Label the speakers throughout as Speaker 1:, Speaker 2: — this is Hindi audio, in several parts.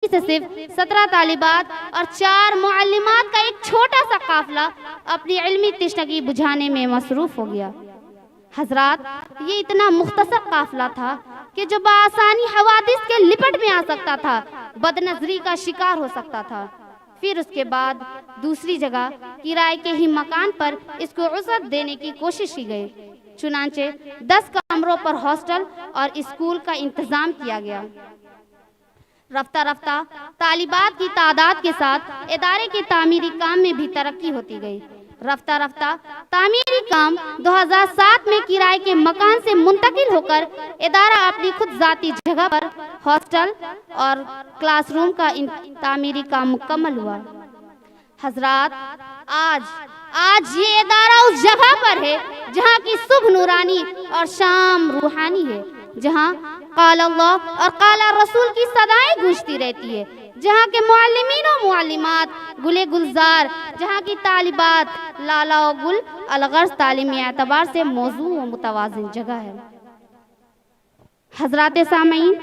Speaker 1: से सिर्फ 17 तालिबात और 4 मुअल्लिमात का एक छोटा सा काफिला अपनी इल्मी तिश्नगी बुझाने में मसरूफ हो गया। हजरात, ये इतना मुख्तसर काफिला था कि जो बआसानी हवादिस के लिपट में आ सकता था, बदनजरी का शिकार हो सकता था। फिर उसके बाद दूसरी जगह किराए के ही मकान पर इसको उज़्ज़त देने की कोशिश की गई। चुनांचे 10 कमरों पर हॉस्टल और स्कूल का इंतजाम किया गया। रफ्ता रफ्ता तालिबात की तादाद के साथ इदारे के तामीरी काम में भी तरक्की होती गई। रफ्ता रफ्ता तामीरी काम 2007 में किराए के मकान से मुंतकिल होकर इदारा अपनी खुद जाती जगह पर हॉस्टल और क्लासरूम का तामीरी काम मुकम्मल हुआ। हजरात, आज ये इदारा उस जगह पर है जहाँ की सुबह नूरानी और शाम रूहानी है, जहाँ काल अल्लाह और काल रसूल की सदाएं गूंजती रहती है, जहाँ के मुअल्लिमीन और मुअल्लिमात गुले गुलजार, जहाँ की तालिबात लाला और गुल अलगर्ज तालीमी एतबार से मौजू व मुतवाज़िन जगह है। हजरात सामीन,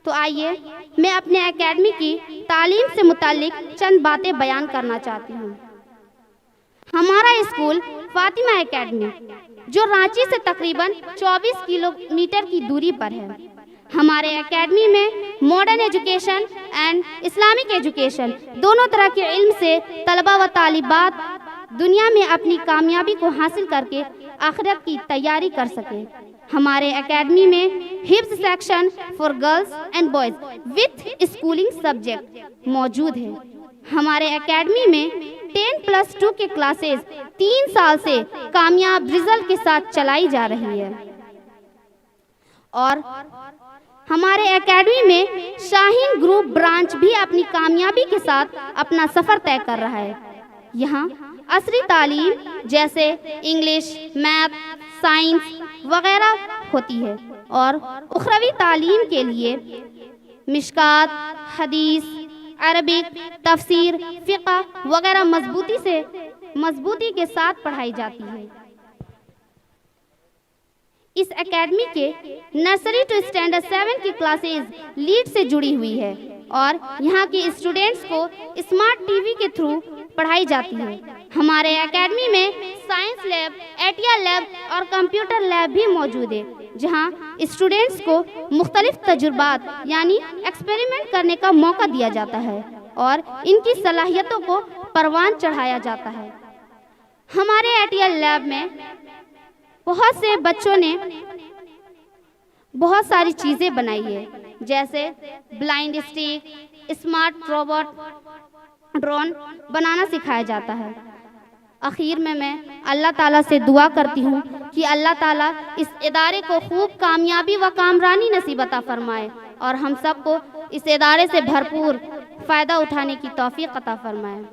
Speaker 1: तो आइए मैं अपने एकेडमी की तालीम से मुतालिक चंद बातें बयान करना चाहती हूँ। हमारा स्कूल फातिमा एकेडमी, जो रांची से तकरीबन 24 किलोमीटर की दूरी पर है। हमारे एकेडमी में modern education and Islamic education दोनों तरह के इल्म से तलबा व तालिबात दुनिया में अपनी कामयाबी को हासिल करके आखिरत की तैयारी कर सके। हमारे एकेडमी में हिफ्ज section for girls and boys with schooling subject मौजूद है। हमारे एकेडमी में 10+2 के क्लासेस 3 साल से कामयाब रिजल्ट के साथ चलाई जा रही है और हमारे एकेडमी में शाहीन ग्रुप ब्रांच भी अपनी कामयाबी के साथ अपना सफर तय कर रहा है। यहाँ असरी तालीम जैसे इंग्लिश, मैथ, साइंस वगैरह होती है और उखरवी तालीम के लिए मिशकात, हदीस, अरबिक, तफसीर, फ़िक़्ह वगैरह मजबूती के साथ पढ़ाई जाती है। इस एकेडमी के नर्सरी टू स्टैंडर्ड 7 की क्लासेस लीड से जुड़ी हुई है और यहाँ के स्टूडेंट्स को स्मार्ट टीवी के थ्रू पढ़ाई जाती है। हमारे एकेडमी में साइंस लैब, एटीएल लैब और कंप्यूटर लैब भी मौजूद है, जहाँ स्टूडेंट्स को मुख्तलिफ तजुर्बात यानी एक्सपेरिमेंट करने का मौका दिया जाता है और इनकी सलाहियतों को परवान चढ़ाया जाता है। हमारे एटीएल लैब में बहुत से बच्चों ने बहुत सारी चीज़ें बनाई है, जैसे blind stick, smart robot, drone बनाना सिखाया जाता है। आखिर में मैं अल्लाह ताला से दुआ करती हूँ कि अल्लाह ताला इस इदारे को खूब कामयाबी व कामरानी नसीब अता फरमाए और हम सबको इस इदारे से भरपूर फ़ायदा उठाने की तौफीक अता फरमाए।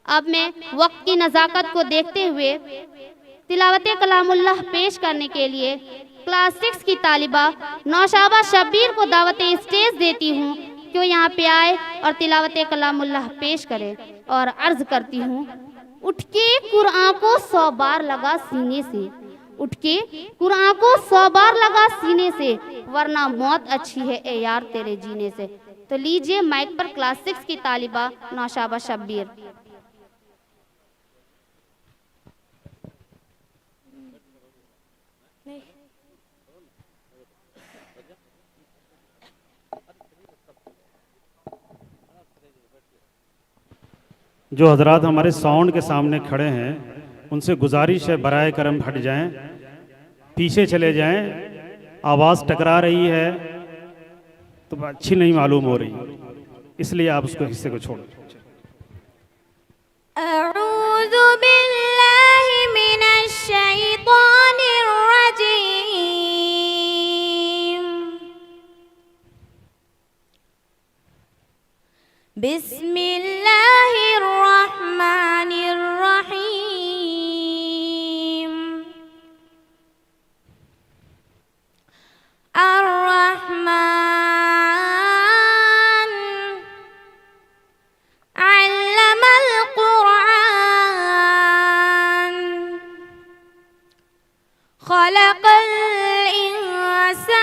Speaker 1: अब मैं वक्त की नज़ाकत को देखते हुए तिलावत कलामुल्लाह पेश करने के लिए क्लास 6 की तालिबा नौशाबा शब्बीर को दावत स्टेज देती हूँ कि वो यहाँ पे आए और तिलावत कलामुल्लाह पेश करे और अर्ज़ करती हूँ, उठ के कुरान को 100 बार लगा सीने से, उठ के कुरान को 100 बार लगा सीने से, वरना मौत अच्छी है ए यार तेरे जीने से। तो लीजिए माइक पर क्लास 6 की तालिबा नौशाबा शब्बीर।
Speaker 2: जो हजरात हमारे साउंड के सामने खड़े हैं उनसे गुजारिश है बराए करम हट जाएं, पीछे चले जाएं। आवाज़ टकरा रही है तो अच्छी नहीं मालूम हो रही, इसलिए आप उसको हिस्से को छोड़ो।
Speaker 3: अऊज़ु बिल्लाहि मिनश शैतानिर रजीम। बिस्मिल्लाहिर रहमानिर रहीम। अर्रहमान अल्लमल कुरान खलक़ल इंसान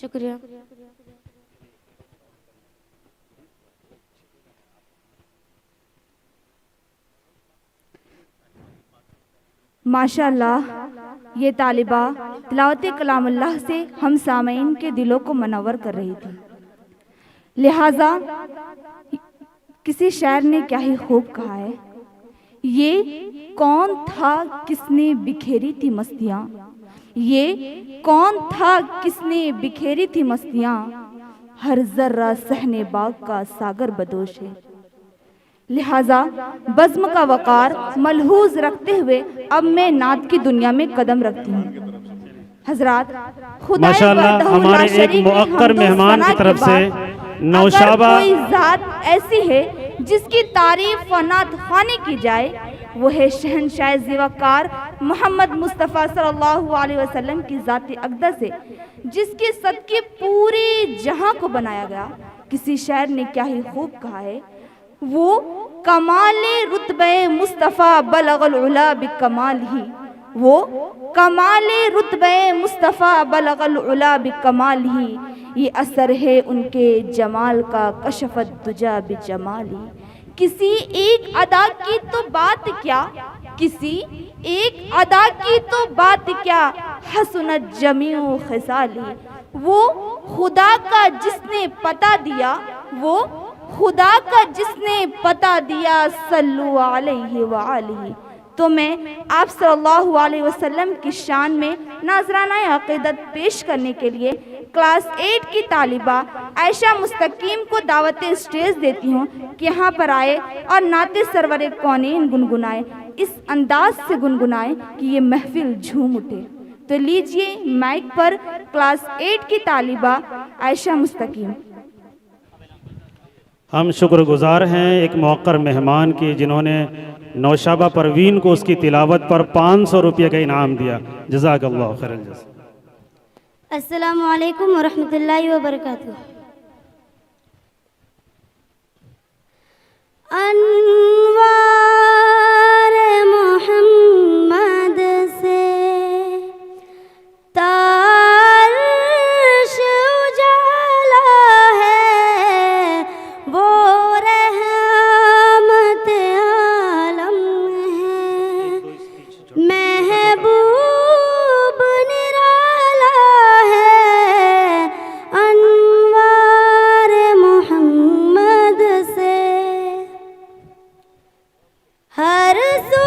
Speaker 3: शुक्रिया
Speaker 4: माशाअल्लाह, ये तालिबा तिलावत कलामुल्लाह से हम सामईन के दिलों को मनव्वर कर रही थी। लिहाजा किसी शायर ने क्या ही खूब कहा है, ये कौन था किसने बिखेरी थी मस्तियाँ, ये कौन था किसने बिखेरी थी मस्तियाँ, हर जर्रा सहने बाग का सागर बदोश है। लिहाजा बज़्म का वक़ार मलहूज रखते हुए अब मैं नात की दुनिया में कदम रखती हूँ। हजरात,
Speaker 2: माशाअल्लाह, हमारे एक मुअक्कर मेहमान की तरफ से नौशाबा,
Speaker 4: कोई ज़ात ऐसी है जिसकी तारीफ व नात ख़्वानी की जाए, वो है शहनशाह ज़िवाकार मोहम्मद मुस्तफ़ा सल्लल्लाहु अलैहि वसल्लम की ज़ात अक़दस है, जिसके सदक़े पूरे जहां को बनाया गया। किसी शायर ने क्या ही खूब कहा है, वो कमाले रुतबे मुस्तफ़ा बलगल उला बिकमाल ही, वो कमाले रुतबे मुस्तफ़ा बलगल उला बिकमाल ही, ये असर है उनके जमाल का कशफत दुजा बिजमाल ही। किसी एक अदा की तो बात क्या, किसी एक अदा की तो बात क्या, हसनत जमीउ खिसाली, वो खुदा का जिसने पता दिया, वो खुदा का जिसने पता दिया, सल्लु अलैहि व आलिहि। तो मैं आप सल्लल्लाहु अलैहि वसल्लम की शान में नाज़राना अक़ीदत पेश करने के लिए क्लास 8 की तालिबा आयशा मुस्तकीम को दावत स्टेज देती हूँ कि यहाँ पर आए और नाते सरवरे कौनीन गुनगुनाए, इस अंदाज से गुनगुनाए कि ये महफिल झूम उठे। तो लीजिए माइक पर क्लास 8 की तालिबा आयशा मुस्तकीम।
Speaker 2: हम शुक्रगुजार हैं एक मौक़र मेहमान की, जिन्होंने नौशाबा परवीन को उसकी तिलावत पर 500 रुपये का इनाम दिया। जज़ाकल्लाहु खैरन जज़ा।
Speaker 1: अस्सलामु अलैकुम वरहमतुल्लाहि वबरकातुहू। अनवार मोहम्मद से तार्श उजाला है, वो रहमत आलम है, महबूब निराला है, अनवार मोहम्मद से हर सू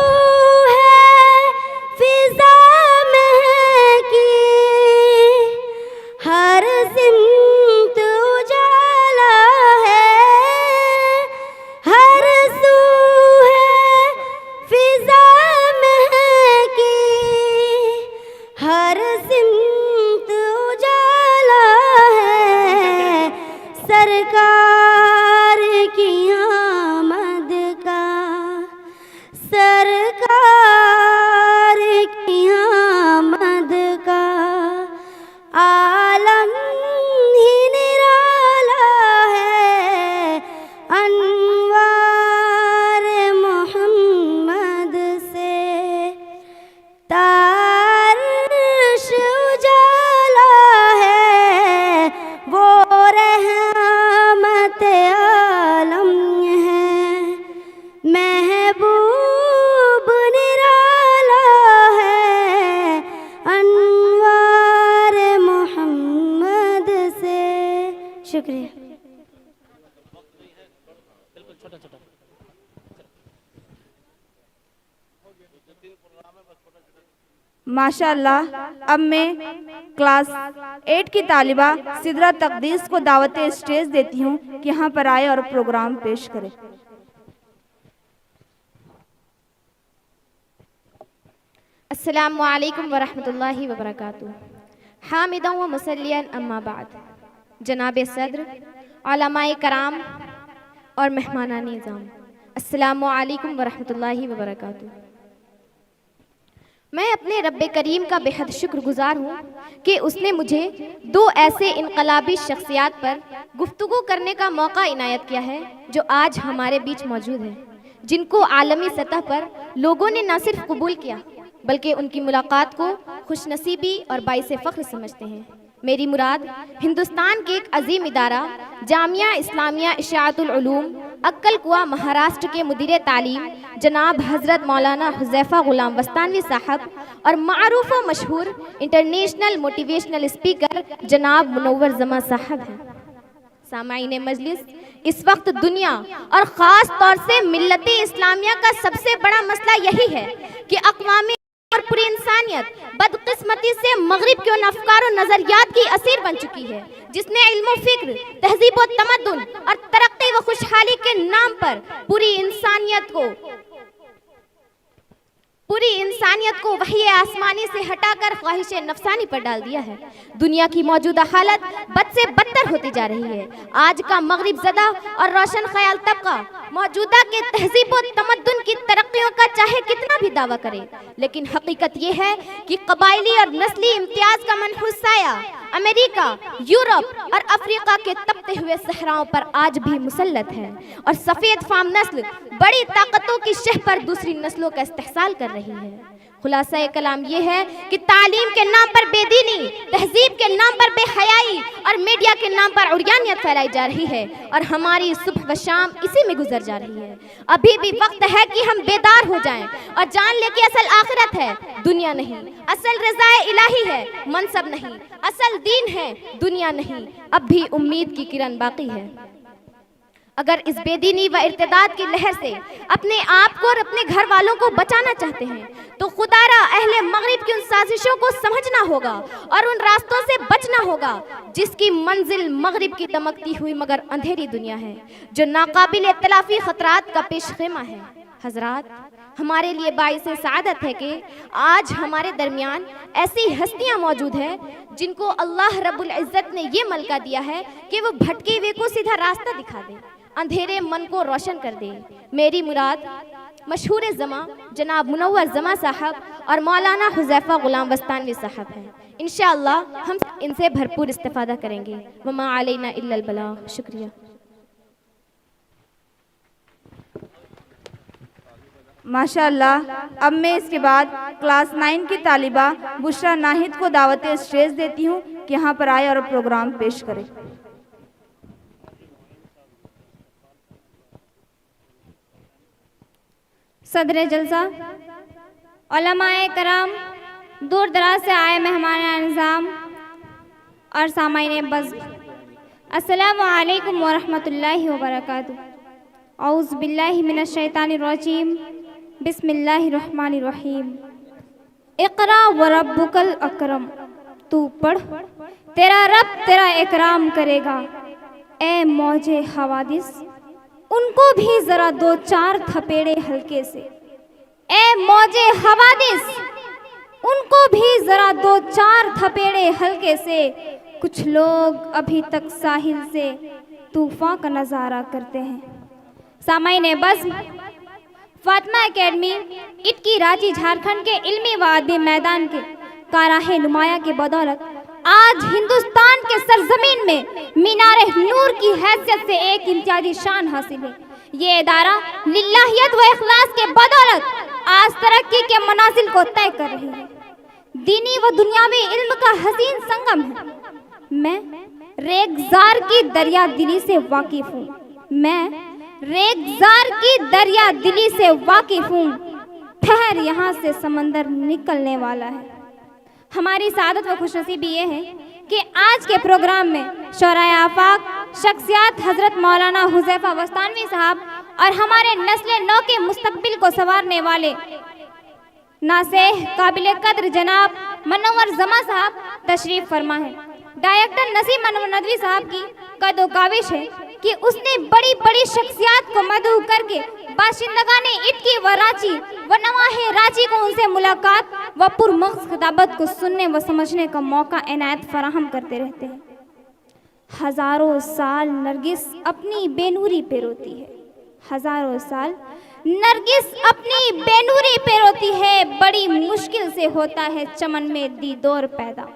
Speaker 4: माशाअल्लाह। अब मैं क्लास 8 की तालिबा सिदरा तकदीस को दावत स्टेज देती हूँ कि यहाँ पर आए और प्रोग्राम पेश करें।
Speaker 3: अस्सलामु अलैकुम वरहमतुल्लाहि वबरकातुहू। हामिदन व मुसल्लियन अम्मा बाद। जनाब सदर, उलमाए कराम और मेहमानान निज़ाम, अस्सलामु अलैकुम वरहमतुल्लाहि वबरकातुहू। मैं अपने रब्बे करीम का बेहद शुक्रगुजार हूँ कि उसने मुझे दो ऐसे इनकलाबी शख्सियात पर गुफ्तगू करने का मौका इनायत किया है जो आज हमारे बीच मौजूद हैं, जिनको आलमी सतह पर लोगों ने न सिर्फ कबूल किया बल्कि उनकी मुलाकात को खुशनसीबी और बाइसे फ़ख्र समझते हैं। मेरी मुराद हिंदुस्तान के एक अजीम इदारा जामिया इस्लामिया इशाअतुल उलूम अक्कल कुआ महाराष्ट्र के मुदीर तालीम जनाब हज़रत मौलाना हुज़ैफ़ा ग़ुलाम वस्तानवी साहब और मारूफ व मशहूर इंटरनेशनल मोटिवेशनल स्पीकर जनाब मुनव्वर जमा साहब हैं। सामाईन मजलिस, इस वक्त दुनिया और ख़ास तौर से मिल्लत इस्लामिया का सबसे बड़ा मसला यही है कि अक़वाम और पूरी इंसानियत बदकिस्मती से मगरिब के उन अफकार और नजरियात की असीर बन चुकी है जिसने इल्म फिक्र, तहजीब व तमद्दुन और तरक्की व खुशहाली के नाम पर पूरी इंसानियत को वही आसमानी से हटाकर ख्वाहिश नफसानी पर डाल दिया है। दुनिया की मौजूदा हालत बद से बदतर होती जा रही है। आज का मगरिब ज़दा और रोशन ख्याल तबका मौजूदा के तहजीब व तमद्दुन की तरक्कियों का चाहे कितना भी दावा करे, लेकिन हकीकत यह है कि कबायली और नस्ली इम्तियाज का मनहूस साया अमेरिका, यूरोप और अफ्रीका के तपते हुए सहराओं पर आज भी मुसल्लत है और सफ़ेद फाम नस्ल बड़ी ताकतों की शह पर दूसरी नस्लों का इस्तेहसाल कर रही है। खुलासा कलाम यह है कि तालीम के नाम पर बेदीनी, तहजीब के नाम पर बेहयाई और मीडिया के नाम पर उरियानियत फैलाई जा रही है और हमारी सुबह व शाम इसी में गुजर जा रही है। अभी भी वक्त है कि हम बेदार हो जाएं और जान ले कि असल आखिरत है, दुनिया नहीं। असल रज़ाए इलाही है, मनसब नहीं। असल दीन है, दुनिया नहीं। अब भी उम्मीद की किरण बाकी है। अगर इस बेदीनी व इर्तिदाद की लहर से अपने आप को और अपने घर वालों को बचाना चाहते हैं तो खुदारा अहले मगरिब की उन साजिशों को समझना होगा और उन रास्तों से बचना होगा जिसकी मंजिल मगरिब की दमकती हुई मगर अंधेरी दुनिया है, जो नाकाबिल इत्तलाफी खतरात का पेश खेमा है। हजरात, हमारे लिए बाइसे सादत है कि आज हमारे दरमियान ऐसी हस्तियां मौजूद हैं जिनको अल्लाह रब्बुल इज़्ज़त ने ये मलका दिया है कि वो भटके हुए को सीधा रास्ता दिखा दे, अंधेरे मन को रोशन कर दे। मेरी मुराद मशहूर ज़मा जनाब मुनव्वर ज़मा साहब और मौलाना हुज़ैफ़ा ग़ुलाम वस्तानवी साहब हैं। इंशाअल्लाह हम इनसे भरपूर इस्तिफ़ादा करेंगे। वमा अलैना इल्लल बलाग। शुक्रिया।
Speaker 4: माशाअल्लाह। अब मैं इसके बाद क्लास 9 की तालिबा बुशरा नाहिद को दावत स्टेज देती हूँ कि यहाँ पर आए और प्रोग्राम पेश करें।
Speaker 3: सदर जलसा, उलमाए कराम, दूर दराज से आए मेहमान निज़ाम और सामाईन बज़्म, अस्सलामु अलैकुम वरहमतुल्लाहि वबरकातुहू। औज़ु बिल्लाहि मिनश शैतानिर रजीम, बिस्मिल्लाहिर रहमानिर रहीम। इक़रा व रब्बुकल अकरम। तू पढ़, तेरा रब तेरा इकराम करेगा। ए मौजे हवादिस, उनको भी जरा दो चार थपेड़े हल्के से। ए मौजे हवादिस, उनको भी जरा दो चार थपेड़े हल्के से। कुछ लोग अभी तक साहिल से तूफान का नज़ारा करते हैं। सामाईन बज़्म, फातिमा एकेडमी इटकी रांची झारखंड के इल्मी व अदबी मैदान के काराहे नुमाया के बदौलत आज हिंदुस्तान के सरजमीन में मीनारे नूर की हैसियत से एक इम्तियाजी शान हासिल है। ये इदारा लिल्लाहियत व इखलास के बदौलत आज तरक्की के मनाजिल को तय कर रही है। दीनी व दुनियावी इल्म का हसीन संगम है। मैं रेगजार की दरिया दिली से वाकिफ हूँ। मैं रेगजार की दरिया दिली से वाकिफ हूँ। ठहर, यहाँ से समंदर निकलने वाला है। हमारी सादत व खुशनसीबी ये है कि आज के प्रोग्राम में शोराए आफाक शख्सियात हज़रत मौलाना हुज़ैफ़ा वस्तानवी साहब और हमारे नस्ल नौ के मुस्तकबिल को संवारने वाले नासेह काबिल कद्र जनाब मनव्वर जमा साहब तशरीफ फरमा है। डायरेक्टर नसीम मनवर नदवी साहब की कदो काविश है कि उसने बड़ी बड़ी शख्सियात को मदहू करके बाशिंदगान इटकी व रांची व नवाहे रांची को उनसे मुलाकात व पुरमग़ज़ खिताबत को सुनने व समझने का मौका इनायत फराहम करते रहते हैं। हजारों साल नरगिस अपनी बेनूरी पे रोती है, हजारों साल नरगिस अपनी बेनूरी पे रोती है, बड़ी मुश्किल से होता है चमन में दीदोर पैदा।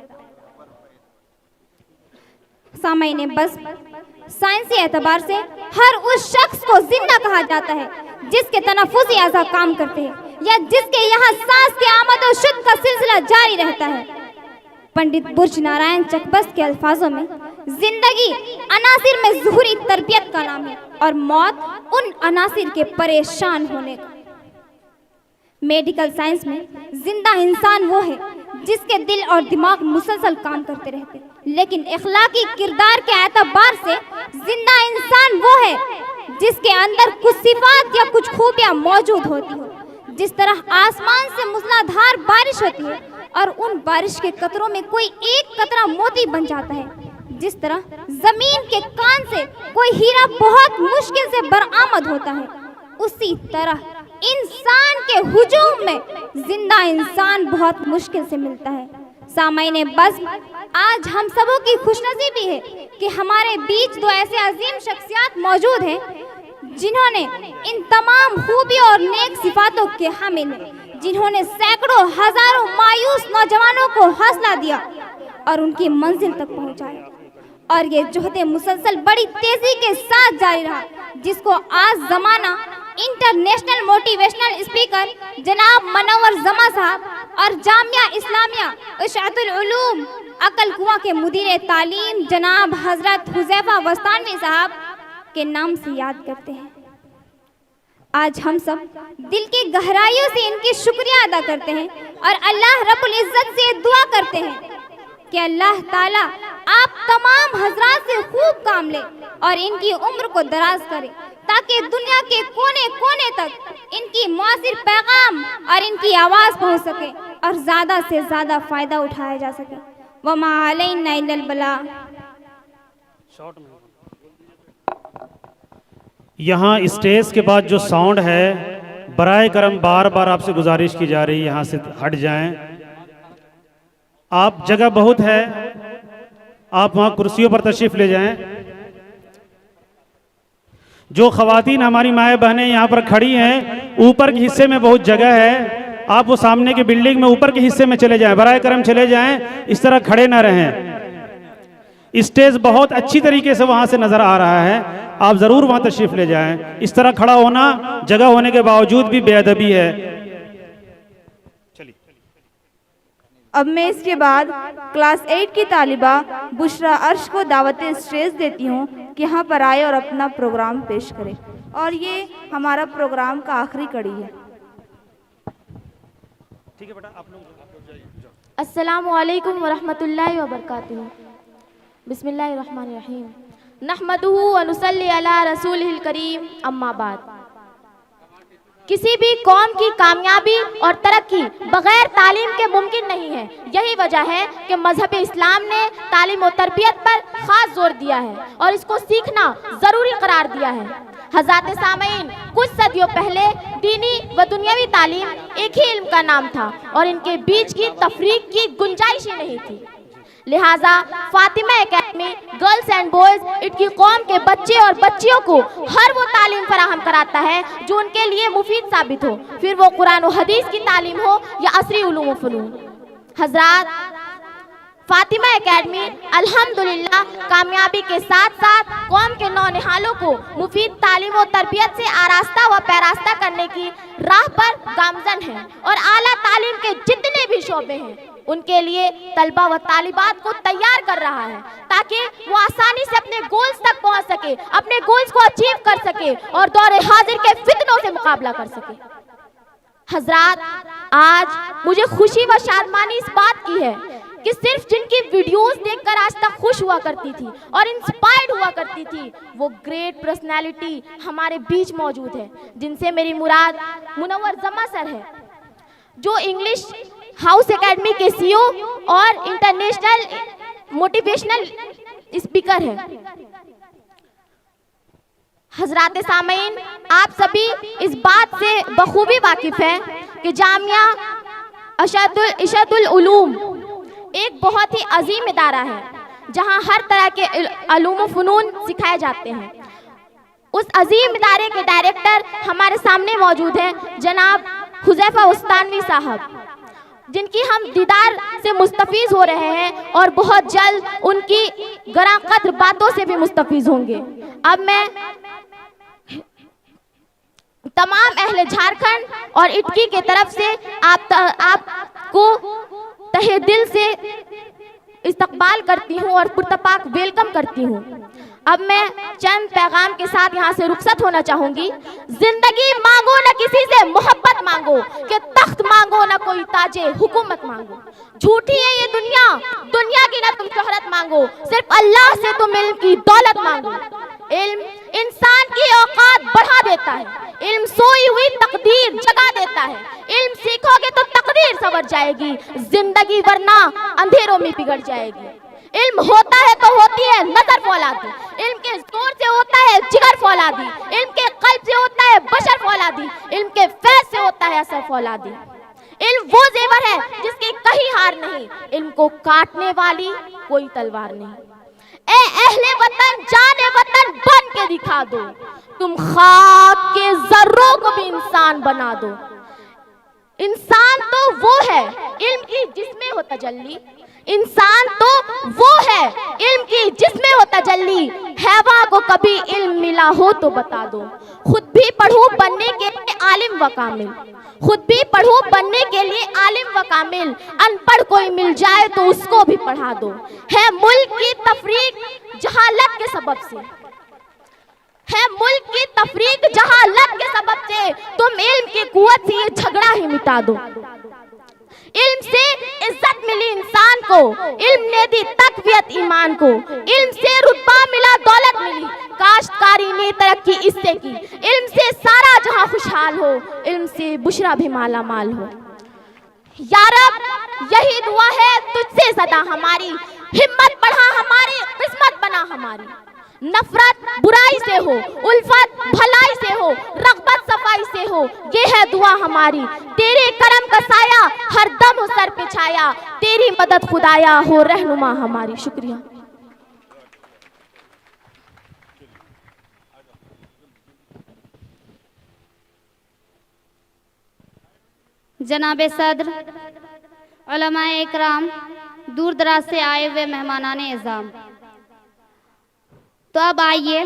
Speaker 3: सामईने बस साइंसी एतबार से हर उस शख्स को जिंदा कहा जाता है जिसके तनफुसी आज़ा काम करते हैं या जिसके यहाँ सांस के आमद और शुद्ध का सिलसिला जारी रहता है। पंडित बुर्ज नारायण चकबस्त के अल्फाजों में जिंदगी अनासिर में ज़ुहरी तरबियत का नाम है और मौत उन अनासिर के परेशान होने का। मेडिकल साइंस में जिंदा इंसान वो है जिसके दिल और दिमाग मुसलसल काम करते रहते हैं, लेकिन इखलाकी किरदार के एतबार से जिंदा इंसान वो है जिसके अंदर कुछ सिफात या कुछ खूबियां मौजूद होती हो। जिस तरह आसमान से मूसलाधार बारिश होती है और उन बारिश के कतरों में कोई एक कतरा मोती बन जाता है, जिस तरह जमीन के कान से कोई हीरा बहुत मुश्किल से बरामद होता है, उसी तरह इंसान के हुजूम में जिंदा इंसान बहुत मुश्किल से मिलता है। सामईने बस आज हम सबों की खुशनसीबी है कि हमारे बीच दो ऐसे अजीम शख्सियात मौजूद हैं जिन्होंने इन तमाम खूबियों और नेक सिफातों के हामिल हैं, जिन्होंने सैकड़ों हजारों मायूस नौजवानों को हौसला दिया और उनकी मंजिल तक पहुंचाया। और ये जोहदे मुसलसल बड़ी तेजी के साथ जारी रहा, जिसको आज जमाना इंटरनेशनल मोटिवेशनल स्पीकर जनाब मनव्वर जमा साहब और जामिया इस्लामिया इशाअतुल उलूम अकल कुआं के मुदीर तालीम जनाब हजरत हुज़ैफा वस्तानवी साहब के नाम से याद करते हैं। आज हम सब दिल की गहराइयों से इनकी शुक्रिया अदा करते हैं और अल्लाह रब्बुल इज्जत से दुआ करते हैं कि अल्लाह ताला आप तमाम हजरात से खूब काम ले और इनकी उम्र को दराज करे, ताकि दुनिया के कोने कोने तक इनकी मुआसिर पैगाम और इनकी आवाज़ पहुंच सके और ज़्यादा से ज़्यादा फ़ायदा उठाया जा सके। वमा अलैना इल्लल बलाग।
Speaker 2: यहाँ स्टेज के बाद जो साउंड है, बराए करम बार बार आपसे गुजारिश की जा रही है यहाँ से हट जाएं। आप जगह बहुत है, आप वहाँ कुर्सियों पर तशरीफ ले जाएं। जो ख़वातीन हमारी माएँ बहनें यहाँ पर खड़ी हैं, ऊपर के हिस्से में बहुत जगह है, आप वो सामने के बिल्डिंग में ऊपर के हिस्से में चले जाएं, बराए करम चले जाएं, इस तरह खड़े ना रहें। स्टेज बहुत अच्छी तरीके से वहाँ से नज़र आ रहा है, आप ज़रूर वहाँ तशरीफ़ ले जाएं। इस तरह खड़ा होना जगह होने के बावजूद भी बेअदबी है। चलिए
Speaker 4: अब मैं इसके बाद क्लास 8 की तालिबा बुशरा अर्श को दावत स्टेज देती हूँ कि यहाँ पर आए और अपना प्रोग्राम पेश करें, और ये हमारा प्रोग्राम का आखिरी कड़ी है।
Speaker 2: ठीक है बेटा, आप लोग
Speaker 3: अस्सलामु अलैकुम वरहमतुल्लाहि वबरकातुहू। बिस्मिल्लाहिर्रहमानिर्रहीम। नहमदुहु व नुसल्ली अला रसूलिहिल करीम, अम्मा बाद। किसी भी कौम की कामयाबी और तरक्की बगैर तालीम के मुमकिन नहीं है। यही वजह है कि मजहब इस्लाम ने तालीम और तरबियत पर ख़ास जोर दिया है और इसको सीखना ज़रूरी करार दिया है। हज़रात सामईन, कुछ सदियों पहले दीनी व दुनियावी तालीम एक ही इल्म का नाम था और इनके बीच की तफरीक की गुंजाइश ही नहीं थी। लिहाजा Fatima academy girls and boys इनकी कौम के बच्चे और बच्चियों को हर वो तालीम फराहम कराता है जो उनके लिए मुफीद साबित हो, फिर वो कुरान और हदीस की तालीम हो या असरी उलूम व फ़नून। हजरात, फातिमा एकेडमी अल्हम्दुलिल्लाह कामयाबी के साथ साथ कौम के नौनिहालों को मुफीद तालीम और तरबियत से आरास्ता व पैरास्ता करने की राह पर गामजन है और आला तालीम के जितने भी शोबे हैं उनके लिए तलबा व तालिबात को तैयार कर रहा है, ताकि वो आसानी से अपने गोल्स तक पहुंच सके, अपने गोल्स को अचीव कर सके और दौरे हाजिर के फितनों से मुकाबला कर सके। हजरात, आज मुझे खुशी व शादमानी इस बात की है कि सिर्फ जिनकी वीडियोस देखकर आज तक खुश हुआ करती थी और इंस्पायर्ड हुआ करती थी, वो ग्रेट पर्सनैलिटी हमारे बीच मौजूद है, जिनसे मेरी मुराद मुनव्वर जमा सर है। जो इंग्लिश हाउस एकेडमी के सीईओ और इंटरनेशनल मोटिवेशनल स्पीकर है। हजरात सामीन, आप सभी इस बात से बखूबी वाकिफ हैं कि जामिया इशदुल उलूम एक बहुत ही अजीम इदारा है जहां हर तरह के उलूम फ़नून सिखाए जाते हैं। उस अजीम इदारे के डायरेक्टर हमारे सामने मौजूद हैं जनाब हुज़ैफा उस्तानवी साहब, जिनकी हम दीदार से मुस्तफ़ीज़ हो रहे हैं और बहुत जल्द उनकी गरां कद्र बातों से भी मुस्तफ़ीज़ होंगे। अब मैं तमाम अहले झारखंड और इटकी के तरफ से आपको तहे दिल से इस्तकबाल करती हूँ और पुरतपाक वेलकम करती हूँ। अब मैं चंद पैगाम के साथ यहाँ से रुखसत होना चाहूंगी। जिंदगी मांगो न किसी से मोहब्बत मांगो, कि तख्त मांगो न कोई ताजे हुकूमत मांगो। झूठी है ये दुनिया, दुनिया की ना तुम शोहरत मांगो, सिर्फ अल्लाह से तुम इल्म की दौलत मांगो। इल्म इंसान की औकात बढ़ा देता है, इल्म सोई हुई तकदीर जगा देता है। इल्म सीखोगे तो तकदीर संवर जाएगी, जिंदगी वरना अंधेरों में बिगड़ जाएगी। इल्म होता है तो होती है नजर फौलादी, इल्म के जोर से होता है जिगर फौलादी, इल्म के कल्ब से होता है बशर फौलादी, इल्म के फैज से होता है असर फौलादी। इल्म वो जेवर है जिसकी कहीं हार नहीं, इल्म को काटने वाली कोई तलवार नहीं। ए अहले वतन, जाने वतन बन के दिखा दो, तुम खाक के जर्रों को भी इंसान बना दो। इंसान तो वो है इल्म की जिसमें हो तजल्ली, इंसान तो वो है इल्म की जिसमें हो तजल्ली। हैवा को कभी इल्म मिला हो तो बता दो, खुद भी पढ़ूं बनने के लिए आलिम व कामिल, खुद भी पढ़ूं बनने के लिए आलिम व कामिल। अनपढ़ कोई मिल जाए तो उसको भी पढ़ा दो। है मुल्क की तफरीक जहालत के सबब से, है मुल्क की तफरीक जहालत के सबब से, तुम इल्म की कुव्वत से ये झगड़ा ही मिटा दो। इल्म से इज्जत मिली इंसान को, इल्म ने दी तकवियत ईमान को, इल्म से रुतबा मिला दौलत मिली, काश्तकारी ने तरक्की इससे की। इल्म से सारा जहां खुशहाल हो, इल्म से बुशरा भी माला माल हो। या रब यही दुआ है तुझसे सदा हमारी, हिम्मत बढ़ा हमारी, किस्मत बना हमारी। नफरत बुराई से हो, उल्फत भलाई से हो, रग़बत सफाई से हो, ये है दुआ हमारी। तेरे करम का साया हर दम हो सर पे छाया, तेरी मदद खुदाया हो रहनुमा हमारी। शुक्रिया।
Speaker 1: जनाबे सदर, उलमाए इकराम, दूर दराज से आए हुए मेहमानाने इज़ाम, तो अब आइए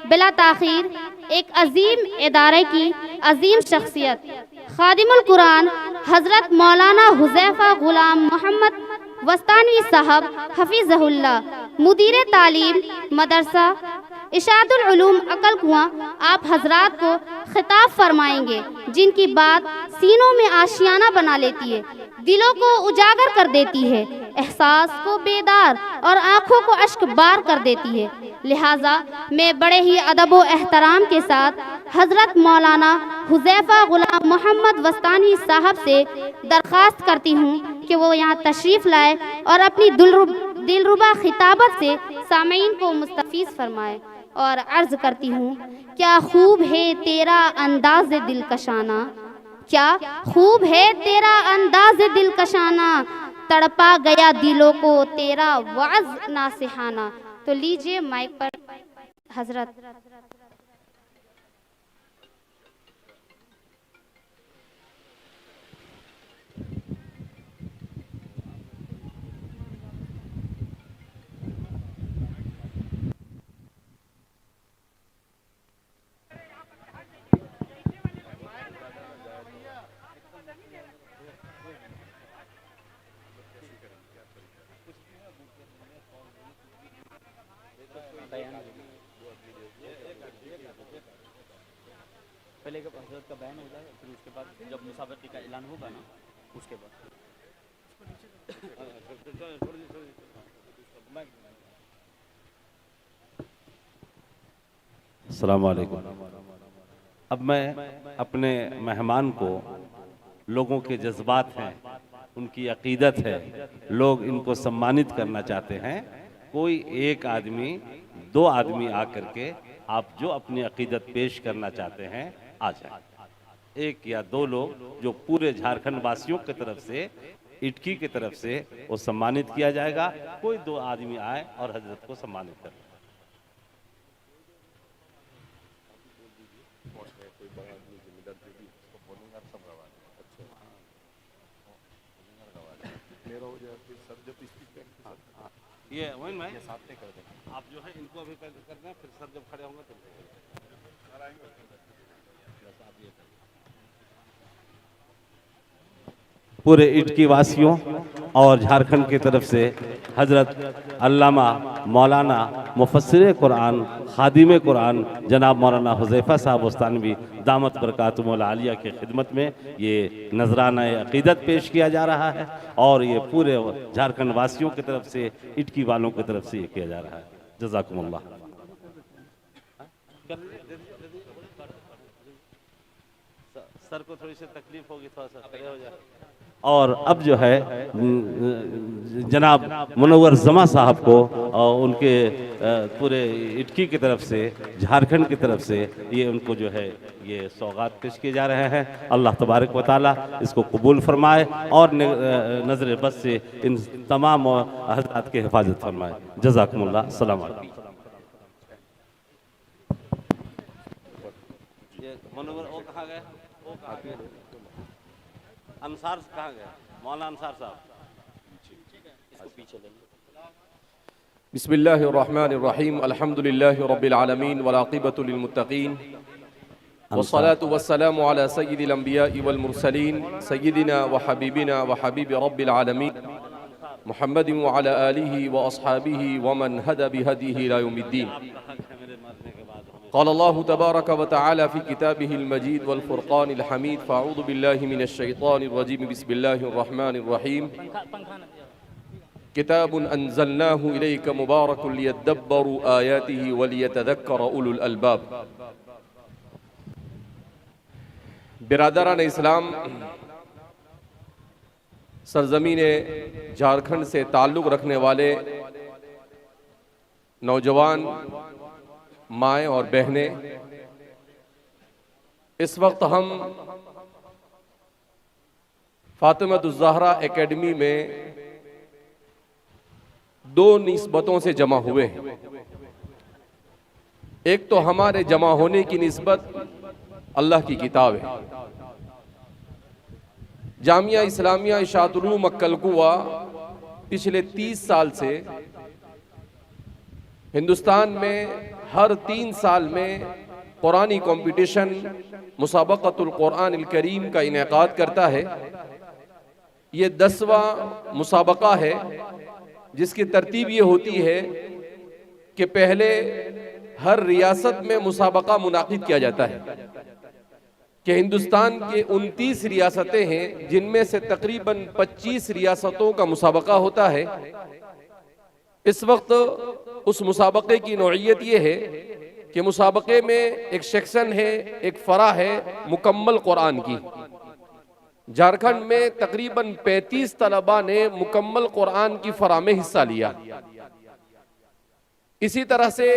Speaker 1: बिला ताख़ीर एक अजीम इदारे की अजीम शख्सियत खादिमुल कुरान हज़रत मौलाना हुज़ैफ़ा ग़ुलाम मोहम्मद वस्तानवी साहब हफ़िज़हुल्लाह, मुदीर तालीम मदरसा इशादुल उलूम अकल कुआं, आप हजरात को खिताब फरमाएंगे, जिनकी बात सीनों में आशियाना बना लेती है, दिलों को उजागर कर देती है, एहसास को बेदार और आँखों को अश्क बार कर देती है। लिहाजा मैं बड़े ही अदब व एहतराम के साथ हज़रत मौलाना हुज़ैफ़ा ग़ुलाम मोहम्मद वस्तानी साहब से दरख्वास्त करती हूँ कि वो यहाँ तशरीफ़ लाए और अपनी दिलरुबा खिताबत से सामीन को मुस्तफ़ीज़ फरमाए। और अर्ज़ करती हूँ, क्या खूब है तेरा अंदाज़ दिलकशाना, क्या खूब है तेरा अंदाज़ दिलकशाना, तड़पा गया दिलों को तेरा वाज़ नासिहाना। तो लीजिए माइक पर हजरत।
Speaker 5: पहले जब हजरत का बयान हो जाए, फिर उसके बाद जब मुसाबक़े का ऐलान होगा ना, उसके बाद
Speaker 6: अस्सलाम वालेकुम। अब मैं अपने मेहमान को लोगों के जज्बात हैं, उनकी अकीदत है, लोग इनको सम्मानित करना चाहते हैं। कोई एक आदमी, दो आदमी आकर के आप जो अपनी अकीदत पेश करना चाहते हैं आ जाए। एक या दो लोग जो पूरे झारखंड वासियों की तरफ से, इटकी की तरफ से वो सम्मानित किया जाएगा। कोई दो आदमी आए और हजरत को सम्मानित करें। ये वही मैं साथ में कर दें। आप जो है इनको अभी कर दें, फिर सर जब खड़े होंगे तो पूरे इटकी वासियों और झारखंड की तरफ से हजरत अल्लामा मौलाना मुफस्सिर कुरान, खादिम कुरान जनाब मौलाना हुज़ैफ़ा साहब उस्तानवी दामत बरकातुहुल आलिया की खिदमत में ये नजराना अकीदत पेश किया जा रहा है और ये पूरे झारखंड वासियों की तरफ से, इटकी वालों की तरफ से ये किया जा रहा है। जज़ाकुमुल्लाह। सर को थोड़ी सी तकलीफ होगी, थोड़ा सा खड़े हो जाए। और अब जो है जनाब मुनव्वर जमा साहब को और उनके पूरे इटकी की तरफ से, झारखंड की तरफ से ये उनको जो है ये सौगात पेश किए जा रहे हैं। अल्लाह तबारक व तआला इसको कबूल फरमाए और नज़र बस से इन तमाम हज़रात की हिफाजत फरमाए। जज़ाकुमुल्लाह। अस्सलाम वालेकुम। ये मुनव्वर वो कहाँ गए? वो कहाँ गए? अंसार कहाँ गए? मौलाना अंसार साहब इसको पीछे ले।
Speaker 7: बिस्मिल्लाहिर्रहमानिर्रहीम, अल्हम्दुलिल्लाहि रब्बिल आलमीन वल आक़िबतु लिल मुत्तक़ीन वस्सलातु वस्सलामु अला सय्यिदिल अंबिया'i वल मुरसलीन सय्यिदिना व हबीबिना व हबीबि रब्बिल आलमीन मुहम्मदिन व अला आलिहि व अस्हाबिहि व मन हदा बिहदिहि इला यौमिद्दीन। क़ाल अल्लाहु तबारक व तआला फ़ी किताबिहिल मजीद वल फ़ुरक़ानिल हमीद फ़अऊज़ु बिल्लाहि मिनश शैतानिर रजीम बिस्मिल्लाहिर रहमानिर रहीम। किताबुन अंज़लनाहु इलैका मुबारकुन लियद्दब्बरू आयातिहि व लियतज़क्कर उलुल अलबाब। बिरादरान इस्लाम, सरजमीन झारखंड से ताल्लुक़ रखने वाले नौजवान माएँ और बहनें, इस वक्त हम फातिमा-उज़-ज़हरा एकेडमी में दो निस्बतों से जमा हुए हैं। एक तो हमारे जमा होने की निस्बत अल्लाह की किताब है। जामिया इस्लामिया इशाअतुल उलूम मक्कल-कुवा पिछले 30 साल से हिंदुस्तान में हर 3 साल में कुरानी कंपटीशन मुसाबक़तुल कुरानिल करीम का इनेकाद करता है। ये 10वां मुसाबका है जिसकी तरतीब ये होती है कि पहले हर रियासत में मुसाबका मुनाकिद किया जाता है कि हिंदुस्तान के 29 रियासतें हैं जिनमें से तकरीबन 25 रियासतों का मुसाबका होता है। इस वक्त उस मुसाबके की नौइयत ये है कि मुसाबके में एक सेक्शन है, एक फरा है मुकम्मल कुरान की। झारखंड में तकरीबन 35 तलबा ने मुकम्मल कुरान की फरा में हिस्सा लिया। इसी तरह से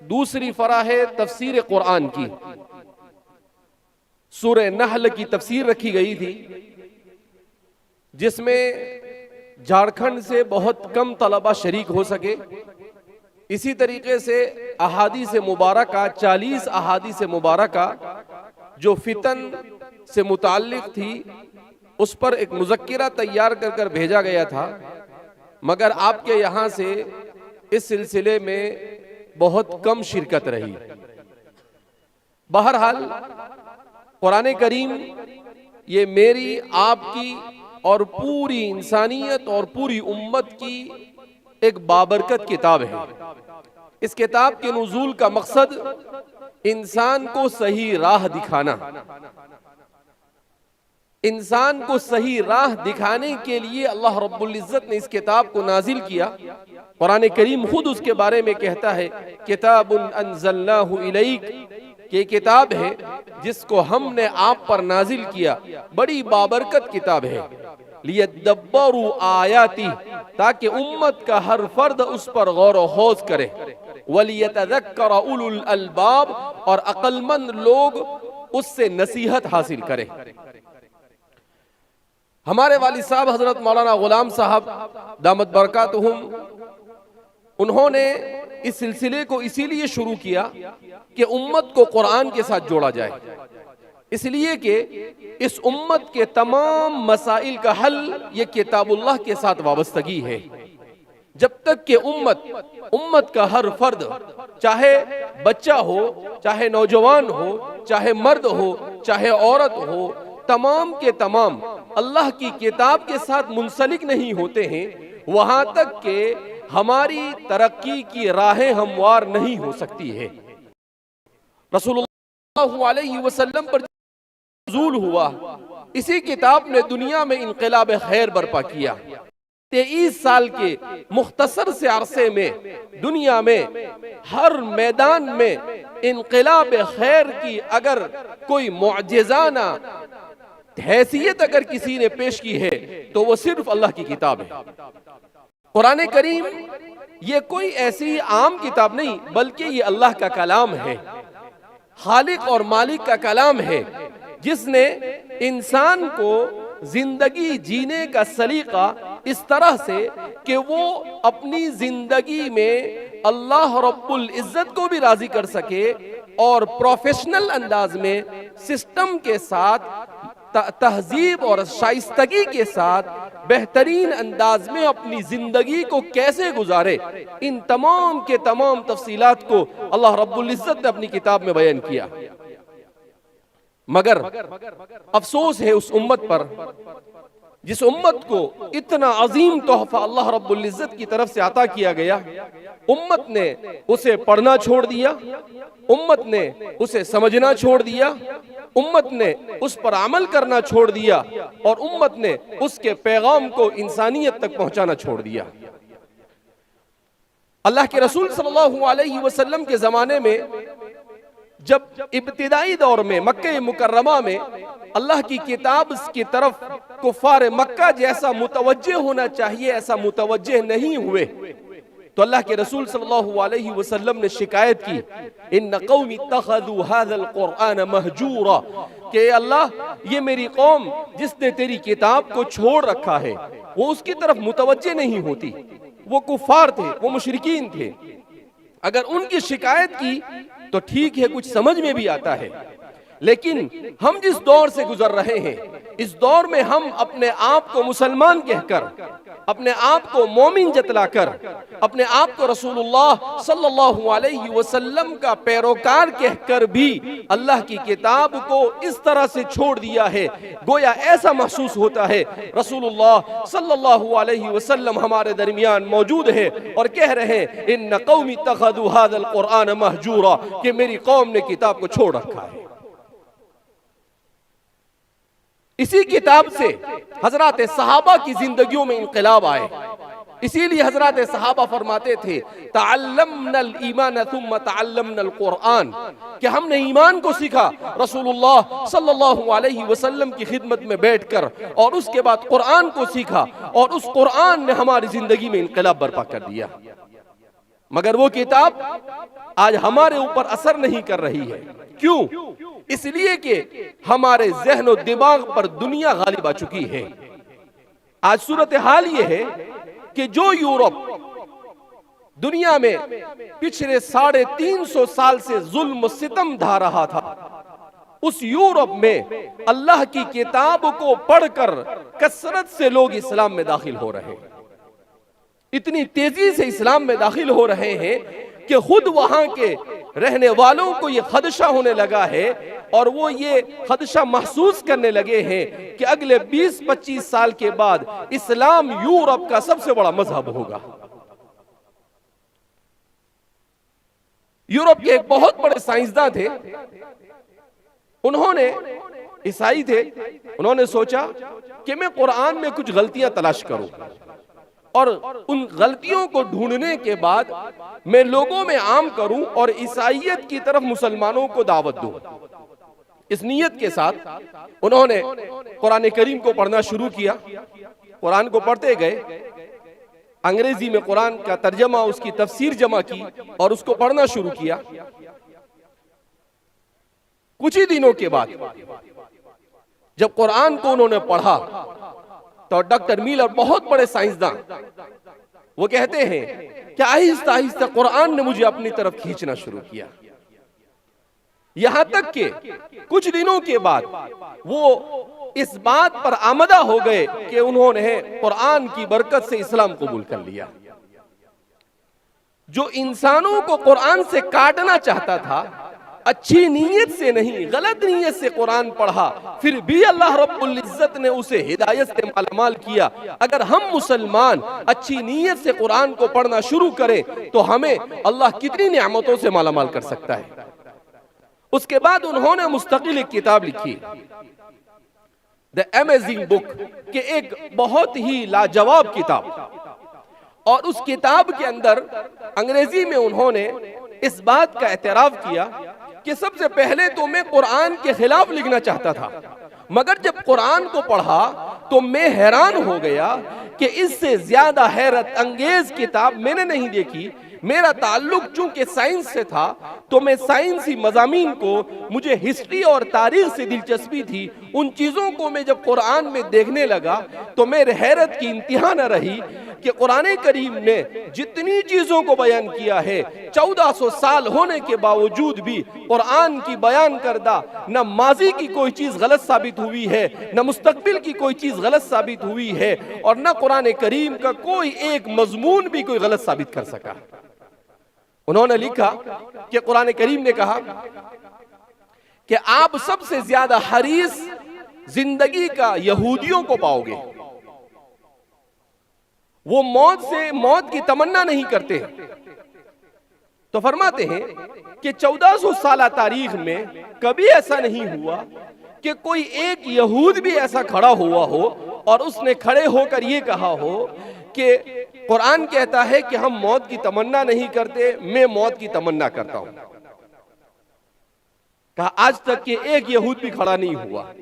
Speaker 7: दूसरी फरा है तफसीर कुरान की। सूरह नहल की तफसीर रखी गई थी जिसमें झारखंड से बहुत कम तलबा शरीक हो सके। इसी तरीके से अहादीस मुबारका, 40 अहादीस मुबारका जो फितन से मुताल्लिक थी, उस पर एक मुज़क्किरा तैयार कर भेजा गया था, मगर आपके यहाँ से इस सिलसिले में बहुत कम शिरकत रही। बहरहाल कुरान करीम ये मेरी, आपकी और पूरी इंसानियत और पूरी उम्मत की एक बाबरकत किताब है। इस किताब के नुज़ूल का मकसद इंसान को सही राह दिखाना। इंसान को सही राह दिखाने के लिए अल्लाह रब्बुल इज़्ज़त ने इस किताब को नाजिल किया। कुरान करीम खुद उसके बारे में कहता है, किताबुन अंज़लनाहु इलैक, कि किताब है जिसको हमने आप पर नाजिल किया, बड़ी बाबरकत किताब है। लियद्दब्बरू आयाती, ताकि उम्मत का हर फर्द उस पर गौर व खौज करे। वलियतज़क्कर उलुल अलबाब, और अक्लमंद लोग उससे नसीहत हासिल करें। हमारे वालिद साहब हजरत मौलाना गुलाम साहब दामत बरकातुहुम, उन्होंने इस सिलसिले को इसीलिए शुरू किया कि उम्मत को कुरान के साथ जोड़ा जाए, इसलिए कि इस उम्मत के तमाम मसाइल का हल ये किताबुल्लाह के साथ वाबस्तगी है। जब तक कि उम्मत का हर फर्द, चाहे बच्चा हो, चाहे नौजवान हो, चाहे मर्द हो, चाहे औरत हो, तमाम के तमाम अल्लाह की किताब के साथ मुंसलिक नहीं होते हैं, वहां तक के हमारी तरक्की की राहें हमवार नहीं हो सकती है। रसूलुल्लाह अलैहि वसल्लम पर नुज़ूल हुआ, इसी किताब ने दुनिया में इनक़िलाब खैर बर्पा किया। 23 साल के मुख्तसर से अरसे में दुनिया में हर मैदान में इनक़िलाब खैर की अगर कोई मुअजिज़ाना हैसियत अगर किसी ने पेश की है तो वो सिर्फ अल्लाह की किताब है। कुरान करीम ये कोई ऐसी आम किताब नहीं, बल्कि ये अल्लाह का कलाम है, खालिक और मालिक का कलाम है, जिसने इंसान को जिंदगी जीने का सलीका इस तरह से कि वो अपनी जिंदगी में अल्लाह रब्बुल इज्जत को भी राजी कर सके और प्रोफेशनल अंदाज में सिस्टम के साथ तहजीब और शाइस्तगी के साथ बेहतरीन अंदाज में अपनी जिंदगी को कैसे गुजारे, इन तमाम के तमाम तफसीलात को अल्लाह रब्बुल इज्जत ने अपनी किताब में बयान किया। मगर अफसोस है उस उम्मत पर जिस उम्मत को इतना अजीम तोहफा अल्लाह रब्बुल इज्जत की तरफ से अता किया गया, उम्मत ने उसे पढ़ना छोड़ दिया, उम्मत ने उसे समझना छोड़ दिया, उम्मत ने उस पर अमल करना छोड़ दिया और उम्मत ने उसके पैगाम को इंसानियत तक पहुंचाना छोड़ दिया। अल्लाह के रसूल सल्लल्लाहु अलैहि वसल्लम के जमाने में जब इब्तिदाई दौर में मक्के मुकर्रमा में अल्लाह की किताब की तरफ कुफार मक्का जैसा मुतवज्जे होना चाहिए, ऐसा मुतवज्जे नहीं हुए, तो अल्लाह के रसूल सल्लल्लाहु अलैहि वसल्लम ने शिकायत की, इन्न कौमी इत्तखज़ू हाज़ल कुरआन महजूरा, कि अल्लाह ये मेरी कौम जिसने तेरी किताब को छोड़ रखा है वो उसकी तरफ मुतवज्जे नहीं होती। वो कुफार थे, वो मुशरिकीन थे। अगर उनकी शिकायत की तो ठीक है, कुछ समझ में भी आता है, लेकिन हम जिस दौर से गुजर रहे हैं, इस दौर में हम अपने आप को मुसलमान कहकर, अपने आप को मोमिन जतलाकर, अपने आप को रसूलुल्लाह सल्लल्लाहु अलैहि वसल्लम का पैरोकार कहकर भी अल्लाह की किताब को इस तरह से छोड़ दिया है, गोया ऐसा महसूस होता है रसूलुल्लाह सल्लल्लाहु अलैहि वसल्लम हमारे दरमियान मौजूद है और कह रहे हैं, इन्न कौमी इत्तखज़ू हाज़ल कुरआन महजूरा, कि मेरी कौम ने किताब को छोड़ रखा है। इसी किताब से हजरत सहाबा की जिंदगियों में इंक़िलाब आए। इसीलिए हजरत सहाबा फरमाते थे, तअल्लमनल ईमान सुम्मा तअल्लमनल कुरआन, कि हमने ईमान को सीखा रसूलुल्लाह सल्लल्लाहु अलैहि वसल्लम की खिदमत में बैठकर, और उसके बाद कुरआन को सीखा और उस कुरआन ने हमारी जिंदगी में इंक़िलाब बर्पा कर दिया। मगर वो किताब आज हमारे ऊपर असर नहीं कर रही है। क्यों? इसलिए कि हमारे ज़हन और दिमाग पर दुनिया गालिब आ चुकी है। आज सूरत हाल ये है कि जो यूरोप दुनिया में पिछले 350 साल से जुल्म सितम ढा रहा था, उस यूरोप में अल्लाह की किताब को पढ़कर कसरत से लोग इस्लाम में दाखिल हो रहे हैं। इतनी तेजी से इस्लाम में दाखिल हो रहे हैं कि खुद वहां के रहने वालों को ये खदशा होने लगा है और वो ये खदशा महसूस करने लगे हैं कि अगले 20-25 साल के बाद इस्लाम यूरोप का सबसे बड़ा मजहब होगा। यूरोप के एक बहुत बड़े साइंसदान थे, उन्होंने ईसाई थे, उन्होंने सोचा कि मैं कुरान में कुछ गलतियां तलाश करूं और उन गलतियों को ढूंढने के बाद मैं लोगों में आम करूं और ईसाइयत की तरफ मुसलमानों को दावत दूं। इस नीयत के साथ उन्होंने कुरान करीम को पढ़ना शुरू किया। कुरान को पढ़ते गए, अंग्रेजी में कुरान का तर्जमा, उसकी तफसीर जमा की और उसको पढ़ना शुरू किया। कुछ ही दिनों के बाद जब कुरान को उन्होंने पढ़ा तो डॉक्टर मिलर, बहुत बड़े साइंसदान, वो कहते हैं कि आहिस्ता आहिस्ता कुरान ने मुझे अपनी तरफ खींचना शुरू किया। यहां तक कि कुछ दिनों के बाद वो इस बात पर आमदा हो गए कि उन्होंने कुरान की बरकत से इस्लाम कबूल कर लिया। जो इंसानों को कुरान से काटना चाहता था, अच्छी नीयत से नहीं गलत नीयत से कुरान पढ़ा, फिर भी अल्लाह रब्बुल इज्जत ने उसे हिदायत से मालामाल किया। अगर हम मुसलमान अच्छी नीयत से कुरान को पढ़ना शुरू करें तो हमें अल्लाह कितनी नेमतों से मालामाल कर सकता है। उसके बाद उन्होंने मुस्तकिल एक किताब लिखी, द अमेजिंग बुक, के एक बहुत ही लाजवाब किताब। और उस किताब के अंदर अंग्रेजी में उन्होंने इस बात का एतराफ किया कि सबसे पहले तो मैं कुरान के खिलाफ लिखना चाहता था, मगर जब कुरान को पढ़ा तो मैं हैरान हो गया कि इससे ज्यादा हैरत अंगेज किताब मैंने नहीं देखी। मेरा ताल्लुक चूंकि साइंस से था तो मैं साइंसी मजामीन को, मुझे हिस्ट्री और तारीख से दिलचस्पी थी, उन चीजों को मैं जब कुरान में देखने लगा तो मेरे हैरत की इंतहा न रही कि कुरान करीम ने जितनी चीजों को बयान किया है, 1400 साल होने के बावजूद भी कुरान की बयान करदा न माजी की कोई चीज गलत साबित हुई है, न मुस्तकबिल की कोई चीज गलत साबित हुई है, और न कुरान करीम का कोई एक मजमून भी कोई गलत साबित कर सका। उन्होंने लिखा कि कुरान करीम ने कहा कि आप सबसे ज्यादा हरीस जिंदगी का यहूदियों को पाओगे। वो मौत की तमन्ना नहीं करते। तो फरमाते हैं कि 1400 साल तारीख में कभी ऐसा नहीं हुआ कि कोई एक यहूद भी ऐसा खड़ा हुआ हो और उसने खड़े होकर ये कहा हो कि कुरान कहता है कि हम मौत की तमन्ना नहीं करते, मैं मौत की तमन्ना करता हूं। कहा आज तक कि एक यहूद भी खड़ा नहीं हुआ।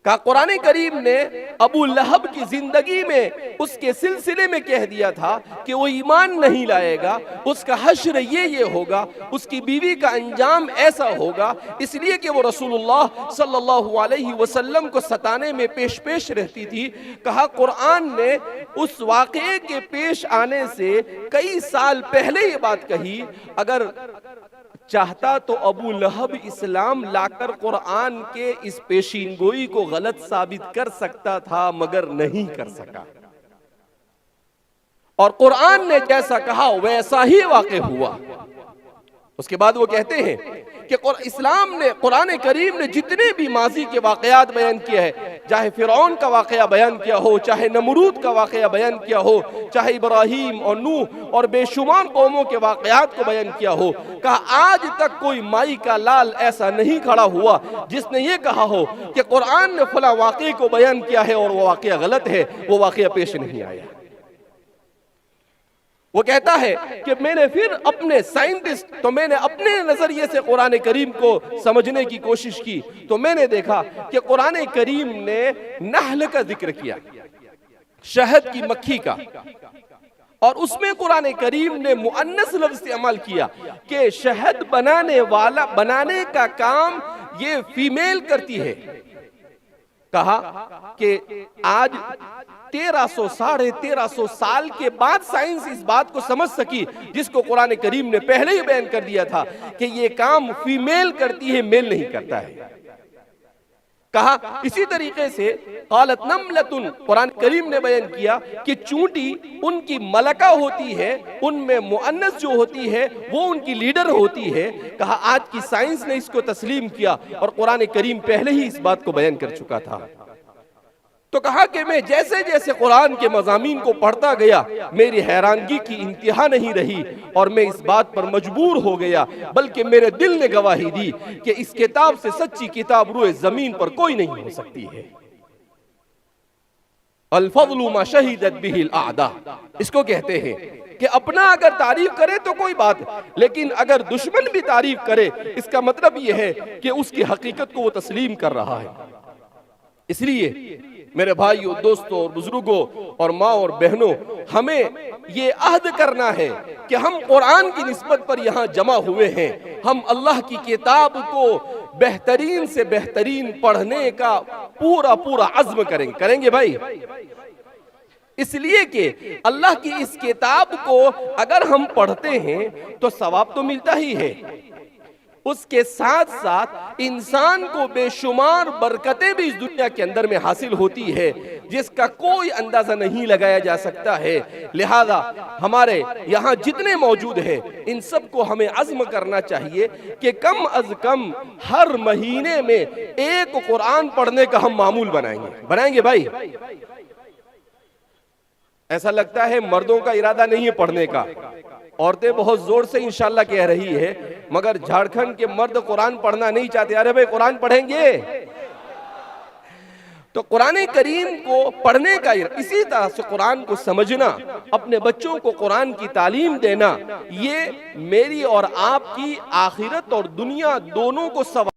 Speaker 7: कहा कुरान करीम ने अबू लहब की जिंदगी में उसके सिलसिले में कह दिया था कि वो ईमान नहीं लाएगा, उसका हश्र ये होगा, उसकी बीवी का अंजाम ऐसा होगा, इसलिए कि वो रसूलुल्लाह सल्लल्लाहु अलैहि वसल्लम को सताने में पेश रहती थी। कहा कुरान ने उस वाक़े के पेश आने से कई साल पहले ये बात कही, अगर चाहता तो अबू लहब इस्लाम लाकर कुरान के इस पेशीनगोई को गलत साबित कर सकता था, मगर नहीं कर सका। और कुरान ने जैसा कहा वैसा ही वाक़े हुआ। उसके बाद वो कहते हैं कि इस्लाम ने, कुरान करीम ने जितने भी माजी के वाक़यात बयान किए हैं, चाहे फिरौन का वाक़या बयान किया हो, चाहे नमरूद का वाक़या बयान किया हो, चाहे इब्राहीम और नूह और बेशुमार कौमों के वाक़यात को बयान किया हो, कहा आज तक कोई माई का लाल ऐसा नहीं खड़ा हुआ जिसने ये कहा हो कि कुरान ने फला वाक़े को बयान किया है और वो वाक़या गलत है, वो वाक़या पेश नहीं आया। वो कहता है कि मैंने फिर अपने साइंटिस्ट, तो मैंने अपने नजरिए से कुरान करीम को समझने की कोशिश की, तो मैंने देखा कि कुरान करीम ने नहल का जिक्र किया, शहद की मक्खी का, और उसमें कुरान करीम ने मुअन्नस लफ्ज इस्तेमाल किया कि शहद बनाने का काम ये फीमेल करती है। कहा कि आज 1300-1350 साल के बाद साइंस इस बात को समझ सकी जिसको कुरान करीम ने पहले ही बयान कर दिया था कि ये काम फीमेल करती है, मेल नहीं करता है। कहा इसी तरीके से क़ालत नमलतुन, कुरान करीम ने बयान किया कि चूंटी उनकी मलका होती है, उनमें मुअन्नस जो होती है वो उनकी लीडर होती है। कहा आज की साइंस ने इसको तस्लीम किया और कुरान करीम पहले ही इस बात को बयान कर चुका था। तो कहा कि मैं जैसे जैसे कुरान के मज़ामीन को पढ़ता गया, मेरी हैरानगी की इंतहा नहीं रही और मैं इस बात पर मजबूर हो गया, बल्कि मेरे दिल ने गवाही दी कि इस किताब से सच्ची किताब रूए जमीन पर कोई नहीं हो सकती है। अल-फज़्लु मा शहीदत बिहिल आदा, इसको कहते हैं कि अपना अगर तारीफ करे तो कोई बात, लेकिन अगर दुश्मन भी तारीफ करे इसका मतलब यह है कि उसकी हकीकत को वो तस्लीम कर रहा है। इसलिए मेरे भाइयों, दोस्तों और बुजुर्गों और माँ और बहनों, हमें ये अहद करना है कि हम कुरान की निस्बत पर यहाँ जमा हुए हैं, हम अल्लाह की किताब को बेहतरीन से बेहतरीन पढ़ने का पूरा पूरा अज़्म करेंगे भाई। इसलिए कि अल्लाह की इस किताब को अगर हम पढ़ते हैं तो सवाब तो मिलता ही है, उसके साथ साथ इंसान को बेशुमार बरकतें भी इस दुनिया के अंदर में हासिल होती है जिसका कोई अंदाजा नहीं लगाया जा सकता है। लिहाजा हमारे यहाँ जितने मौजूद हैं इन सबको हमें अज़्म करना चाहिए कि कम अज कम हर महीने में एक कुरान पढ़ने का हम मामूल बनाएंगे भाई। ऐसा लगता है मर्दों का इरादा नहीं है पढ़ने का, औरतें बहुत जोर से इंशाल्लाह कह रही है, मगर झारखंड के मर्द कुरान पढ़ना नहीं चाहते। अरे भाई कुरान पढ़ेंगे तो कुरान करीम को पढ़ने का, इसी तरह से कुरान को समझना, अपने बच्चों को कुरान की तालीम देना, ये मेरी और आपकी आखिरत और दुनिया दोनों को सवाब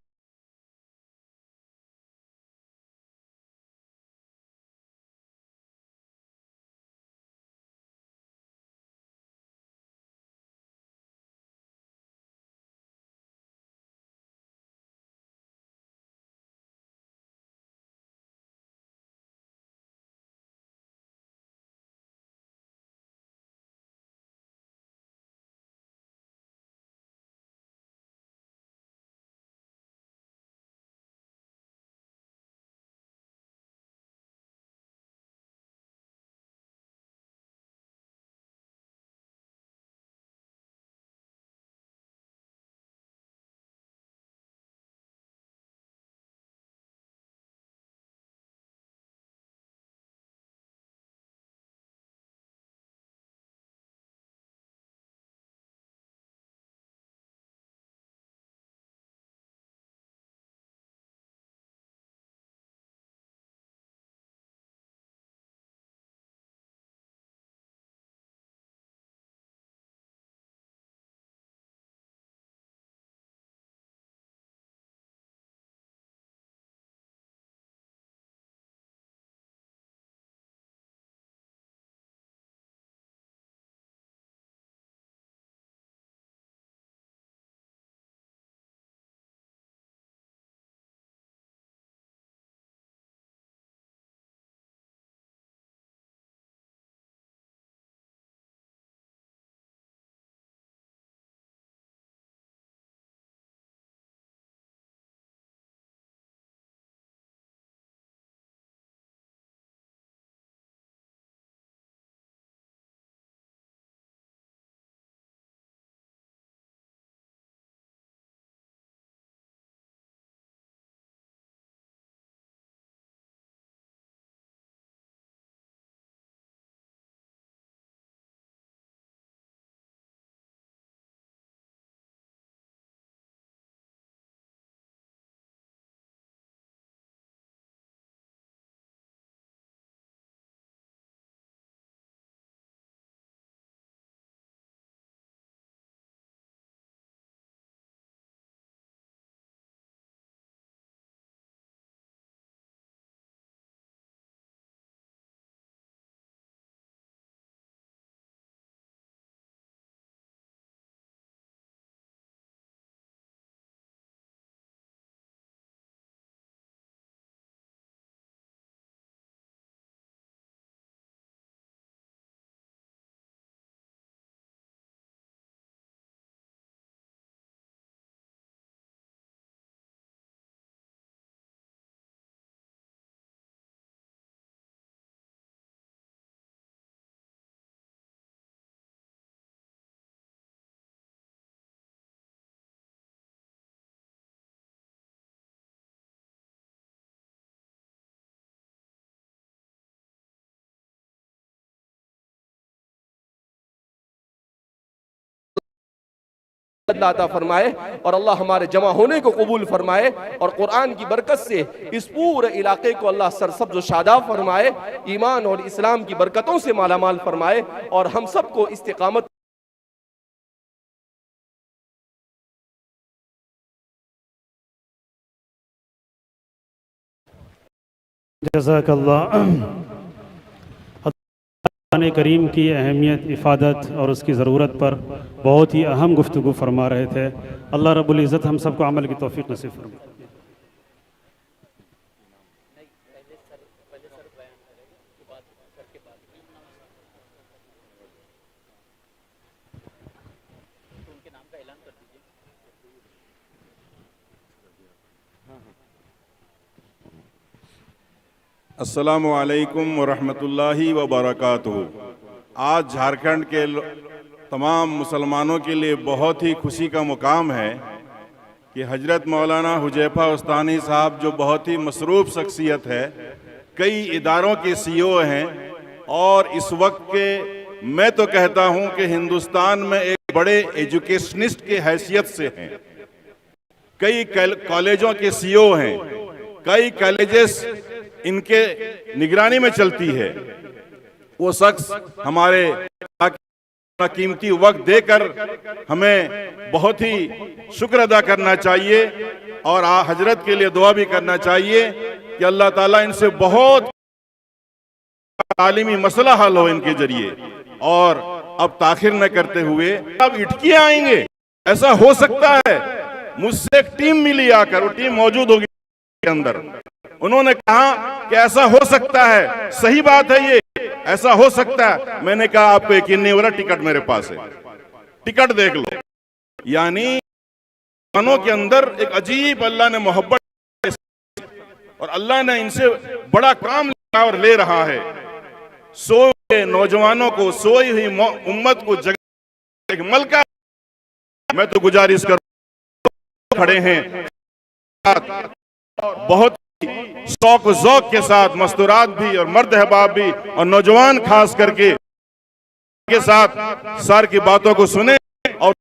Speaker 7: अल्लाह अता फरमाए और अल्लाह हमारे जमा होने को कबूल फरमाए और कुरान की बरकत से इस पूरे इलाके को अल्लाह सरसब्ज़ व शादाब फरमाए, ईमान और इस्लाम की बरकतों से मालामाल फरमाए और हम सबको इस्तिकामत
Speaker 2: जज़ाकल्लाह। कुरान करीम की अहमियत, इफ़ादत और उसकी ज़रूरत पर बहुत ही अहम गुफ्तगू फरमा रहे थे। अल्लाह रब्बुल इज़्ज़त हम सबको अमल की तौफीक नसीब फरमाए।
Speaker 8: अस्सलामु अलैकुम वरहमतुल्लाहि वबरकातुहू। आज झारखंड के तमाम मुसलमानों के लिए बहुत ही खुशी का मुकाम है कि हजरत मौलाना हुजैफा उस्तानी साहब, जो बहुत ही मसरूफ़ शख्सियत है, कई इदारों के CEO हैं और इस वक्त के मैं तो कहता हूं कि हिंदुस्तान में एक बड़े एजुकेशनिस्ट की हैसियत से हैं। कई कॉलेजों के CEO हैं, कई कॉलेजेस इनके निगरानी में चलती है। वो शख्स हमारे कीमती वक्त देकर हमें बहुत ही शुक्र अदा करना चाहिए और हजरत के लिए दुआ भी करना चाहिए कि अल्लाह ताला इनसे बहुत तालीमी मसला हल हो इनके जरिए। और अब ताखिर न करते हुए अब इटकियां आएंगे, ऐसा हो सकता है। मुझसे एक टीम मिली आकर, वो टीम मौजूद होगी के अंदर। उन्होंने कहा कि ऐसा हो सकता है, सही बात है, ये ऐसा हो सकता है। मैंने कहा आपको यकीन नहीं हो रहा, टिकट मेरे पास है, टिकट देख लो। यानी मनों के अंदर एक अजीब अल्लाह ने मोहब्बत और अल्लाह ने इनसे बड़ा काम लिया और ले रहा है। सोए नौजवानों को, सोई हुई उम्मत को जगा एक मलका। मैं तो गुजारिश कर खड़े हैं बहुत शौक ज़ौक़ के साथ, मस्तूरात भी और मर्द हबाब भी और नौजवान खास करके के साथ सर की बातों को सुने और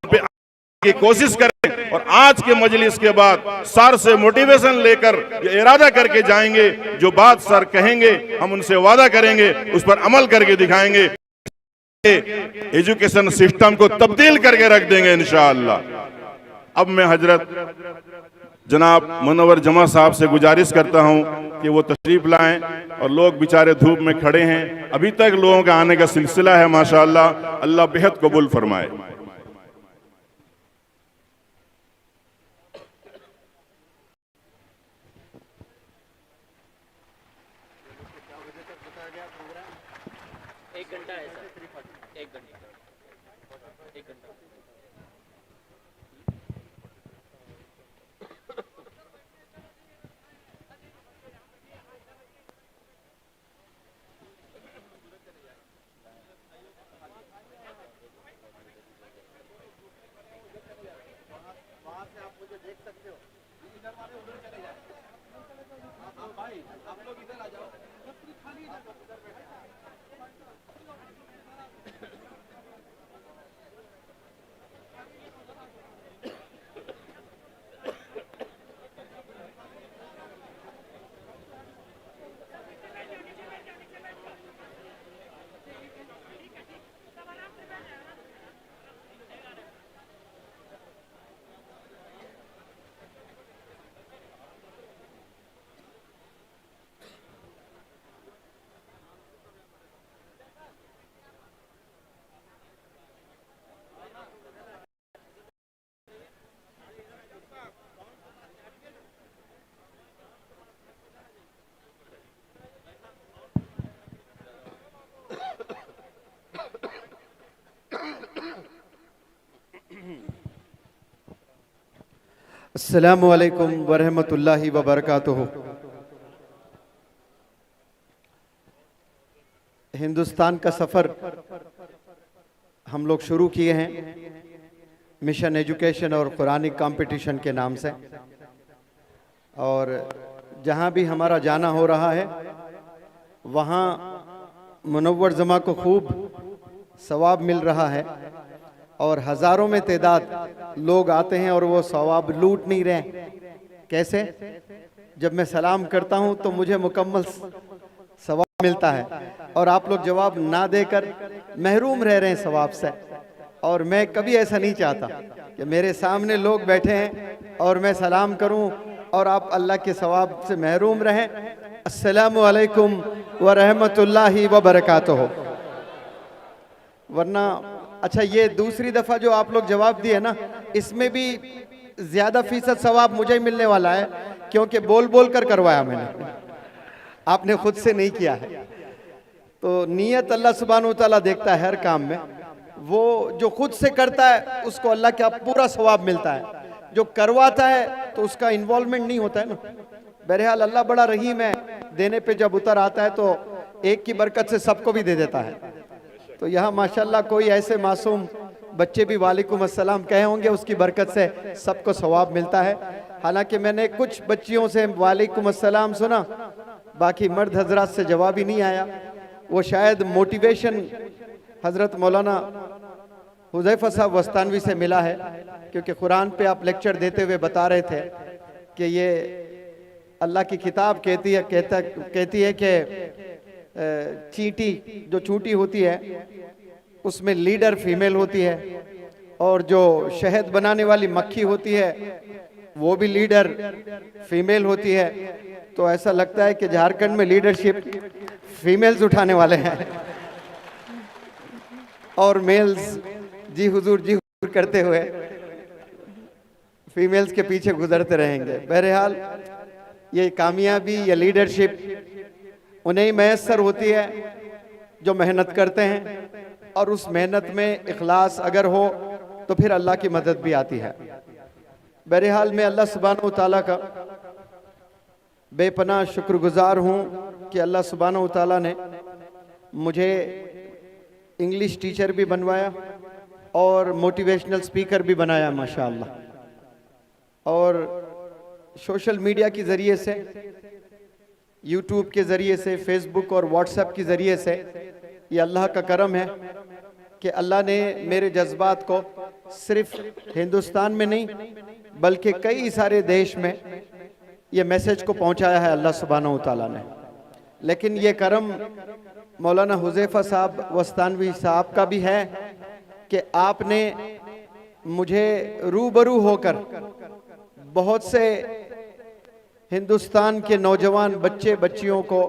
Speaker 8: की कोशिश करें। और आज के मजलिस के बाद सर से मोटिवेशन लेकर ये इरादा करके जाएंगे, जो बात सर कहेंगे हम उनसे वादा करेंगे, उस पर अमल करके दिखाएंगे। एजुकेशन सिस्टम को तब्दील करके रख देंगे इंशाअल्लाह। अब मैं हजरत जनाब मुनव्वर जमा साहब से गुजारिश करता हूं कि वो तशरीफ लाएं। और लोग बेचारे धूप में खड़े हैं, अभी तक लोगों का आने का सिलसिला है माशाअल्लाह। अल्लाह बेहद कबूल फरमाए।
Speaker 9: अस्सलामु अलैकुम वरहमतुल्लाहि वबरकातुहू। हिंदुस्तान का सफ़र हम लोग शुरू किए हैं मिशन एजुकेशन और कुरानिक कंपटीशन के नाम से। और जहाँ भी हमारा जाना हो रहा है वहाँ मुनव्वर जमा को खूब सवाब मिल रहा है। और हज़ारों में तादाद लोग आते हैं और वो सवाब लूट नहीं रहे। कैसे? जब मैं सलाम करता हूँ तो मुझे मुकम्मल सवाब मिलता है और आप लोग जवाब ना देकर महरूम रह रहे हैं सवाब से। और मैं कभी ऐसा नहीं चाहता कि मेरे सामने लोग बैठे हैं और मैं सलाम करूं और आप अल्लाह के सवाब से महरूम रहें। अस्सलामु अलैकुम व रहमतुल्लाहि व बरकातुहू। वरना अच्छा, ये दूसरी दफ़ा जो आप लोग जवाब दिए ना, इसमें भी ज़्यादा फीसद सवाब मुझे ही मिलने वाला है, क्योंकि बोल बोल कर करवाया मैंने, आपने खुद से नहीं किया है। तो नीयत अल्लाह सुब्हानहू तआला देखता है हर काम में। वो जो खुद से करता है उसको अल्लाह का पूरा सवाब मिलता है, जो करवाता है तो उसका इन्वॉल्वमेंट नहीं होता है ना। बहरहाल अल्लाह बड़ा रहीम है, देने पे जब उतर आता है तो एक की बरकत से सबको भी दे देता है। तो यहाँ माशाल्लाह कोई ऐसे मासूम बच्चे भी वालेकुम अस्सलाम कहे होंगे, उसकी बरकत से सबको सवाब मिलता है। हालांकि मैंने कुछ बच्चियों से वालेकुम अस्सलाम सुना, बाकी मर्द हजरात से जवाब ही नहीं आया। वो शायद मोटिवेशन हज़रत मौलाना हुज़ैफ़ा साहब वस्तानवी से मिला है, क्योंकि कुरान पे आप लेक्चर देते हुए बता रहे थे कि ये अल्लाह की किताब कहती है कि चींटी जो चूंटी होती है उसमें लीडर फीमेल होती है, और जो शहद बनाने वाली मक्खी होती है वो भी लीडर फीमेल होती है। तो ऐसा लगता है कि झारखंड में लीडरशिप फीमेल्स उठाने वाले हैं और मेल्स जी हुजूर करते हुए फीमेल्स के पीछे गुजरते रहेंगे। बहरहाल ये कामयाबी या लीडरशिप उन्हें ही मैसर होती है जो मेहनत करते हैं, और उस मेहनत में इखलास अगर हो तो फिर अल्लाह की मदद भी आती है। बहरहाल मैं अल्लाह सुब्हानहू तआला का बेपनाह शुक्रगुजार हूँ कि अल्लाह सुब्हानहू तआला ने मुझे इंग्लिश टीचर भी बनवाया और मोटिवेशनल स्पीकर भी बनाया माशाअल्लाह। और सोशल मीडिया के ज़रिए से, यूट्यूब के ज़रिए से, फेसबुक और व्हाट्सएप के ज़रिए से, ये अल्लाह का करम है कि अल्लाह ने मेरे जज्बात को सिर्फ हिंदुस्तान में नहीं बल्कि कई सारे देश में ये मैसेज को पहुंचाया है अल्लाह सुब्हानहू तआला ने। लेकिन ये करम मौलाना हुज़ैफ़ा साहब वस्तानवी साहब का भी है कि आपने मुझे रूबरू होकर बहुत से हिंदुस्तान के नौजवान बच्चे बच्चियों को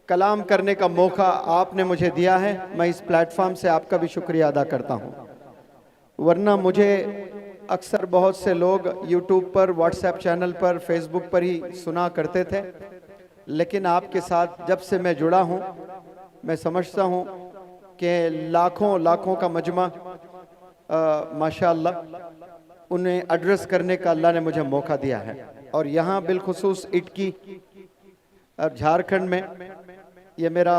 Speaker 9: कलाम करने का मौका आपने मुझे दिया है। मैं इस प्लेटफॉर्म से आपका भी शुक्रिया अदा करता हूँ। वरना मुझे अक्सर बहुत से लोग यूट्यूब पर, व्हाट्सएप चैनल पर, फेसबुक पर ही सुना करते थे, लेकिन आपके साथ जब से मैं जुड़ा हूँ मैं समझता हूँ कि लाखों का मजमा माशाअल्लाह उन्हें एड्रेस करने का अल्लाह ने मुझे मौका दिया है। और यहाँ बिलखुसूस इटकी और झारखंड में ये मेरा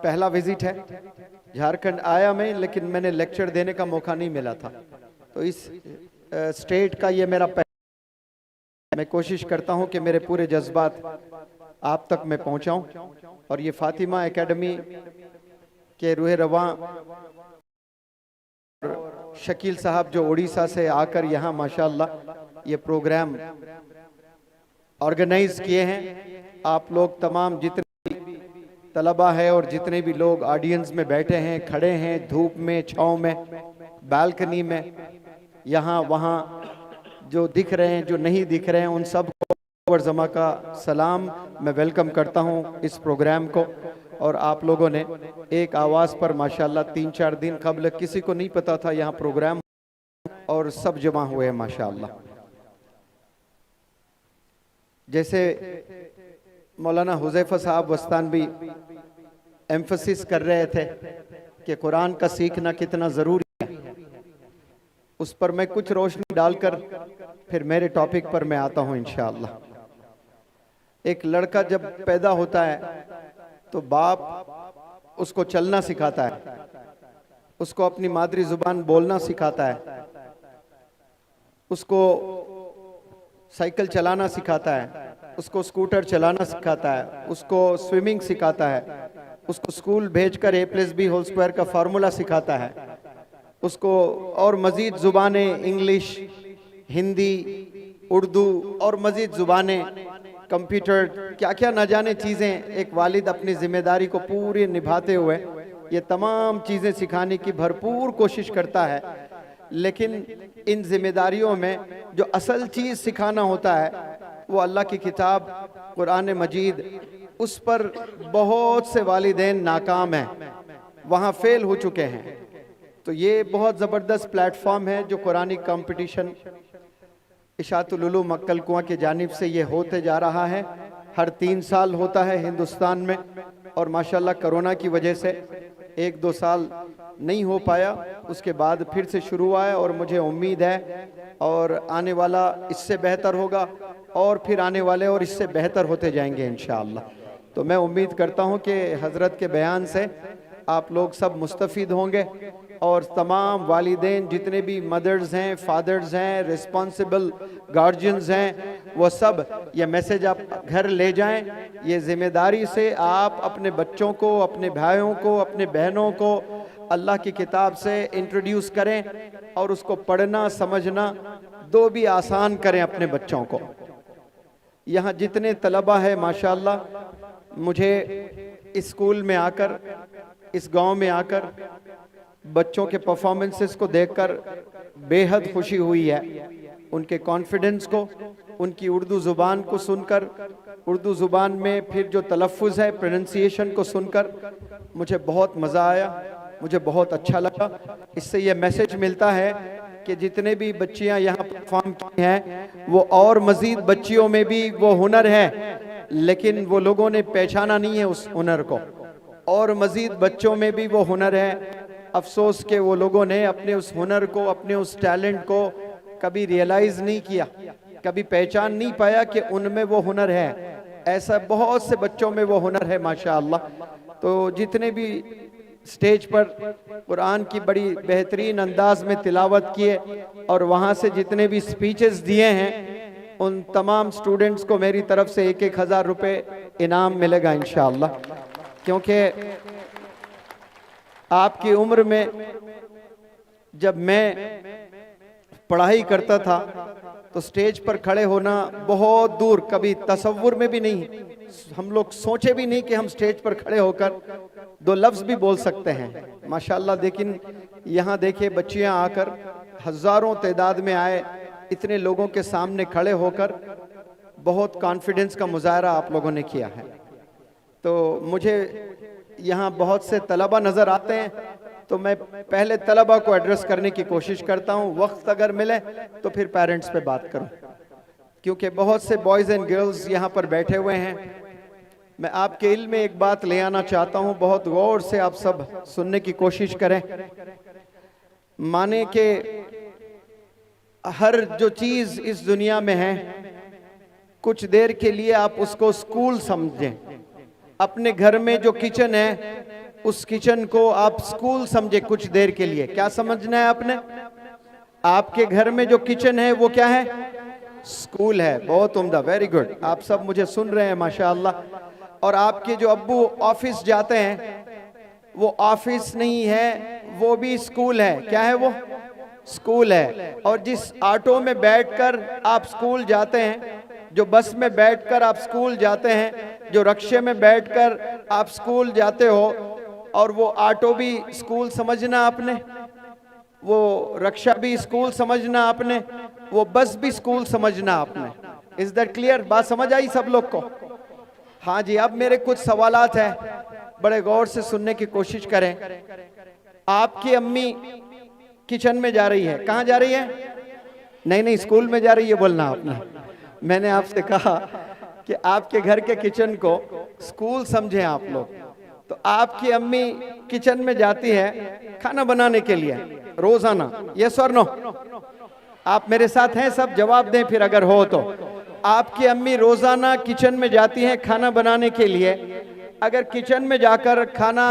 Speaker 9: पहला विजिट है। झारखंड आया मैं, लेकिन मैंने लेक्चर देने का मौका नहीं मिला था। तो इस स्टेट का ये मेरा मैं कोशिश करता हूँ कि मेरे पूरे जज्बात आप तक मैं पहुँचाऊँ। और ये फातिमा एकेडमी के रूह रवां शकील साहब जो उड़ीसा से आकर यहाँ माशाअल्लाह ये प्रोग्राम ऑर्गेनाइज किए हैं, आप लोग तमाम जितने तलबा है और जितने भी लोग ऑडियंस में बैठे हैं, खड़े हैं, धूप में, छाँव में, बालकनी में, यहाँ वहाँ जो दिख रहे हैं, जो नहीं दिख रहे हैं, उन सब को जमा का सलाम मैं वेलकम करता हूँ इस प्रोग्राम को। और आप लोगों ने एक आवाज़ पर माशाअल्लाह 3-4 दिन कबल किसी को नहीं पता था यहाँ प्रोग्राम, और सब जमा हुए हैं माशाअल्लाह। जैसे मौलाना हुज़ैफ़ा साहब वस्तानवी एम्फसिस कर रहे थे कि कुरान का सीखना कितना ज़रूरी है, उस पर मैं कुछ रोशनी डालकर फिर मेरे टॉपिक पर मैं आता हूँ इंशाअल्लाह। एक लड़का जब पैदा होता है तो बाप उसको चलना सिखाता है, उसको अपनी मादरी जुबान बोलना सिखाता है, उसको साइकिल चलाना सिखाता है, उसको स्कूटर चलाना सिखाता है, उसको स्विमिंग सिखाता है, उसको स्कूल भेजकर A+B² का फार्मूला सिखाता है। उसको और मज़ीद ज़ुबानें इंग्लिश, हिंदी, उर्दू और मज़ीद ज़ुबानें, कंप्यूटर, क्या क्या न जाने चीज़ें एक वालिद अपनी ज़िम्मेदारी को पूरी निभाते हुए ये तमाम चीज़ें सिखाने की भरपूर कोशिश करता है। लेकिन इन ज़िम्मेदारियों में जो असल चीज़ सिखाना होता है वो अल्लाह की किताब कुरान मजीद, उस पर बहुत से वालिदैन नाकाम हैं, वहाँ फेल हो चुके हैं। तो ये बहुत ज़बरदस्त प्लेटफॉर्म है जो कुरानी कंपटीशन इशातुल उलूम मक्कल कुआं की जानिब से ये होते जा रहा है। हर 3 साल होता है हिंदुस्तान में, और माशाल्लाह कोरोना की वजह से 1-2 साल नहीं हो पाया, उसके बाद फिर से शुरू हुआ है और मुझे उम्मीद है और आने वाला इससे बेहतर होगा और फिर आने वाले और इससे बेहतर होते जाएंगे इंशाअल्लाह। तो मैं उम्मीद करता हूँ कि हज़रत के बयान से आप लोग सब मुस्तफ़ीद होंगे और तमाम वालिदैन जितने भी मदर्स हैं, फादर्स हैं, रिस्पॉन्सिबल गार्जियंस हैं, वो सब ये मैसेज आप घर ले जाएं। ये ज़िम्मेदारी से आप अपने बच्चों को, अपने भाइयों को, अपने बहनों को अल्लाह की किताब से इंट्रोड्यूस करें और उसको पढ़ना समझना दो भी आसान करें अपने बच्चों को। यहाँ जितने तलबा है माशाअल्लाह, मुझे इस स्कूल में आकर, इस गांव में आकर बच्चों के परफॉर्मेंसेस को देखकर बेहद खुशी हुई है। उनके कॉन्फिडेंस को, उनकी उर्दू ज़ुबान को सुनकर, उर्दू ज़ुबान में फिर जो तलफ़्फ़ुज़ है, प्रोनंसिएशन को सुनकर मुझे बहुत मज़ा आया, मुझे बहुत अच्छा लगा। इससे ये मैसेज मिलता है कि जितने भी बच्चियां यहाँ परफॉर्म की हैं वो और मज़ीद बच्चियों में भी वो हुनर है, लेकिन वो लोगों ने पहचाना नहीं है उस हुनर को, और मज़ीद बच्चों में भी वो हुनर है। अफसोस के वो लोगों ने अपने उस हुनर को, अपने उस टैलेंट को कभी रियलाइज़ नहीं किया, कभी पहचान नहीं पाया कि उनमें वो हुनर है। ऐसा बहुत से बच्चों में वो हुनर है माशाअल्लाह। तो जितने भी स्टेज पर कुरान की बड़ी बेहतरीन अंदाज में तिलावत किए और वहाँ से जितने भी स्पीचेस दिए हैं, उन तमाम स्टूडेंट्स को मेरी तरफ से 1-1 हज़ार रुपये इनाम मिलेगा इंशाअल्लाह। क्योंकि आपकी उम्र में जब मैं पढ़ाई करता था तो स्टेज पर खड़े होना बहुत दूर, कभी तसव्वुर में भी नहीं, हम लोग सोचे भी नहीं कि हम स्टेज पर खड़े होकर 2 लफ्ज़ भी बोल सकते हैं माशाअल्लाह। लेकिन यहाँ देखिए बच्चियाँ आकर हज़ारों तादाद में आए, इतने लोगों के सामने खड़े होकर बहुत कॉन्फिडेंस का मुजाहरा आप लोगों ने किया है। तो मुझे यहाँ बहुत से तलबा नज़र आते हैं, तो मैं पहले तलबा को एड्रेस करने की कोशिश करता हूँ, वक्त अगर मिले तो फिर पेरेंट्स पे बात करूँ, क्योंकि बहुत से बॉयज़ एंड गर्ल्स यहाँ पर बैठे हुए हैं। मैं आपके इल्म में एक बात ले आना चाहता हूँ, बहुत गौर से आप सब सुनने की कोशिश करें। माने कि हर जो चीज़ इस दुनिया में है, कुछ देर के लिए आप उसको स्कूल समझें। अपने घर में जो किचन है, उस किचन को आप स्कूल समझे कुछ देर के लिए। क्या समझना है आपने? आपके घर में जो किचन है वो क्या है? स्कूल है। बहुत उम्दा, वेरी गुड। आप सब मुझे सुन रहे हैं माशाअल्लाह। और आपके जो अब्बू ऑफिस जाते हैं, वो ऑफिस नहीं है, वो भी स्कूल है। क्या है वो? स्कूल है। और जिस ऑटो में बैठकर आप स्कूल जाते हैं, जो बस में बैठकर आप स्कूल जाते हैं, जो रिक्शे में बैठकर आप स्कूल जाते हो, और वो ऑटो भी स्कूल समझना आपने, वो रिक्शा भी स्कूल समझना आपने, वो बस भी स्कूल समझना आपने। Is that clear? बात समझ आई सब लोग को? हाँ जी। अब मेरे कुछ सवालात हैं, बड़े गौर से सुनने की कोशिश करें। आपकी अम्मी किचन में जा रही है, कहाँ जा रही है? नहीं, स्कूल में जा रही है बोलना आपने। मैंने आपसे कहा कि आपके घर के किचन को स्कूल समझें आप लोग। तो आपकी अम्मी किचन में जाती है खाना बनाने के लिए रोजाना, यस और नो? आप मेरे साथ हैं सब? जवाब दें फिर अगर हो तो। आपकी अम्मी रोजाना किचन में जाती हैं खाना बनाने के लिए। अगर किचन में जाकर खाना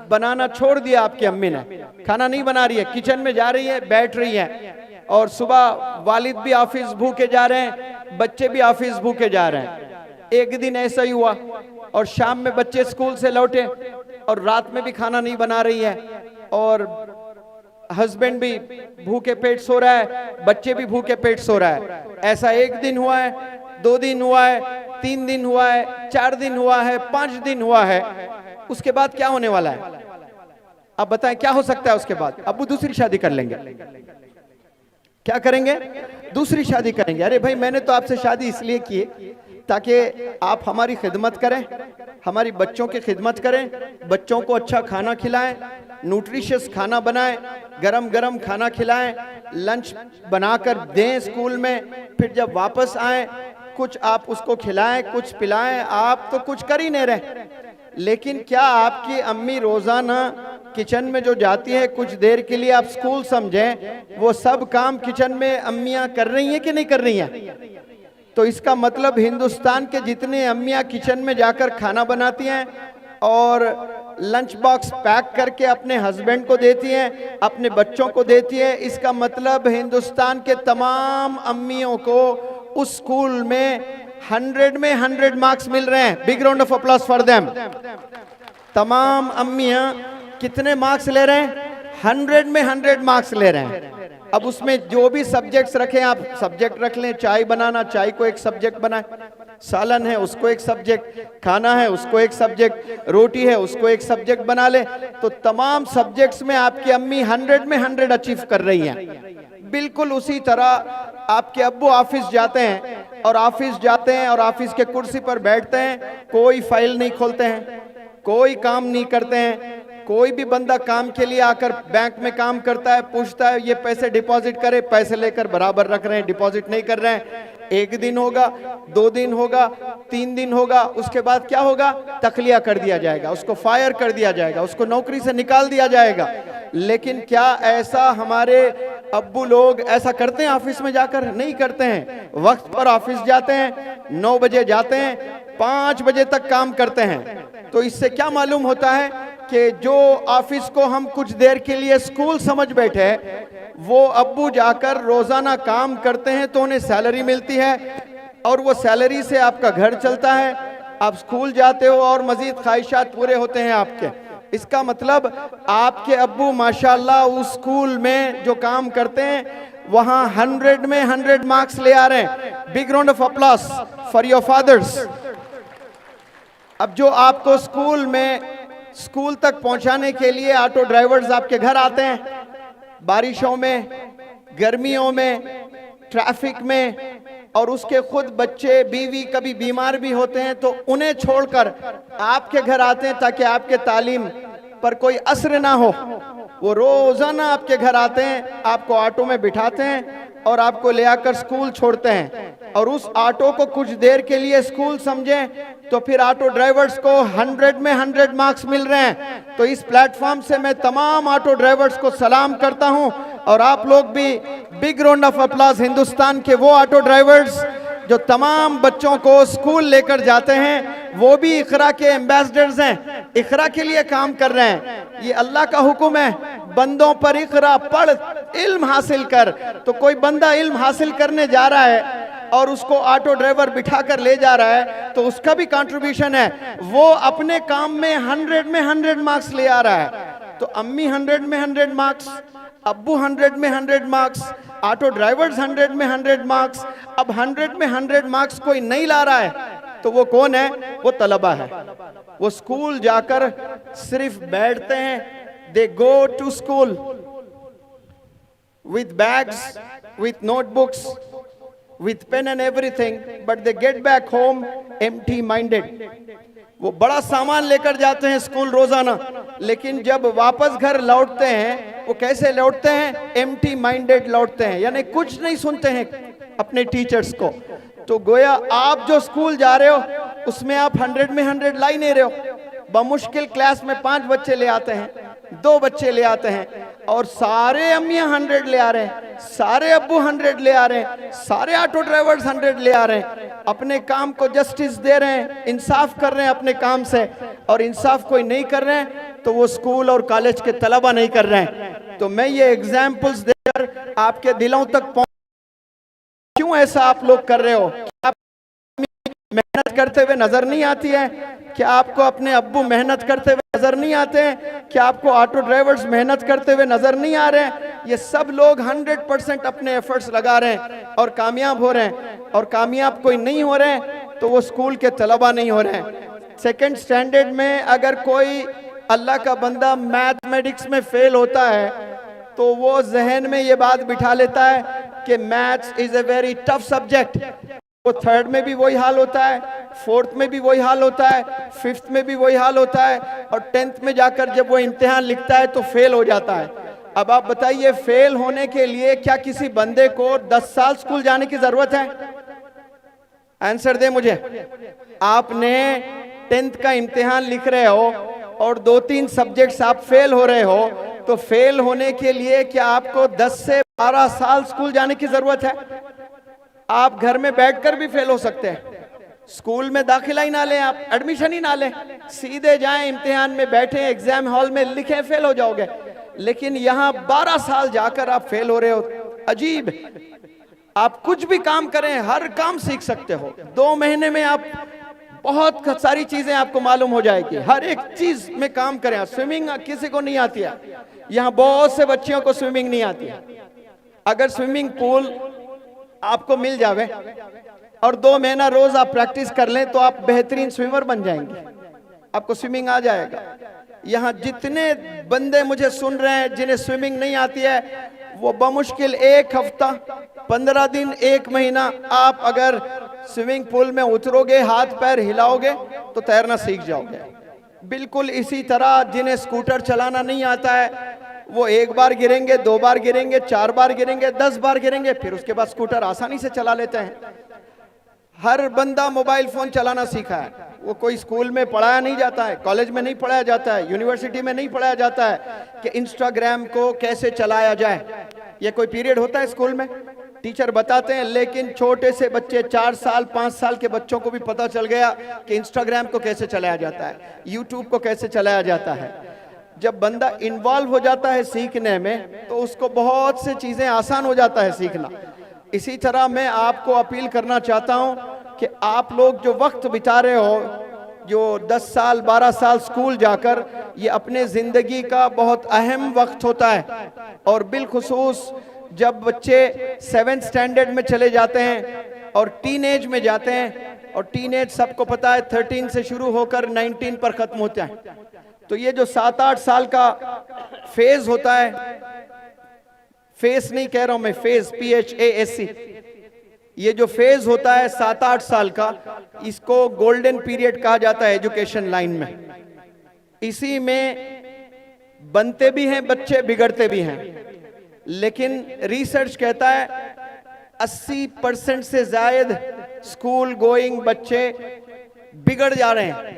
Speaker 9: बनाना छोड़ दिया आपकी अम्मी ने, खाना नहीं बना रही है, किचन में जा रही है, बैठ रही है, और सुबह वालिद भी ऑफिस भूखे जा रहे हैं, बच्चे भी ऑफिस भूखे जा रहे हैं। एक दिन ऐसा ही हुआ, और शाम में बच्चे स्कूल से लौटे और रात में भी खाना नहीं बना रही है, और हस्बैंड भी भूखे पेट सो रहा है, बच्चे भी भूखे पेट सो रहा है। ऐसा 1 दिन हुआ है, 2 दिन हुआ है, 3 दिन हुआ है, 4 दिन हुआ है, 5 दिन हुआ है। उसके बाद क्या होने वाला है? अब बताएं क्या हो सकता है उसके बाद? अब्बू दूसरी शादी कर लेंगे। क्या करेंगे? दूसरी शादी करेंगे। अरे भाई मैंने तो आपसे शादी इसलिए की ताकि आप हमारी खिदमत करें, हमारी बच्चों की खिदमत करें, बच्चों को अच्छा खाना खिलाएं, न्यूट्रिशियस खाना बनाएं, गरम गरम खाना खिलाएं, लंच बनाकर दें स्कूल में, फिर जब वापस आए कुछ आप उसको खिलाएं, कुछ पिलाएं। आप तो कुछ कर ही नहीं रहे। लेकिन क्या आपकी अम्मी रोजाना किचन में जो जाती है, कुछ देर के लिए आप स्कूल समझें, वो सब काम किचन में अम्मियां कर रही हैं कि नहीं कर रही हैं? तो इसका मतलब हिंदुस्तान के जितने अम्मियां किचन में जाकर खाना बनाती हैं और लंच बॉक्स पैक करके अपने हस्बैंड को देती हैं, अपने बच्चों को देती हैं, इसका मतलब हिंदुस्तान के तमाम अम्मियों को उस स्कूल में 100 में 100 मार्क्स मिल रहे हैं। Big round of applause for them. तमाम अम्मियां कितने मार्क्स ले रहे हैं? 100 में 100 मार्क्स ले रहे हैं। अब उसमें जो भी सब्जेक्ट्स रखें, आप सब्जेक्ट रख लें। चाय बनाना, चाय को एक सब्जेक्ट बनाए, सालन है उसको एक सब्जेक्ट, खाना है उसको एक सब्जेक्ट, रोटी है उसको एक सब्जेक्ट बना ले। तो तमाम सब्जेक्ट्स में आपकी अम्मी 100 में 100 अचीव कर रही हैं। बिल्कुल उसी तरह आपके अब्बू ऑफिस जाते हैं और ऑफिस के कुर्सी पर बैठते हैं, कोई फाइल नहीं खोलते हैं, कोई काम नहीं करते हैं। कोई भी बंदा काम के लिए आकर बैंक में काम करता है, पूछता है ये पैसे डिपॉजिट करे, पैसे लेकर बराबर रख रहे हैं, डिपॉजिट नहीं कर रहे हैं। 1 दिन होगा, 2 दिन होगा, 3 दिन होगा, उसके बाद क्या होगा? तखलिया कर दिया जाएगा, उसको फायर कर दिया जाएगा, उसको नौकरी से निकाल दिया जाएगा। लेकिन क्या ऐसा हमारे अब्बू लोग ऐसा करते हैं? ऑफिस में जाकर नहीं करते हैं। वक्त पर ऑफिस जाते हैं, 9 बजे जाते हैं, 5 बजे तक काम करते हैं। तो इससे क्या मालूम होता है कि जो ऑफिस को हम कुछ देर के लिए स्कूल समझ बैठे, वो अब्बू जाकर रोजाना काम करते हैं तो उन्हें सैलरी मिलती है और वो सैलरी से आपका घर चलता है, आप स्कूल जाते हो और मजीद ख्वाहिशात पूरे होते हैं आपके। इसका मतलब आपके अब्बू माशाल्लाह उस स्कूल में जो काम करते हैं वहां 100 में 100 मार्क्स ले आ रहे हैं। Big round of applause for your fathers. अब जो आपको स्कूल तक पहुंचाने के लिए ऑटो ड्राइवर्स आपके घर आते हैं, बारिशों में, गर्मियों में, ट्रैफिक में, और उसके खुद बच्चे बीवी कभी बीमार भी होते हैं तो उन्हें छोड़कर आपके घर आते हैं ताकि आपके तालीम पर कोई असर ना हो। वो रोजाना आपके घर आते हैं, आपको ऑटो में बिठाते हैं और आपको ले आकर स्कूल छोड़ते हैं। और उस ऑटो को कुछ देर के लिए स्कूल समझें तो फिर ऑटो ड्राइवर्स को 100 में 100 मार्क्स मिल रहे हैं। तो इस प्लेटफॉर्म से मैं तमाम ऑटो ड्राइवर्स को सलाम करता हूं और आप लोग भी big round of applause Hindustan के वो ऑटो ड्राइवर्स जो तमाम बच्चों को स्कूल लेकर जाते हैं, वो भी इकरा के एम्बेसडर्स हैं, इकरा के लिए काम कर रहे हैं। ये अल्लाह का हुक्म है, बंदों पर इकरा पढ़, इल्म हासिल कर। तो कोई बंदा इल्म हासिल करने जा रहा है और उसको ऑटो ड्राइवर बिठा कर ले जा रहा है तो उसका भी कंट्रीब्यूशन है। वो अपने काम में 100 में 100 मार्क्स ले आ रहा है। तो अम्मी 100 में 100 मार्क्स, अब्बू 100 में 100 मार्क्स, ऑटो ड्राइवर्स 100 में 100 मार्क्स। अब 100 में 100 मार्क्स कोई नहीं ला रहा है तो वो कौन है? वो तलबा है। वो स्कूल जाकर सिर्फ बैठते हैं। They go to school with bags, with notebooks, with pen and everything, but they get back home empty minded. वो बड़ा सामान लेकर जाते हैं स्कूल रोजाना, लेकिन जब वापस घर लौटते हैं वो कैसे लौटते हैं? एम्प्टी माइंडेड लौटते हैं, यानी कुछ नहीं सुनते हैं अपने टीचर्स को। तो गोया आप जो स्कूल जा रहे हो उसमें आप 100 में 100 ला ही नहीं रहे हो। बमुश्किल क्लास में 5 बच्चे ले आते हैं, 2 बच्चे ले आते हैं और सारे अम्मियां 100 ले आ रहे हैं, सारे अब्बू 100 ले आ रहे हैं, सारे ऑटो ड्राइवर्स 100 ले आ रहे हैं। अपने काम को जस्टिस दे रहे हैं, इंसाफ कर रहे हैं अपने काम से, और इंसाफ कोई नहीं कर रहे हैं तो वो स्कूल और कॉलेज के तलबा नहीं कर रहे हैं। तो मैं ये एग्जाम्पल्स देकर आपके दिलों तक क्यों ऐसा आप लोग कर रहे हो? आप मेहनत करते हुए नजर नहीं आती है? क्या आपको अपने अब्बू मेहनत करते हुए नजर नहीं आते हैं? क्या आपको ऑटो ड्राइवर्स मेहनत करते हुए नजर नहीं आ रहे हैं? ये सब लोग 100% अपने एफर्ट्स लगा रहे हैं और कामयाब हो रहे हैं। और कामयाब कोई नहीं हो रहे हैं तो वो स्कूल के तलबा नहीं हो रहे हैं। सेकेंड स्टैंडर्ड में अगर कोई अल्लाह का बंदा मैथमेटिक्स में फेल होता है तो वो जहन में ये बात बिठा लेता है कि maths is a very tough subject. वो थर्ड में भी वही हाल होता है, फोर्थ में भी वही हाल होता है, फिफ्थ में भी वही हाल होता है, और 10th में जाकर जब वो इम्तिहान लिखता है तो फेल हो जाता है। अब आप बताइए, फेल होने के लिए क्या किसी बंदे को 10 साल स्कूल जाने की जरूरत है? आंसर दे मुझे। आपने 10th का इम्तिहान लिख रहे हो और 2-3 सब्जेक्ट्स आप फेल हो रहे हो, तो फेल होने के लिए क्या आपको 10 से 12 साल स्कूल जाने की जरूरत है? आप घर में बैठकर भी फेल हो सकते हैं। स्कूल में दाखिला ही ना लें, आप एडमिशन ही ना लें, सीधे जाएं इम्तिहान में बैठें, एग्जाम हॉल में लिखें, फेल हो जाओगे। लेकिन यहाँ 12 साल जाकर आप फेल हो रहे हो। अजीब। आप कुछ भी काम करें, हर काम सीख सकते हो। 2 महीने में आप बहुत सारी चीजें आपको मालूम हो जाएगी। हर एक चीज में काम करें। स्विमिंग किसी को नहीं आती है, यहाँ बहुत से बच्चियों को स्विमिंग नहीं आती है। अगर स्विमिंग पूल आपको मिल जावे और 2 महीना रोज आप प्रैक्टिस कर लें तो आप बेहतरीन स्विमर बन जाएंगे, आपको स्विमिंग आ जाएगा। यहाँ जितने बंदे मुझे सुन रहे हैं जिन्हें स्विमिंग नहीं आती है, वो बमुश्किल 1 हफ्ता, 15 दिन, 1 महीना आप अगर स्विमिंग पूल में उतरोगे, हाथ पैर हिलाओगे तो तैरना सीख जाओगे। बिल्कुल इसी तरह जिन्हें स्कूटर चलाना नहीं आता है, वो 1 बार गिरेंगे, 2 बार गिरेंगे, 4 बार गिरेंगे, 10 बार गिरेंगे, फिर उसके बाद स्कूटर आसानी से चला लेते हैं। हर बंदा मोबाइल फोन चलाना सीखा है। वो कोई स्कूल में पढ़ाया नहीं जाता है, कॉलेज में नहीं पढ़ाया जाता है, यूनिवर्सिटी में नहीं पढ़ाया जाता है कि इंस्टाग्राम को कैसे चलाया जाए। ये कोई पीरियड होता है स्कूल में? टीचर बताते हैं, लेकिन छोटे से बच्चे 4 साल 5 साल के बच्चों को भी पता चल गया कि इंस्टाग्राम को कैसे चलाया जाता है, यूट्यूब को कैसे चलाया जाता है। जब बंदा इन्वॉल्व हो जाता है सीखने में तो उसको बहुत से चीजें आसान हो जाता है सीखना। इसी तरह मैं आपको अपील करना चाहता हूं कि आप लोग जो वक्त बिता रहे हो, जो 10 साल 12 साल स्कूल जाकर, ये अपने जिंदगी का बहुत अहम वक्त होता है। और बिलखुसूस जब बच्चे 7th स्टैंडर्ड में चले जाते हैं और टीनेज में जाते हैं, और टीनेज सबको पता है 13 से शुरू होकर 19 पर खत्म होता है। तो ये जो 7-8 साल का फेज होता है, फेस नहीं कह रहा हूं मैं, फेज PHASE, ये जो फेज होता है 7-8 साल का, इसको गोल्डन पीरियड कहा जाता है एजुकेशन लाइन में। इसी में बनते भी हैं बच्चे, बिगड़ते भी हैं। लेकिन रिसर्च कहता है 80% से ज्यादा स्कूल गोइंग बच्चे बिगड़ जा रहे हैं,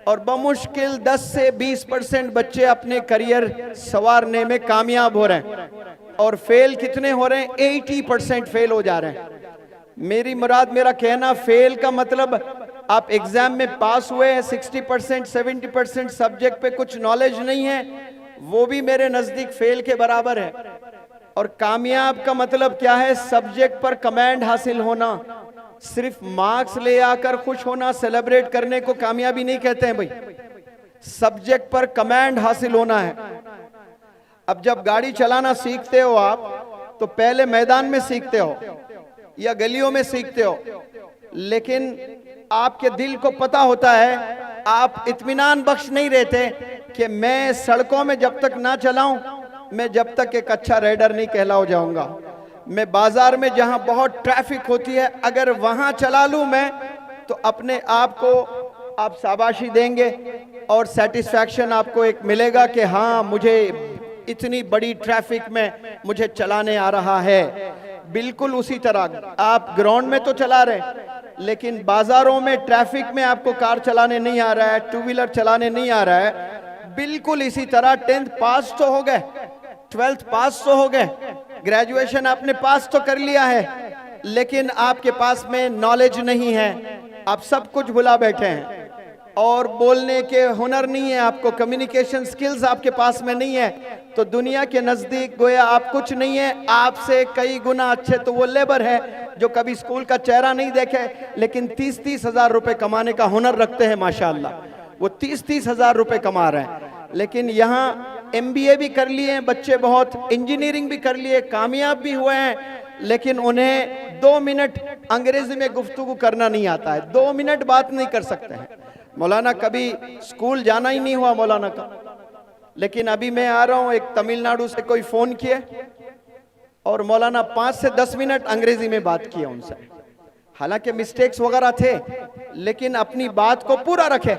Speaker 9: और बमुश्किल 10 से 20% बच्चे अपने करियर संवारने में कामयाब हो रहे हैं। और फेल कितने हो रहे हैं? 80% फेल हो जा रहे हैं। मेरी मुराद, मेरा कहना, फेल का मतलब आप एग्जाम में पास हुए हैं, 60% 70% सब्जेक्ट पे कुछ नॉलेज नहीं है, वो भी मेरे नजदीक फेल के बराबर है। और कामयाब का मतलब क्या है? सब्जेक्ट पर कमांड हासिल होना। सिर्फ मार्क्स ले आकर खुश होना, सेलिब्रेट करने को कामयाबी नहीं कहते हैं भाई। सब्जेक्ट पर कमांड हासिल होना है। अब जब गाड़ी चलाना सीखते हो आप, तो पहले मैदान में सीखते हो या गलियों में सीखते हो, लेकिन आपके दिल को पता होता है, आप इत्मीनान बख्श नहीं रहते कि मैं सड़कों में जब तक ना चलाऊं, मैं जब तक एक अच्छा राइडर नहीं कहला हो जाऊंगा। मैं बाजार में जहां बहुत ट्रैफिक होती है, अगर वहां चला लूं मैं, तो अपने आप को आप शाबाशी देंगे और सेटिस्फैक्शन आपको एक मिलेगा कि हाँ, मुझे इतनी बड़ी ट्रैफिक में मुझे चलाने आ रहा है। बिल्कुल उसी तरह आप ग्राउंड में तो चला रहे, लेकिन बाजारों में ट्रैफिक में आपको कार चलाने नहीं आ रहा है, 2 व्हीलर चलाने नहीं आ रहा है। बिल्कुल इसी तरह 10th पास तो हो गए, 12th पास तो हो गए, ग्रेजुएशन आपने पास तो कर लिया है, लेकिन आपके पास में नॉलेज नहीं है, आप सब कुछ भुला बैठे हैं। और बोलने के हुनर नहीं है, आपको कम्युनिकेशन स्किल्स आपके पास में नहीं है, तो दुनिया के नज़दीक गोया आप कुछ नहीं है। आपसे कई गुना अच्छे तो वो लेबर है जो कभी स्कूल का चेहरा नहीं देखे, लेकिन 30-30 हज़ार रुपये कमाने का हुनर रखते हैं माशाल्लाह। वो 30-30 हज़ार रुपये कमा रहे हैं। लेकिन यहाँ MBA भी कर लिए हैं बच्चे, बहुत इंजीनियरिंग भी कर लिए, कामयाब भी हुए हैं, लेकिन उन्हें 2 मिनट अंग्रेजी में गुफ्तगू करना नहीं आता है, 2 मिनट बात नहीं कर सकते हैं। मौलाना कभी स्कूल जाना ही नहीं हुआ मौलाना का, लेकिन अभी मैं आ रहा हूँ, एक तमिलनाडु से कोई फ़ोन किए और मौलाना 5 से 10 मिनट अंग्रेजी में बात किया उनसे। हालांकि मिस्टेक्स वगैरह थे, लेकिन अपनी बात को पूरा रखे,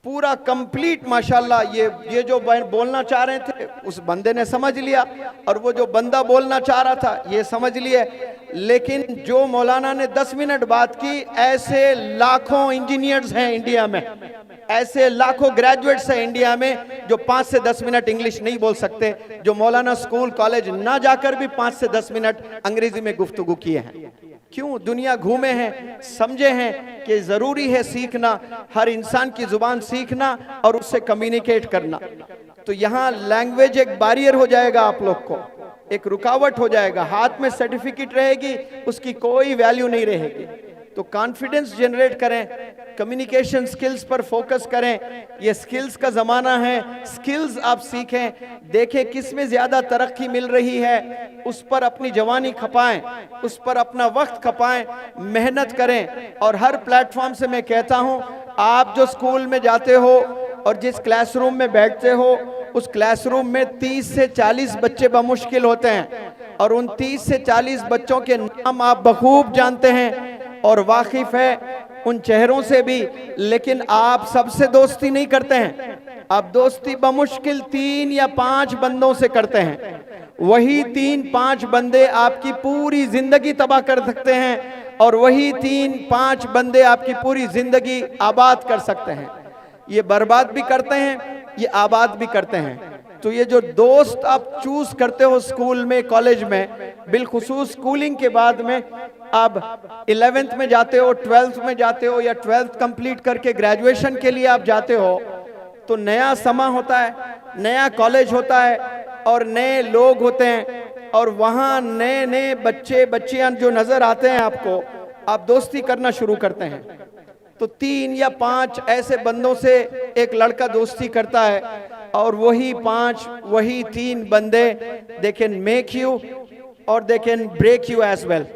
Speaker 9: पूरा कंप्लीट माशाल्लाह। ये जो बोलना चाह रहे थे उस बंदे ने समझ लिया, और वो जो बंदा बोलना चाह रहा था ये समझ लिए। लेकिन जो मौलाना ने 10 मिनट बात की, ऐसे लाखों इंजीनियर्स हैं इंडिया में, ऐसे लाखों ग्रेजुएट्स हैं इंडिया में जो 5 से 10 मिनट इंग्लिश नहीं बोल सकते, जो मौलाना स्कूल कॉलेज ना जाकर भी 5 से 10 मिनट अंग्रेजी में गुफ्तगू किए हैं। क्यों? दुनिया घूमे हैं, समझे हैं कि जरूरी है सीखना, हर इंसान की जुबान सीखना और उससे कम्युनिकेट करना। तो यहाँ लैंग्वेज एक बैरियर हो जाएगा, आप लोग को एक रुकावट हो जाएगा। हाथ में सर्टिफिकेट रहेगी, उसकी कोई वैल्यू नहीं रहेगी। तो कॉन्फिडेंस जनरेट करें, कम्युनिकेशन स्किल्स पर फोकस करें। ये स्किल्स का ज़माना है, स्किल्स आप सीखें, देखें किस में ज़्यादा तरक्की मिल रही है, उस पर अपनी जवानी खपाएं, उस पर अपना वक्त खपाएं, मेहनत करें। और हर प्लेटफॉर्म से मैं कहता हूँ, आप जो स्कूल में जाते हो और जिस क्लासरूम में बैठते हो, उस क्लासरूम में 30 से 40 बच्चे बमुश्किल होते हैं, और उन 30 से 40 बच्चों के नाम आप बखूब जानते हैं और वाकिफ है उन चेहरों से भी, लेकिन आप सबसे दोस्ती नहीं करते हैं। आप दोस्ती बमुश्किल 3 या 5 बंदों से करते हैं। वही 3-5 बंदे आपकी पूरी जिंदगी तबाह कर सकते हैं, और वही 3-5 बंदे आपकी पूरी जिंदगी आबाद कर सकते हैं। ये बर्बाद भी करते हैं, ये आबाद भी करते हैं। तो ये जो दोस्त आप चूज करते हो स्कूल में, कॉलेज में, बिलखुसूस स्कूलिंग के बाद में आप 11th में जाते हो, 12th में जाते हो, या 12th कंप्लीट करके ग्रेजुएशन के लिए आप जाते हो, तो नया समा होता है, नया कॉलेज होता है, और नए लोग होते हैं, और वहाँ नए नए बच्चे बच्चियाँ जो नजर आते हैं आपको, आप दोस्ती करना शुरू करते हैं। तो 3 या 5 ऐसे बंदों से एक लड़का दोस्ती करता है, और वही 5 वही 3 बंदे दे कैन मेक यू और they can break you as well.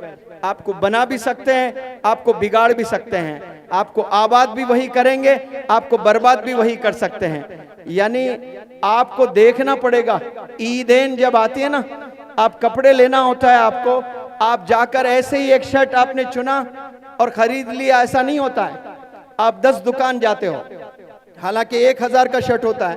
Speaker 9: आपको बना भी सकते हैं, आपको बिगाड़ भी सकते हैं, आपको आबाद भी वही करेंगे, आपको बर्बाद भी वही कर सकते हैं। यानी आपको देखना पड़ेगा। ईदेन जब आती है ना, आप कपड़े लेना होता है आपको, आप जाकर ऐसे ही एक शर्ट आपने चुना और खरीद लिया, ऐसा नहीं होता है। आप 10 दुकान जाते हो, हालांकि 1000 का शर्ट होता है,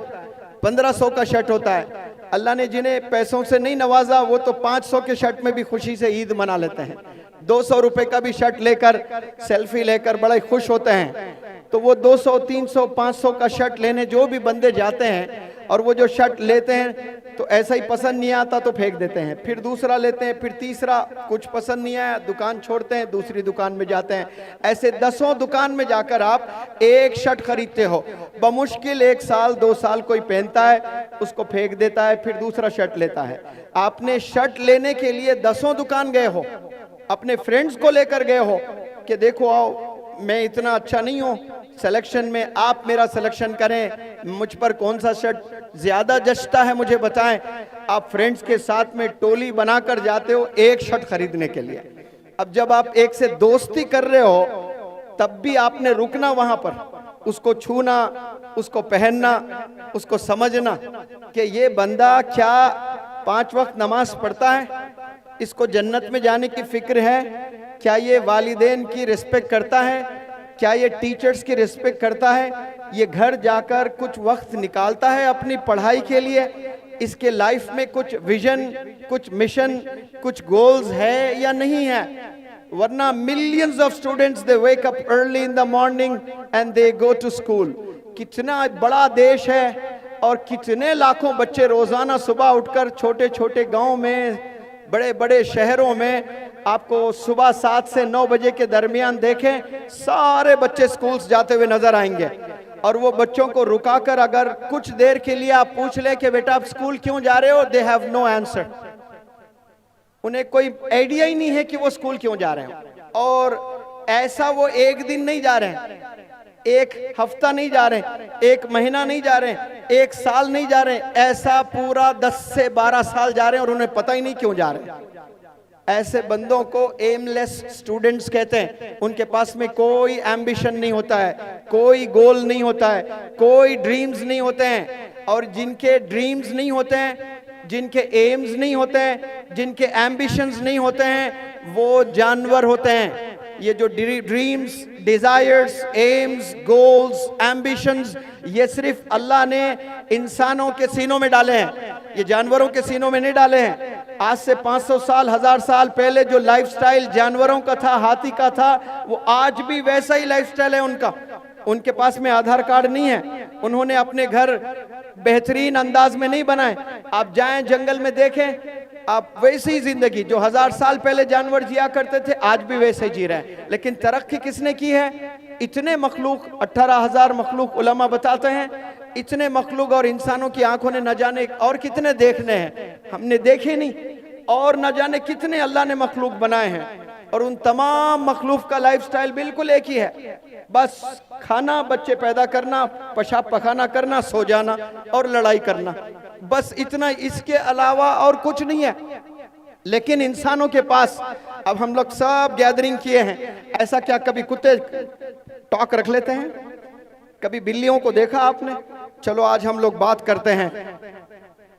Speaker 9: 1500 का शर्ट होता है। अल्लाह ने जिन्हें पैसों से नहीं नवाजा, वो तो 500 के शर्ट में भी खुशी से ईद मना लेते हैं। 200 रुपए का भी शर्ट लेकर सेल्फी लेकर बड़े खुश होते हैं। तो वो 200, 300, 500 का शर्ट लेने जो भी बंदे जाते हैं, और वो जो शर्ट लेते हैं तो ऐसा ही पसंद नहीं आता तो फेंक देते हैं, फिर दूसरा लेते हैं, फिर तीसरा, कुछ पसंद नहीं आया दुकान छोड़ते हैं, दूसरी दुकान में जाते हैं। ऐसे 10 दुकान में जाकर आप एक शर्ट खरीदते हो, बमुश्किल 1 साल 2 साल कोई पहनता है, उसको फेंक देता है, फिर दूसरा शर्ट लेता है। आपने शर्ट लेने के लिए 10 दुकान गए हो, अपने फ्रेंड्स को लेकर गए हो कि देखो आओ, मैं इतना अच्छा नहीं हूँ सिलेक्शन में, आप मेरा सिलेक्शन करें, मुझ पर कौन सा शर्ट ज्यादा जचता है मुझे बताएं। आप फ्रेंड्स के साथ में टोली बनाकर जाते हो एक शर्ट खरीदने के लिए। अब जब आप एक से दोस्ती कर रहे हो, तब भी आपने रुकना वहां पर, उसको छूना, उसको पहनना, उसको समझना कि ये बंदा क्या 5 वक्त नमाज पढ़ता है, इसको जन्नत में जाने की फिक्र है, क्या ये वालिदैन की रिस्पेक्ट करता है, क्या ये टीचर्स की रिस्पेक्ट करता है, ये घर जाकर कुछ वक्त निकालता है अपनी पढ़ाई के लिए, इसके लाइफ में कुछ विजन, कुछ मिशन, कुछ गोल्स है या नहीं है। वरना millions of students they wake up early in the morning and they go to school. कितना बड़ा देश है और कितने लाखों बच्चे रोजाना सुबह उठकर छोटे छोटे गांव में बड़े बड़े शहरों में आपको सुबह 7 से 9 बजे के दरमियान देखें, सारे बच्चे स्कूल्स जाते हुए नजर आएंगे। और वो बच्चों को रुकाकर अगर कुछ देर के लिए आप पूछ ले कि बेटा आप स्कूल क्यों जा रहे हो, दे हैव नो आंसर। उन्हें कोई आइडिया ही नहीं है कि वो स्कूल क्यों जा रहे हैं। और ऐसा वो एक दिन नहीं जा रहे हैं, एक हफ्ता नहीं जा रहे हैं, एक महीना नहीं जा रहे हैं, एक साल नहीं जा रहे हैं, ऐसा पूरा 10 से 12 साल जा रहे हैं और उन्हें पता ही नहीं क्यों जा रहे हैं। ऐसे बंदों को एमलेस स्टूडेंट्स कहते हैं। उनके पास में कोई एम्बिशन नहीं होता है, कोई गोल नहीं होता है, कोई ड्रीम्स नहीं होते हैं। और जिनके ड्रीम्स नहीं होते हैं, जिनके एम्स नहीं होते हैं, जिनके एम्बिशंस नहीं होते हैं, वो जानवर होते हैं। ये जो dreams, desires, AIIMS, goals, ambitions, ये सिर्फ अल्लाह ने इंसानों के सीनों में डाले हैं, ये जानवरों के सीनों में नहीं डाले हैं। आज से 500 साल, 1000 साल पहले जो लाइफस्टाइल जानवरों का था, हाथी का था, वो आज भी वैसा ही लाइफस्टाइल है उनका। उनके पास में आधार कार्ड नहीं है, उन्होंने अपने घर बेहतरीन अंदाज में नहीं बनाए। आप जाएं जंगल में देखें, आप वैसी जिंदगी जो 1000 साल पहले जानवर जिया करते थे, आज भी वैसे जी रहे हैं। लेकिन तरक्की किसने की है? इतने मखलूक, 18,000 मखलूक उलमा बताते हैं, इतने मखलूक और इंसानों की आंखों ने न जाने और कितने देखने हैं, हमने देखे नहीं। और न जाने कितने अल्लाह ने मखलूक बनाए हैं, और उन तमाम मखलूक का लाइफस्टाइल बिल्कुल एक ही है, बस खाना, बच्चे पैदा करना, पेशाब पखाना करना, सो जाना और लड़ाई करना, बस इतना। इसके अलावा और कुछ नहीं है। लेकिन इंसानों के पास, अब हम लोग सब गैदरिंग किए हैं, ऐसा क्या कभी कुत्ते टॉक रख लेते हैं? कभी बिल्लियों को देखा आपने? चलो आज हम लोग बात करते हैं।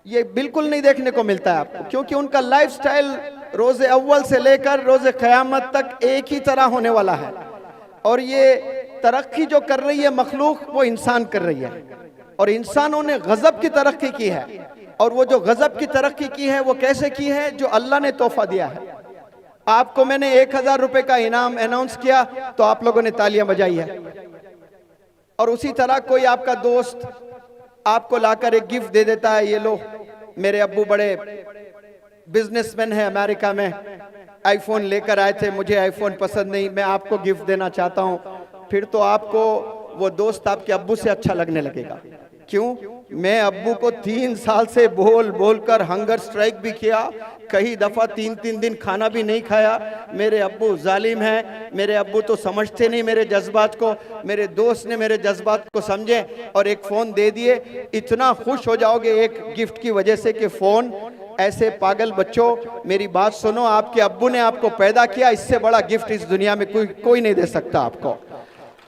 Speaker 9: ये बिल्कुल नहीं देखने को मिलता है आपको, क्योंकि उनका लाइफस्टाइल रोजे अव्वल से लेकर रोजे क़यामत तक एक ही तरह होने वाला है। और ये तरक्की जो कर रही है मखलूक, वो इंसान कर रही है। और इंसानों ने गजब की तरक्की की है, और वो जो गजब की तरक्की की है वो कैसे की है? जो अल्लाह ने तोहफा दिया है। आपको मैंने 1000 रुपए का इनाम अनाउंस किया तो आप लोगों ने तालियां बजाई है। और उसी तरह कोई आपका दोस्त आपको लाकर एक गिफ्ट दे देता है, ये लो, मेरे अब्बू बड़े बिजनेसमैन है अमेरिका में, आईफोन लेकर आए थे, मुझे आईफोन पसंद नहीं, मैं आपको गिफ्ट देना चाहता हूं। फिर तो आपको वो दोस्त आपके अब्बू से अच्छा लगने लगेगा। क्यों? मैं अब्बू को 3 साल से बोल बोल कर हंगर स्ट्राइक भी किया, कई दफा 3-3 दिन खाना भी नहीं खाया। मेरे अब्बू जालिम हैं, मेरे अब्बू तो समझते नहीं मेरे जज्बात को। मेरे दोस्त ने मेरे जज्बात को समझे और एक फ़ोन दे दिए। इतना खुश हो जाओगे एक गिफ्ट की वजह से कि फ़ोन। ऐसे पागल बच्चों, मेरी बात सुनो, आपके अब्बू ने आपको पैदा किया, इससे बड़ा गिफ्ट इस दुनिया में कोई नहीं दे सकता आपको।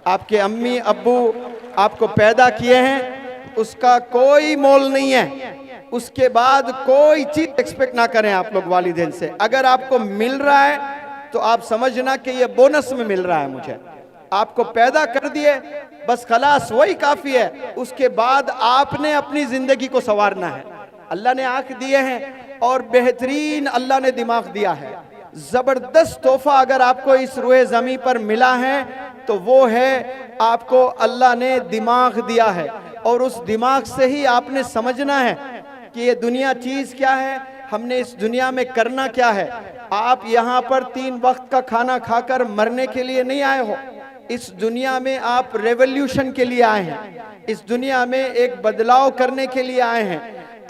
Speaker 9: आपके अम्मी अब्बू आपको पैदा किए हैं, उसका कोई मोल नहीं है। उसके बाद कोई चीज एक्सपेक्ट ना करें आप लोग वालिदैन से। अगर आपको मिल रहा है तो आप समझना कि ये बोनस में मिल रहा है मुझे। आपको पैदा कर दिए, बस खलास, वही काफी है। उसके बाद आपने अपनी जिंदगी को संवारना है। अल्लाह ने आंख दिए हैं और बेहतरीन अल्लाह ने दिमाग दिया है। जबरदस्त तोहफा अगर आपको इस रूए ज़मीं पर मिला है तो वो है आपको अल्लाह ने दिमाग दिया है। और उस दिमाग से ही आपने समझना है कि ये दुनिया चीज क्या है, हमने इस दुनिया में करना क्या है। आप यहाँ पर 3 वक्त का खाना खाकर मरने के लिए नहीं आए हो। इस दुनिया में आप रेवोल्यूशन के लिए आए हैं। इस दुनिया में एक बदलाव करने के लिए आए हैं।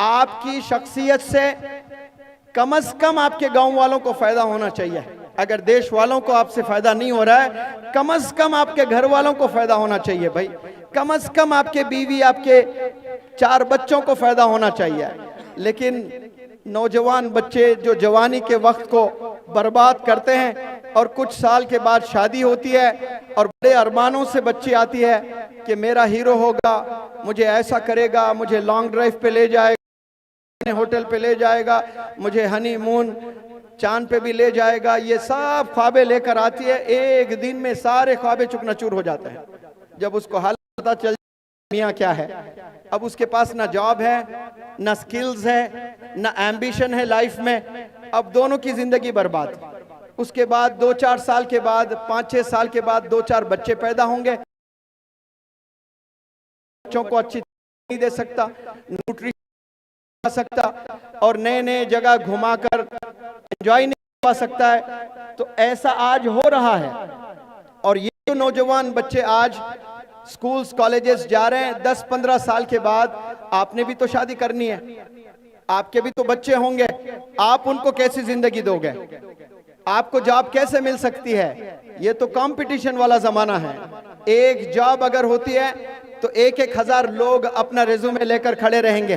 Speaker 9: आपकी शख्सियत से कम से कम आपके गांव वालों को फायदा होना चाहिए। अगर देश वालों को आपसे फायदा नहीं हो रहा है, कम से कम आपके घर वालों को फायदा होना चाहिए भाई। कम से कम आपके बीवी, आपके 4 बच्चों को फायदा होना चाहिए। लेकिन नौजवान बच्चे जो जवानी के वक्त को बर्बाद करते हैं और कुछ साल के बाद शादी होती है और बड़े अरमानों से बच्ची आती है कि मेरा हीरो होगा, मुझे ऐसा करेगा, मुझे लॉन्ग ड्राइव पे ले जाएगा, होटल पे ले जाएगा, मुझे हनीमून चांद पे भी ले जाएगा। ये सब ख्वाबें लेकर आती है। एक दिन में सारे ख्वाबें चुकनाचूर हो जाते हैं। जब उसको हाल पता चल मियाँ क्या है, अब उसके पास ना जॉब है, ना स्किल्स है, ना एम्बिशन है लाइफ में। अब दोनों की जिंदगी बर्बाद। उसके बाद 2-4 साल के बाद, 5-6 साल के बाद 2-4 बच्चे पैदा होंगे। बच्चों को अच्छी नहीं दे सकता, न्यूट्रिशन सकता, और नए नए जगह घुमाकर एंजॉय नहीं पा सकता है। तो ऐसा आज हो रहा है। और ये जो नौजवान बच्चे आज स्कूल्स कॉलेजेस जा रहे हैं, 10-15 साल के बाद आपने भी तो शादी करनी है, आपके भी तो बच्चे होंगे, आप उनको कैसी जिंदगी दोगे? आपको जॉब कैसे मिल सकती है? ये तो कंपटीशन वाला जमाना है। एक जॉब अगर होती है तो 1,000 लोग अपना रिज्यूमे लेकर खड़े रहेंगे,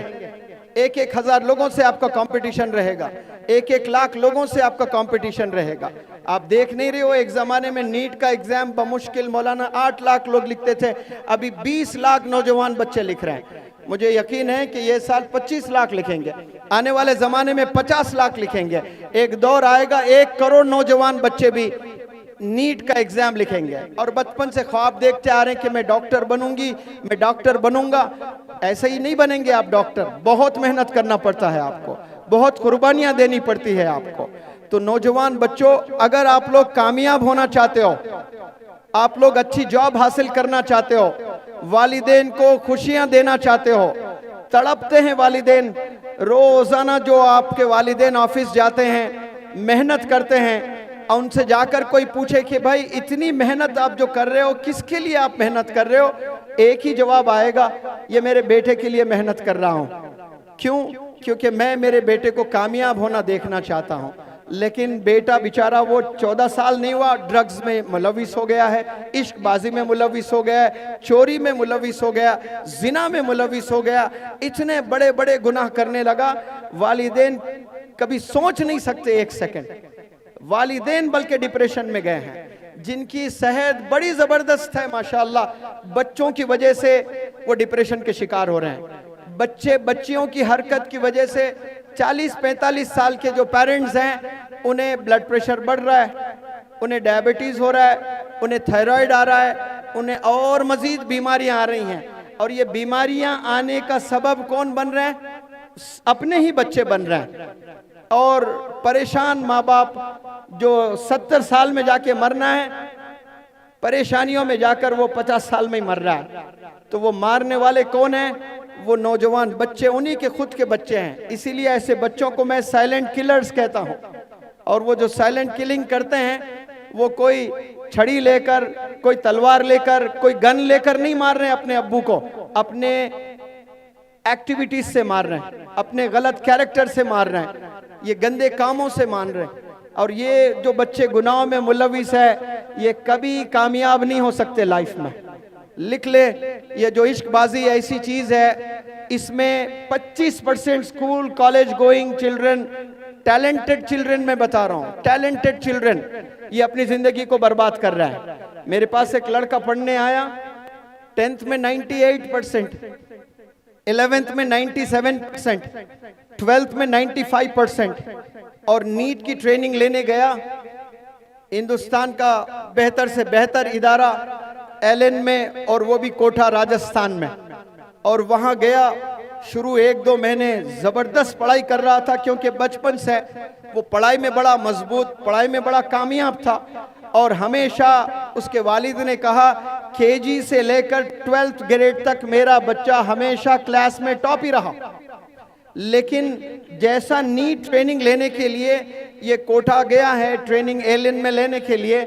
Speaker 9: 1,000 लोगों से आपका कंपटीशन रहेगा, 1 लाख लोगों से आपका कंपटीशन रहेगा। आप देख नहीं रहे हो, एक जमाने में नीट का एग्जाम बमुश्किल मौलाना 8 लाख लोग लिखते थे, अभी 20 लाख नौजवान बच्चे लिख रहे हैं। मुझे यकीन है कि ये साल 25 लाख लिखेंगे, आने वाले जमाने में 50 लाख लिखेंगे। एक दौर आएगा 1 करोड़ नौजवान बच्चे भी नीट का एग्जाम लिखेंगे और बचपन से ख्वाब देखते आ रहे हैं कि मैं डॉक्टर बनूंगी, मैं डॉक्टर बनूंगा। ऐसे ही नहीं बनेंगे आप डॉक्टर, बहुत मेहनत करना पड़ता है आपको, बहुत कुर्बानियां देनी पड़ती है आपको। तो नौजवान बच्चों, अगर आप लोग कामयाब होना चाहते हो, आप लोग अच्छी जॉब हासिल करना चाहते हो, वालिदैन को खुशियां देना चाहते हो, तड़पते हैं वालिदैन, रोजाना जो आपके वालिदैन ऑफिस जाते हैं, मेहनत करते हैं, और उनसे जाकर कोई पूछे कि भाई इतनी मेहनत आप जो कर रहे हो, किसके लिए आप मेहनत कर रहे हो? एक ही जवाब आएगा, ये मेरे बेटे के लिए मेहनत कर रहा हूं। क्यों? क्योंकि मैं मेरे बेटे को कामयाब होना देखना चाहता हूं। लेकिन बेटा बेचारा वो 14 साल नहीं हुआ, ड्रग्स में मुलविस हो गया है, इश्कबाजी में मुलविस हो गया है, चोरी में मुलविस हो गया, जिना में मुलविस हो गया, इतने बड़े बड़े गुनाह करने लगा। वालिदैन कभी सोच नहीं सकते एक सेकंड, वालिदैन बल्कि डिप्रेशन में गए हैं। जिनकी सेहत बड़ी जबरदस्त है माशाल्लाह, बच्चों की वजह से वो डिप्रेशन के शिकार हो रहे हैं। बच्चे बच्चियों की हरकत की वजह से 40-45 साल के जो पेरेंट्स हैं, उन्हें ब्लड प्रेशर बढ़ रहा है, उन्हें डायबिटीज हो रहा है, उन्हें थायराइड आ रहा है, उन्हें और मजीद बीमारियां आ रही हैं। और ये बीमारियां आने का सबब कौन बन रहे हैं? अपने ही बच्चे बन रहे हैं। और परेशान माँ बाप जो 70 साल में जाके मरना है, परेशानियों में जाकर वो 50 साल में ही मर रहा है। तो वो मारने वाले कौन हैं? वो नौजवान बच्चे, उन्हीं के खुद के बच्चे हैं। इसीलिए ऐसे बच्चों को मैं साइलेंट किलर्स कहता हूं। और वो जो साइलेंट किलिंग करते हैं, वो कोई छड़ी लेकर, कोई तलवार लेकर, कोई गन लेकर नहीं मार रहे हैं अपने अब्बू को, अपने एक्टिविटीज से मार रहे हैं, अपने गलत कैरेक्टर से मार रहे हैं, ये गंदे कामों से मान रहे हैं। और ये जो बच्चे गुनाहों में मुलविस है, ये कभी कामयाब नहीं हो सकते लाइफ में। लिख ले, ये जो इश्कबाजी ऐसी चीज है, इसमें 25% school college going children, talented children मैं बता रहा हूँ, टैलेंटेड चिल्ड्रन, ये अपनी जिंदगी को बर्बाद कर रहा है। मेरे पास एक लड़का पढ़ने आया, 10th में 98%, 11th में 97%, 12th में 95%, और नीट की ट्रेनिंग लेने गया हिंदुस्तान का बेहतर से बेहतर इदारा एलन में, और वो भी कोटा राजस्थान में। और वहां गया, शुरू 1-2 महीने जबरदस्त पढ़ाई कर रहा था, क्योंकि बचपन से वो पढ़ाई में बड़ा मजबूत, पढ़ाई में बड़ा कामयाब था। और हमेशा उसके वालिद ने कहा, केजी से लेकर 12th ग्रेड तक मेरा बच्चा हमेशा क्लास में टॉप ही रहा। लेकिन जैसा नीट ट्रेनिंग लेने के लिए ये कोटा गया है, ट्रेनिंग एलन में लेने के लिए,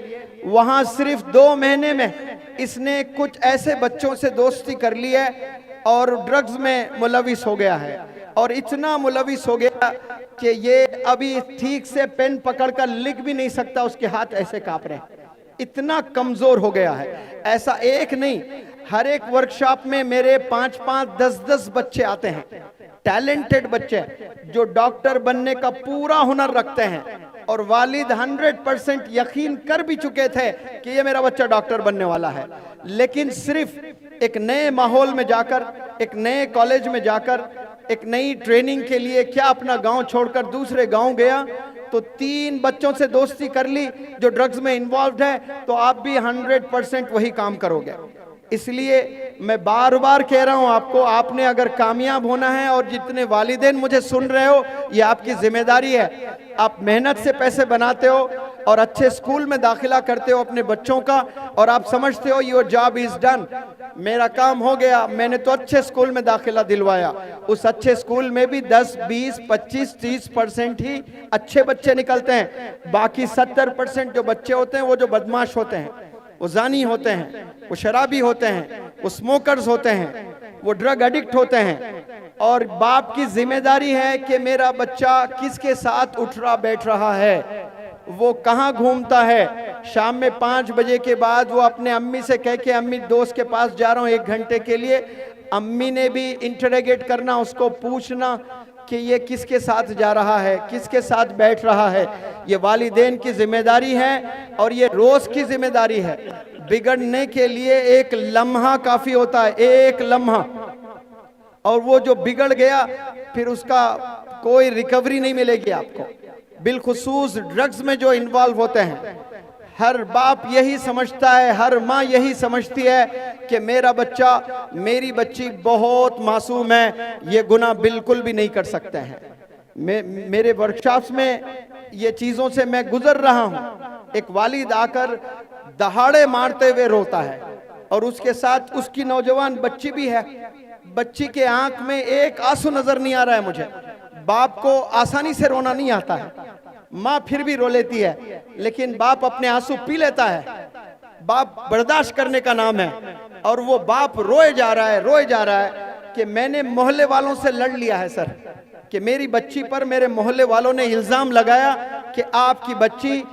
Speaker 9: वहां सिर्फ 2 महीने में इसने कुछ ऐसे बच्चों से दोस्ती कर ली है और ड्रग्स में मुलविस हो गया है। और इतना मुलविस हो गया कि ये अभी ठीक से पेन पकड़कर लिख भी नहीं सकता, उसके हाथ ऐसे कांप रहे हैं, इतना कमजोर हो गया है। ऐसा एक नहीं, हर एक वर्कशॉप में मेरे 5-5, 10-10 बच्चे आते हैं, टैलेंटेड बच्चे जो डॉक्टर बनने का पूरा हुनर रखते हैं। और वालिद 100% यकीन कर भी चुके थे कि ये मेरा बच्चा डॉक्टर बनने वाला है। लेकिन सिर्फ एक नए माहौल में जाकर, एक नए कॉलेज में जाकर, एक नई ट्रेनिंग के लिए क्या अपना गांव छोड़कर दूसरे गांव गया, तो 3 बच्चों से दोस्ती कर ली जो ड्रग्स में इन्वॉल्व है, तो आप भी 100% वही काम करोगे। इसलिए मैं बार बार कह रहा हूं आपको, आपने अगर कामयाब होना है, और जितने वालिदैन मुझे सुन रहे हो, ये आपकी जिम्मेदारी है। आप मेहनत से पैसे बनाते हो, और अच्छे स्कूल में दाखिला करते हो अपने बच्चों का, और आप समझते हो योर जॉब इज डन, मेरा काम हो गया, मैंने तो अच्छे स्कूल में दाखिला दिलवाया। उस अच्छे स्कूल में भी 10, 20, 25, 30% ही अच्छे बच्चे निकलते हैं। बाकी 70% जो बच्चे होते हैं वो जो बदमाश होते हैं, वो जानी होते हैं, वो शराबी होते हैं, वो स्मोकर्स होते हैं, वो ड्रग एडिक्ट होते हैं। और बाप की जिम्मेदारी है कि मेरा बच्चा किसके साथ उठ रहा बैठ रहा है, वो कहाँ घूमता है। शाम में 5 बजे के बाद वो अपने अम्मी से कह के अम्मी दोस्त के पास जा रहा हूँ 1 घंटे के लिए, अम्मी ने भी इंटरोगेट करना, उसको पूछना कि ये किसके साथ जा रहा है, किसके साथ बैठ रहा है। ये वालिदैन की जिम्मेदारी है और ये रोज की जिम्मेदारी है। बिगड़ने के लिए एक लम्हा काफी होता है, एक लम्हा, और वो जो बिगड़ गया फिर उसका कोई रिकवरी नहीं मिलेगी आपको। बिलखुसूस ड्रग्स में जो इन्वॉल्व होते हैं, हर बाप यही समझता है, हर माँ यही समझती है कि मेरा बच्चा, मेरी बच्ची बहुत मासूम है, ये गुनाह बिल्कुल भी नहीं कर सकते हैं। मेरे वर्कशॉप्स में ये चीज़ों से मैं गुजर रहा हूँ। एक वालिद आकर दहाड़े मारते हुए रोता है और उसके साथ उसकी नौजवान बच्ची भी है। बच्ची के आंख में एक आंसू नजर नहीं आ रहा है मुझे। बाप को आसानी से रोना नहीं आता है, माँ फिर भी रो लेती है, लेकिन बाप अपने आंसू पी लेता है। बाप बर्दाश्त करने का नाम है, और वो बाप रोए जा रहा है, रोए जा रहा है कि मैंने मोहल्ले वालों से लड़ लिया है सर, कि मेरी बच्ची पर मेरे मोहल्ले वालों ने इल्जाम लगाया कि आपकी बच्ची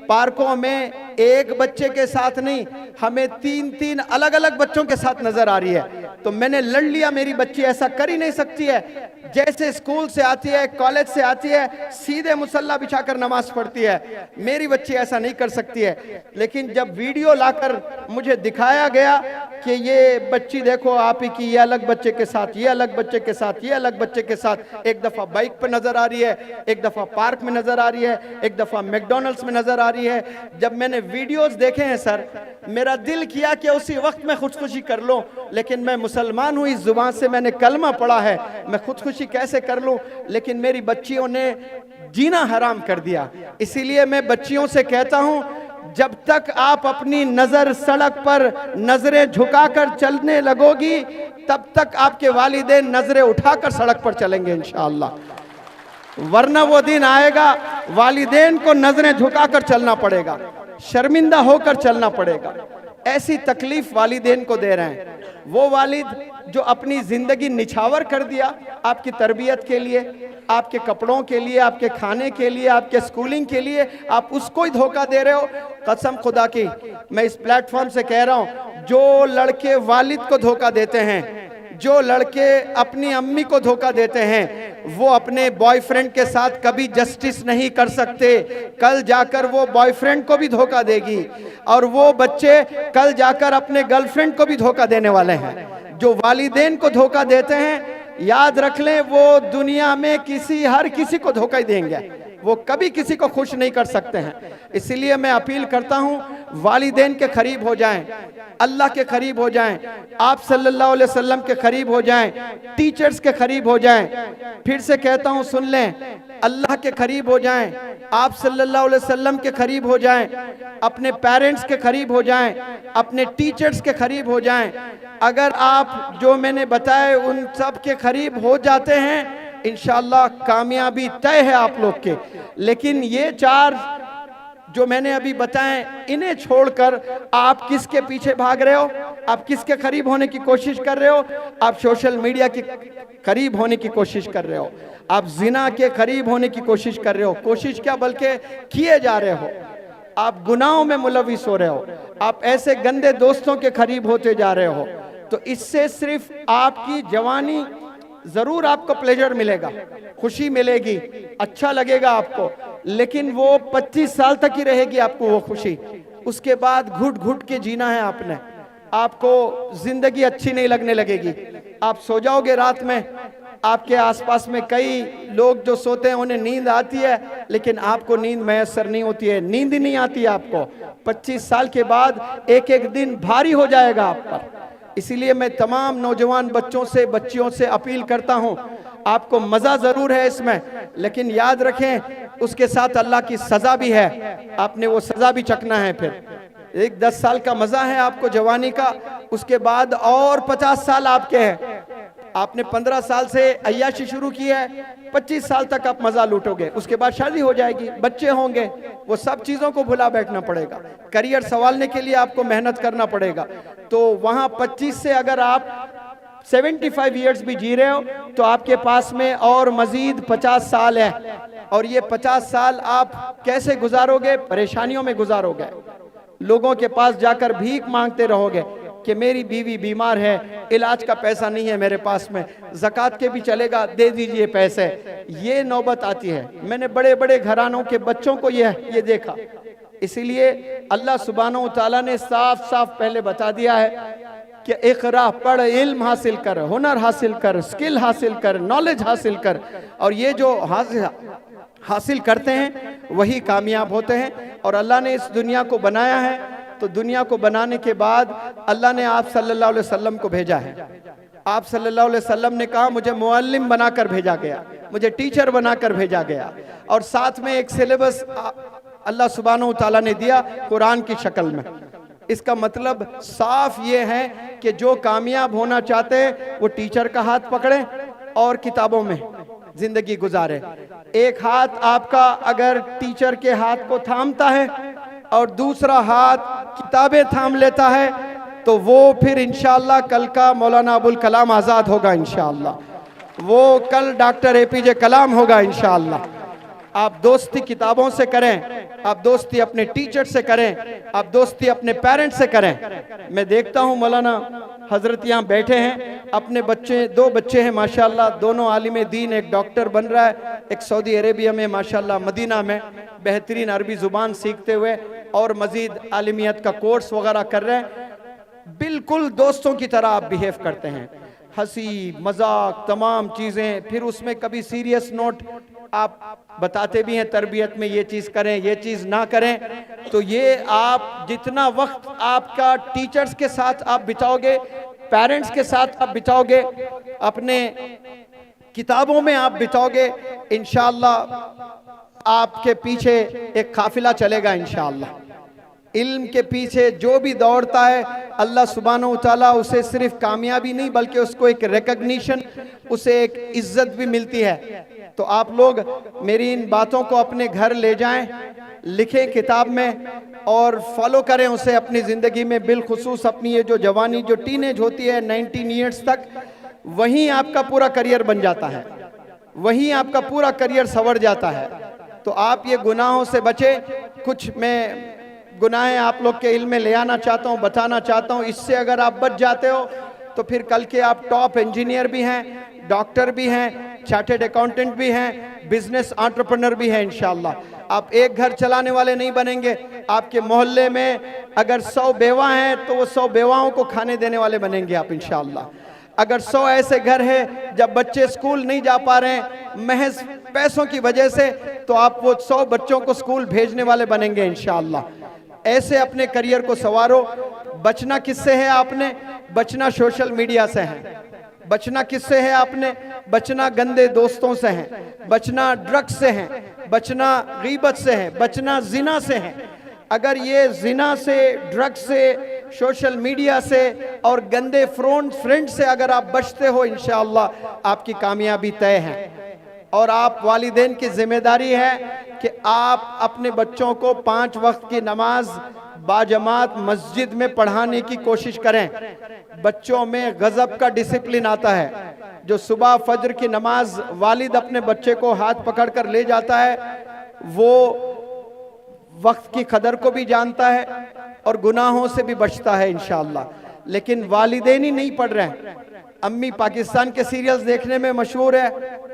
Speaker 9: पार्कों में एक बच्चे के साथ नहीं, हमें 3-3 अलग अलग बच्चों के साथ नजर आ रही है। तो मैंने लड़ लिया, मेरी बच्ची ऐसा कर ही नहीं सकती है। जैसे स्कूल से आती है, कॉलेज से आती है, सीधे मुसल्ला बिछाकर नमाज पढ़ती है, मेरी बच्ची ऐसा नहीं कर सकती है। लेकिन जब वीडियो लाकर मुझे दिखाया गया कि ये बच्ची देखो आप ही की, ये अलग बच्चे के साथ, ये अलग बच्चे के साथ, ये अलग बच्चे के साथ, एक दफा बाइक पर नजर आ रही है, एक दफा पार्क में नजर आ रही है, एक दफा मैकडॉनल्ड्स में नजर आ रही है। जब मैंने वीडियोस देखे हैं सर, मेरा दिल किया कि उसी वक्त मैं खुदकुशी कर लूं, लेकिन मैं मुसलमान हूं, इस जुबान से मैंने कलमा पढ़ा है, मैं खुदकुशी कैसे कर लूं। लेकिन मेरी बच्चियों ने जीना हराम कर दिया। इसीलिए मैं बच्चियों से कहता हूं, जब तक आप अपनी नजर सड़क पर नजरें झुकाकर चलने लगोगी, तब तक आपके वालिदैन नजरें उठाकर सड़क पर चलेंगे इंशाअल्लाह। वरना वो दिन आएगा वालिदैन को नजरें झुकाकर चलना पड़ेगा, शर्मिंदा होकर चलना पड़ेगा। ऐसी तकलीफ वालिदैन को दे रहे हैं। वो वालिद जो अपनी जिंदगी निछावर कर दिया आपकी तरबियत के लिए, आपके कपड़ों के लिए, आपके खाने के लिए, आपके स्कूलिंग के लिए, आप उसको ही धोखा दे रहे हो। कसम खुदा की मैं इस प्लेटफॉर्म से कह रहा हूं, जो लड़के वालिद को धोखा देते हैं, जो लड़के अपनी अम्मी को धोखा देते हैं, वो अपने बॉयफ्रेंड के साथ कभी जस्टिस नहीं कर सकते। कल जाकर वो बॉयफ्रेंड को भी धोखा देगी, और वो बच्चे कल जाकर अपने गर्लफ्रेंड को भी धोखा देने वाले हैं। जो वालिदैन को धोखा देते हैं, याद रख लें, वो दुनिया में हर किसी को धोखा ही देंगे, वो कभी किसी को खुश नहीं कर सकते हैं। इसलिए मैं अपील करता हूं, वालिदैन के करीब हो जाएं, अल्लाह के करीब हो जाएं, आप सल्लल्लाहु अलैहि वसल्लम के करीब हो जाएं, टीचर्स के करीब हो जाएं। फिर से कहता हूं, सुन लें, अल्लाह के करीब हो जाएं, आप सल्लल्लाहु अलैहि वसल्लम के करीब हो जाएं, अपने पेरेंट्स के करीब हो जाएं, अपने टीचर्स के करीब हो जाएं। अगर आप जो मैंने बताए उन सब के करीब हो जाते हैं, इंशाअल्लाह कामयाबी तय है आप लोग के। लेकिन ये 4 जो मैंने अभी बताए, इन्हें छोड़कर आप किसके पीछे भाग रहे हो? आप किसके करीब होने की कोशिश कर रहे हो? आप सोशल मीडिया के करीब होने की कोशिश कर रहे हो, आप जिना के करीब होने की कोशिश कर रहे हो। कोशिश क्या बल्कि किए जा रहे हो। आप गुनाहों में मुलविस हो रहे हो, आप ऐसे गंदे दोस्तों के करीब होते जा रहे हो। तो इससे सिर्फ आपकी जवानी, जरूर आपको प्लेजर मिलेगा, खुशी मिलेगी, अच्छा लगेगा आपको, लेकिन वो 25 साल तक ही रहेगी आपको वो खुशी। उसके बाद घुट घुट के जीना है आपने, आपको जिंदगी अच्छी नहीं लगने लगेगी। आप सो जाओगे रात में, आपके आसपास में कई लोग जो सोते हैं उन्हें नींद आती है, लेकिन आपको नींद मैसर नहीं होती है, नींद ही नहीं आती है आपको। 25 साल के बाद एक एक दिन भारी हो जाएगा आप पर। इसीलिए मैं तमाम नौजवान बच्चों से, बच्चियों से अपील करता हूं, आपको मज़ा ज़रूर है इसमें, लेकिन याद रखें उसके साथ अल्लाह की सज़ा भी है, आपने वो सज़ा भी चखना है। फिर एक 10 साल का मज़ा है आपको जवानी का, उसके बाद और 50 साल आपके हैं। आपने 15 साल से अय्याशी शुरू की है, 25 साल तक आप मज़ा लूटोगे, उसके बाद शादी हो जाएगी, बच्चे होंगे, वो सब चीज़ों को भुला बैठना पड़ेगा। करियर संभालने के लिए आपको मेहनत करना पड़ेगा। तो वहाँ 25 से अगर आप 75 ईयर्स भी जी रहे हो तो आपके पास में और मजीद 50 साल है, और ये 50 साल आप कैसे गुजारोगे? परेशानियों में गुजारोगे, लोगों के पास जाकर भीख मांगते रहोगे कि मेरी बीवी बीमार है, इलाज का पैसा नहीं है मेरे पास में, ज़कात के भी चलेगा, दे दीजिए पैसे। ये नौबत आती है। मैंने बड़े बड़े घरानों के बच्चों को ये देखा। इसीलिए अल्लाह सुब्हानहू व तआला ने साफ साफ पहले बता दिया है कि इक़रा, पढ़, इल्म हासिल कर, हुनर हासिल कर, स्किल हासिल कर, नॉलेज हासिल कर, और ये जो हासिल करते हैं वही कामयाब होते हैं। और अल्लाह ने इस दुनिया को बनाया है, तो दुनिया को बनाने के बाद अल्लाह ने आप सल्लल्लाहु अलैहि वसल्लम को भेजा है। आप सल्लल्लाहु अलैहि वसल्लम ने कहा मुझे मुअल्लिम बनाकर भेजा गया, मुझे टीचर बनाकर भेजा गया, और साथ में एक सिलेबस अल्लाह सुब्हानहू व तआला ने दिया कुरान की शक्ल में। इसका मतलब साफ ये है कि जो कामयाब होना चाहते हैं वो टीचर का हाथ पकड़ें और किताबों में जिंदगी गुजारे। एक हाथ आपका अगर टीचर के हाथ को थामता है और दूसरा हाथ किताबें थाम लेता है तो वो फिर इंशाअल्लाह कल का मौलाना अबुल कलाम आज़ाद होगा, इंशाअल्लाह वो कल डॉक्टर APJ कलाम होगा इंशाअल्लाह। आप दोस्ती किताबों से करें, आप दोस्ती अपने टीचर से करें, आप दोस्ती अपने पेरेंट्स से करें। मैं देखता हूँ मौलाना हजरत यहाँ बैठे हैं, अपने बच्चे, 2 बच्चे हैं माशाल्लाह, दोनों आलिम दीन, एक डॉक्टर बन रहा है, एक सऊदी अरेबिया में माशाल्लाह मदीना में बेहतरीन अरबी ज़ुबान सीखते हुए और मजीद आलिमियत का कोर्स वगैरह कर रहे हैं। बिल्कुल दोस्तों की तरह आप बिहेव करते हैं, हंसी मजाक तमाम चीज़ें, फिर उसमें कभी सीरियस नोट आप बताते भी हैं तरबियत में ये चीज़ करें, ये चीज़ ना करें। तो ये आप जितना वक्त आपका टीचर्स के साथ आप बिताओगे, पेरेंट्स के साथ आप बिताओगे, अपने किताबों में आप बिताओगे, इंशाअल्लाह आपके पीछे एक काफिला चलेगा इंशाअल्लाह। इल्म के पीछे जो भी दौड़ता है अल्लाह सुब्हानहू व तआला उसे सिर्फ कामयाबी नहीं बल्कि उसको एक रिकग्निशन, उसे एक इज्जत भी मिलती है। तो आप लोग मेरी इन बातों को अपने घर ले जाएं, लिखें किताब में और फॉलो करें उसे अपनी ज़िंदगी में। बिलखुसूस अपनी ये जो जवानी, जो टीनेज होती है 19 ईयर्स तक, वहीं आपका पूरा करियर बन जाता है, वहीं आपका पूरा करियर संवर जाता है। तो आप ये गुनाहों से बचे। कुछ मैं गुनाहें आप लोग के इल्म में ले आना चाहता हूँ, बताना चाहता हूँ। इससे अगर आप बच जाते हो तो फिर कल के आप टॉप इंजीनियर भी हैं, डॉक्टर भी हैं, चार्टर्ड अकाउंटेंट भी हैं, बिजनेस एंटरप्रेन्योर भी हैं इंशाअल्लाह। आप एक घर चलाने वाले नहीं बनेंगे। आपके मोहल्ले में अगर 100 बेवा हैं तो वो 100 बेवाओं को खाने देने वाले बनेंगे आप इंशाअल्लाह। अगर 100 ऐसे घर हैं जब बच्चे स्कूल नहीं जा पा रहे हैं महज पैसों की वजह से, तो आप वो 100 बच्चों को स्कूल भेजने वाले बनेंगे इंशाअल्लाह। ऐसे अपने करियर को संवारो। बचना किससे है? आपने बचना सोशल मीडिया से है। बचना किससे है? आपने बचना गंदे दोस्तों से है, बचना ड्रग्स से है, बचना गीबत से है, बचना जिना से है। अगर ये जिना से, ड्रग्स से, सोशल मीडिया से और गंदे फ्रेंड से अगर आप बचते हो इंशाअल्लाह आपकी कामयाबी तय है। और आप वालिदैन की जिम्मेदारी है कि आप अपने बच्चों को 5 वक्त की नमाज बाजमात मस्जिद में पढ़ाने की कोशिश करें। बच्चों में गजब का डिसिप्लिन आता है। जो सुबह फजर की नमाज वालिद अपने बच्चे को हाथ पकड़कर ले जाता है वो वक्त की कदर को भी जानता है और गुनाहों से भी बचता है इंशाअल्लाह। लेकिन वालिदैन ही नहीं पढ़ रहे हैं। अम्मी पाकिस्तान के सीरियल्स देखने में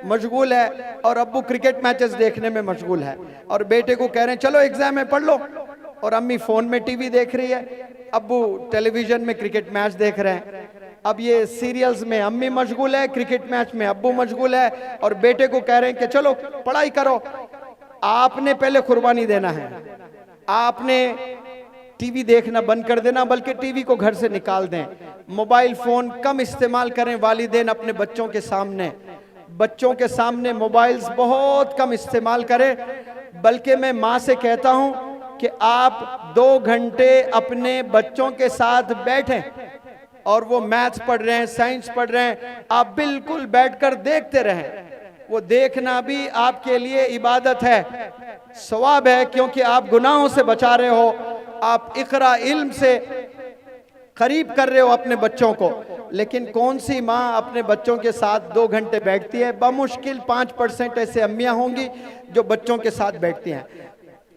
Speaker 9: मशगूल है और अब्बू क्रिकेट मैचेस देखने में मशगूल है, और बेटे को कह रहे हैं चलो एग्जाम में पढ़ लो, और अम्मी फोन में टीवी देख रही है, अब्बू टेलीविजन में क्रिकेट मैच देख रहे हैं। अब ये सीरियल्स में अम्मी मशगूल है, क्रिकेट मैच में अब्बू मशगूल है, और बेटे को कह रहे हैं कि चलो पढ़ाई करो। आपने पहले कुर्बानी देना है। आपने टीवी देखना बंद कर देना, बल्कि टीवी को घर से निकाल दें। मोबाइल फोन कम इस्तेमाल करें वालिदैन अपने बच्चों के सामने। बच्चों के सामने मोबाइल्स बहुत कम इस्तेमाल करें, बल्कि मैं माँ से कहता हूँ कि आप 2 घंटे अपने बच्चों के साथ बैठें, और वो मैथ्स पढ़ रहे हैं, साइंस पढ़ रहे हैं, आप बिल्कुल बैठकर देखते रहें। वो देखना भी आपके लिए इबादत है, सवाब है, क्योंकि आप गुनाहों से बचा रहे हो, आप इकरा इल्म से करीब कर रहे हो अपने बच्चों को। लेकिन कौन सी माँ अपने बच्चों के साथ 2 घंटे बैठती है? बमुश्किल 5% ऐसे अम्मियाँ होंगी जो बच्चों के साथ बैठती हैं।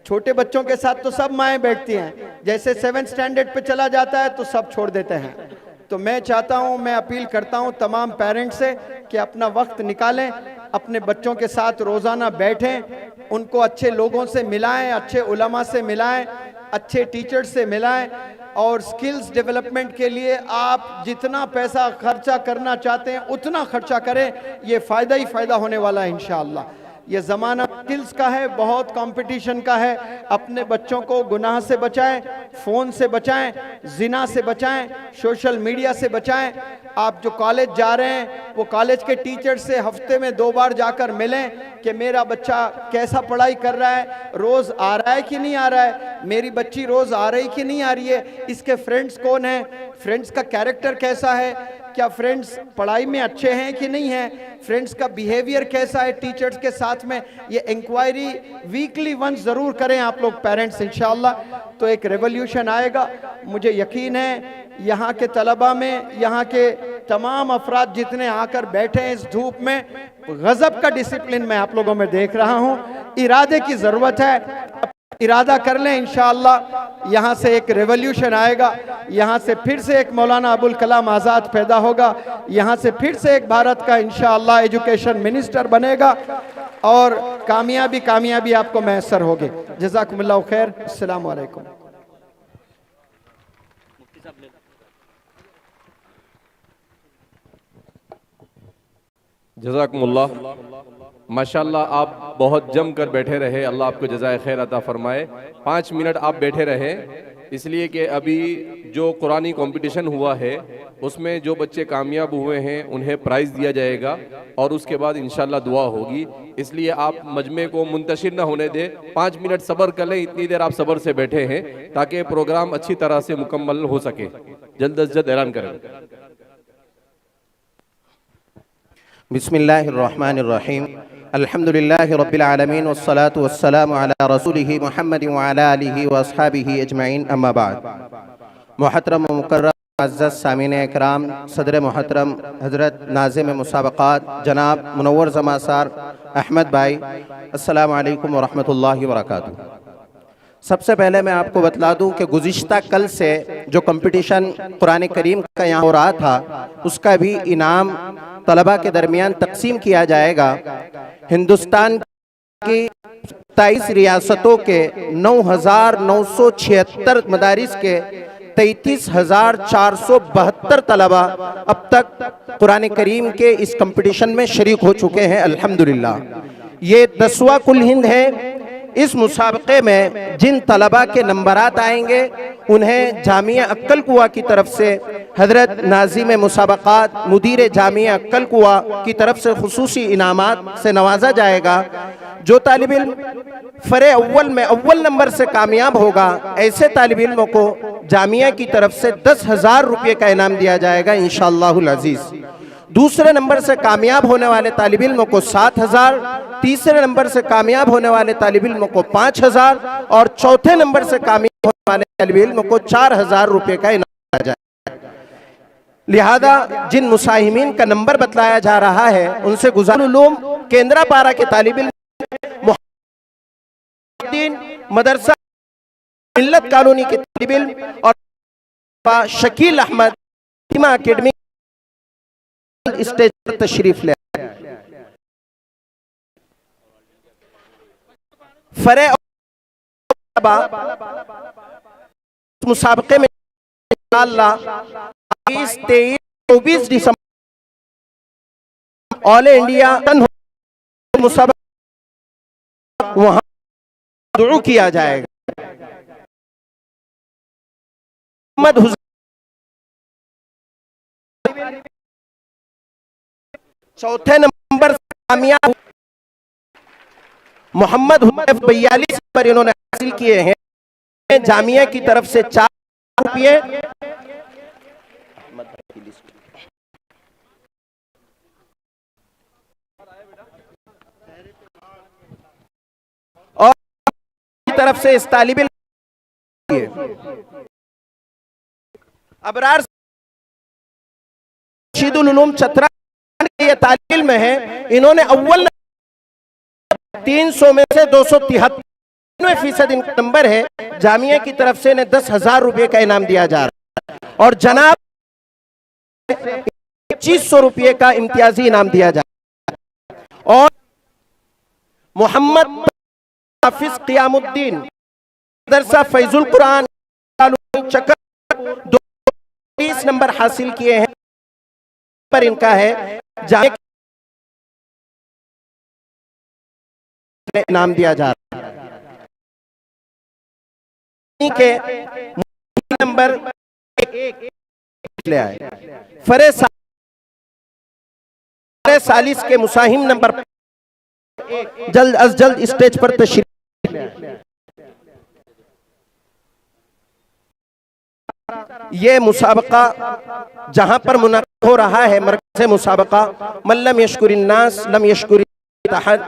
Speaker 9: छोटे बच्चों के साथ तो सब माएँ बैठती हैं, जैसे 7th स्टैंडर्ड पे चला जाता है तो सब छोड़ देते हैं। तो मैं चाहता हूँ, मैं अपील करता हूँ तमाम पेरेंट्स से कि अपना वक्त निकालें, अपने बच्चों के साथ रोज़ाना बैठें, उनको अच्छे लोगों से मिलाएं, अच्छे उलमा से मिलाएं, अच्छे टीचर्स से मिलाएं, और स्किल्स डेवलपमेंट के लिए आप जितना पैसा खर्चा करना चाहते हैं उतना खर्चा करें, ये फ़ायदा ही फ़ायदा होने वाला है इंशाअल्लाह। ये ज़माना स्किल्स का है, बहुत कंपटीशन का है। अपने बच्चों को गुनाह से बचाएं, फ़ोन से बचाएं, जिना से बचाएं, सोशल मीडिया से बचाएं। आप जो कॉलेज जा रहे हैं वो कॉलेज के टीचर से हफ्ते में 2 बार जाकर मिलें कि मेरा बच्चा कैसा पढ़ाई कर रहा है, रोज़ आ रहा है कि नहीं आ रहा है, मेरी बच्ची रोज़ आ रही कि नहीं आ रही है, इसके फ्रेंड्स कौन हैं, फ्रेंड्स का कैरेक्टर कैसा है, क्या फ्रेंड्स पढ़ाई में अच्छे हैं कि नहीं हैं, फ्रेंड्स का बिहेवियर कैसा है टीचर्स के साथ में। ये इंक्वायरी वीकली वंस ज़रूर करें आप लोग पेरेंट्स, इंशाअल्लाह तो एक रेवोल्यूशन आएगा। मुझे यकीन है यहाँ के तलबा में, यहाँ के तमाम अफराद जितने आकर बैठे हैं इस धूप में, गज़ब का डिसिप्लिन मैं आप लोगों में देख रहा हूँ। इरादे की ज़रूरत है, इरादा कर लें, इंशाअल्लाह यहाँ से एक रेवोल्यूशन आएगा, यहाँ से फिर से एक मौलाना अबुल कलाम आज़ाद पैदा होगा, यहाँ से फिर से एक भारत का इंशाअल्लाह एजुकेशन मिनिस्टर बनेगा, और कामयाबी आपको मैसर होगी। जज़ाकुमुल्लाह खैर, अस्सलाम वालेकुम।
Speaker 7: जज़ाकुमुल्लाह, माशाल्लाह आप बहुत जम कर बैठे रहे, अल्लाह आपको जज़ाए खैर अता फरमाए। 5 मिनट आप बैठे रहे, इसलिए कि अभी जो कुरानी कंपटीशन हुआ है उसमें जो बच्चे कामयाब हुए हैं उन्हें प्राइज़ दिया जाएगा, और उसके बाद इंशाल्लाह दुआ होगी। इसलिए आप मजमे को मुंतशिर न होने दें, 5 मिनट सब्र कर लें, इतनी देर आप सब्र से बैठे हैं ताकि प्रोग्राम अच्छी तरह से मुकम्मल हो सके। जल्द अज जल्द ऐलान करें।
Speaker 10: बिस्मिल्लाहिर्रहमानिर्रहीम, अल्हम्दुलिल्लाहि रब्बिल आलमीन, वस्सलातु वस्सलामु अला रसूलिहि मुहम्मदिन व अला आलिहि व अस्हाबिहि अजमईन, अम्मा बाद। मुहतरम व मुकर्रम मुअज़्ज़ज़ सामीन इकराम, सदर मुहतरम हज़रत नाज़िम मुसाबक़ात जनाब मुनव्वर ज़मा सार अहमद भाई, अस्सलामु अलैकुम व रहमतुल्लाहि व बरकातुहू। सबसे पहले मैं आपको बतला दूं कि गुज़िश्ता कल से जो कंपटीशन कुरान करीम का यहाँ हो रहा था उसका भी इनाम तलबा के दरमियान तकसीम किया जाएगा। हिंदुस्तान की 27 रियासतों के 9,976 मदारिस के 33,472 तलबा अब तक कुरान करीम के इस कंपटीशन में शरीक हो चुके हैं, अल्हम्दुलिल्लाह। ये 10वां कुल हिंद है। इस मुसाबक़े में जिन तलबा के नंबरात आएंगे उन्हें जामिया अक्कल कुआ की तरफ से हज़रत नाज़िम मुसाबक़ात मुदीर जामिया अक्कल कुआ की तरफ से खुसूसी इनामात से नवाजा जाएगा। जो तालिब इल्म फ़रे अव्वल में अव्वल नंबर से कामयाब होगा, ऐसे तालिब इल्मों को जामिया की तरफ से 10,000 रुपये का इनाम दिया जाएगा इंशाअल्लाहुल अज़ीज़। दूसरे नंबर से कामयाब होने वाले तालिब इल्मों को 7,000, तीसरे नंबर से कामयाब होने वाले तालिब इल्मों को 5,000 और चौथे नंबर से कामयाब होने वाले तालिब इल्मों को 4,000 रुपये का इनाम दिया जाएगा। लिहाजा जिन मुसाहिमीन का नंबर बतलाया जा रहा है उनसे गुज़ारुल उलूम केंद्रापारा के तालिब इल्म मदरसा मिल्लत कॉलोनी के तालिब इल्म और शकील अहमद अकेडमी स्टेज पर तशरीफ ले फरे मुसाबके में इंशाअल्लाह 22, 23, 24 दिसंबर ऑल इंडिया मुसाबका वहां दुआ किया जाएगा। चौथे नंबर जामिया मोहम्मद हुदैफ 42 पर इन्होंने हासिल किए हैं। जामिया की तरफ से 4 रुपये। और की तरफ से इस तालिब अबरार रशीदुल उलूम चतरा ये तालिब इल्म है, इन्होंने अव्वल 300 में से 273% इनका नंबर है। जामिया की तरफ से इन्हें 10,000 रुपये का इनाम दिया जा रहा है और जनाब 2500 रुपये का इम्तियाजी इनाम दिया जा रहा है। और मोहम्मद हाफिज क़ियामुद्दीन मदरसा फैजुल कुरान चक्कर 20 नंबर हासिल किए हैं पर इनका है जामिया इनाम दिया जा रहा है के नंबर 1 ले आए। फरे सालिस के मुसाहिम नंबर जल्द अज जल्द स्टेज पर तशरीफ ले आए। ये मुसाबका जहां पर मुनक़्क़िद हो रहा है मरकज़ मुसाबका मल्लम यशकुरिन्नास लम यशकुरि तहत,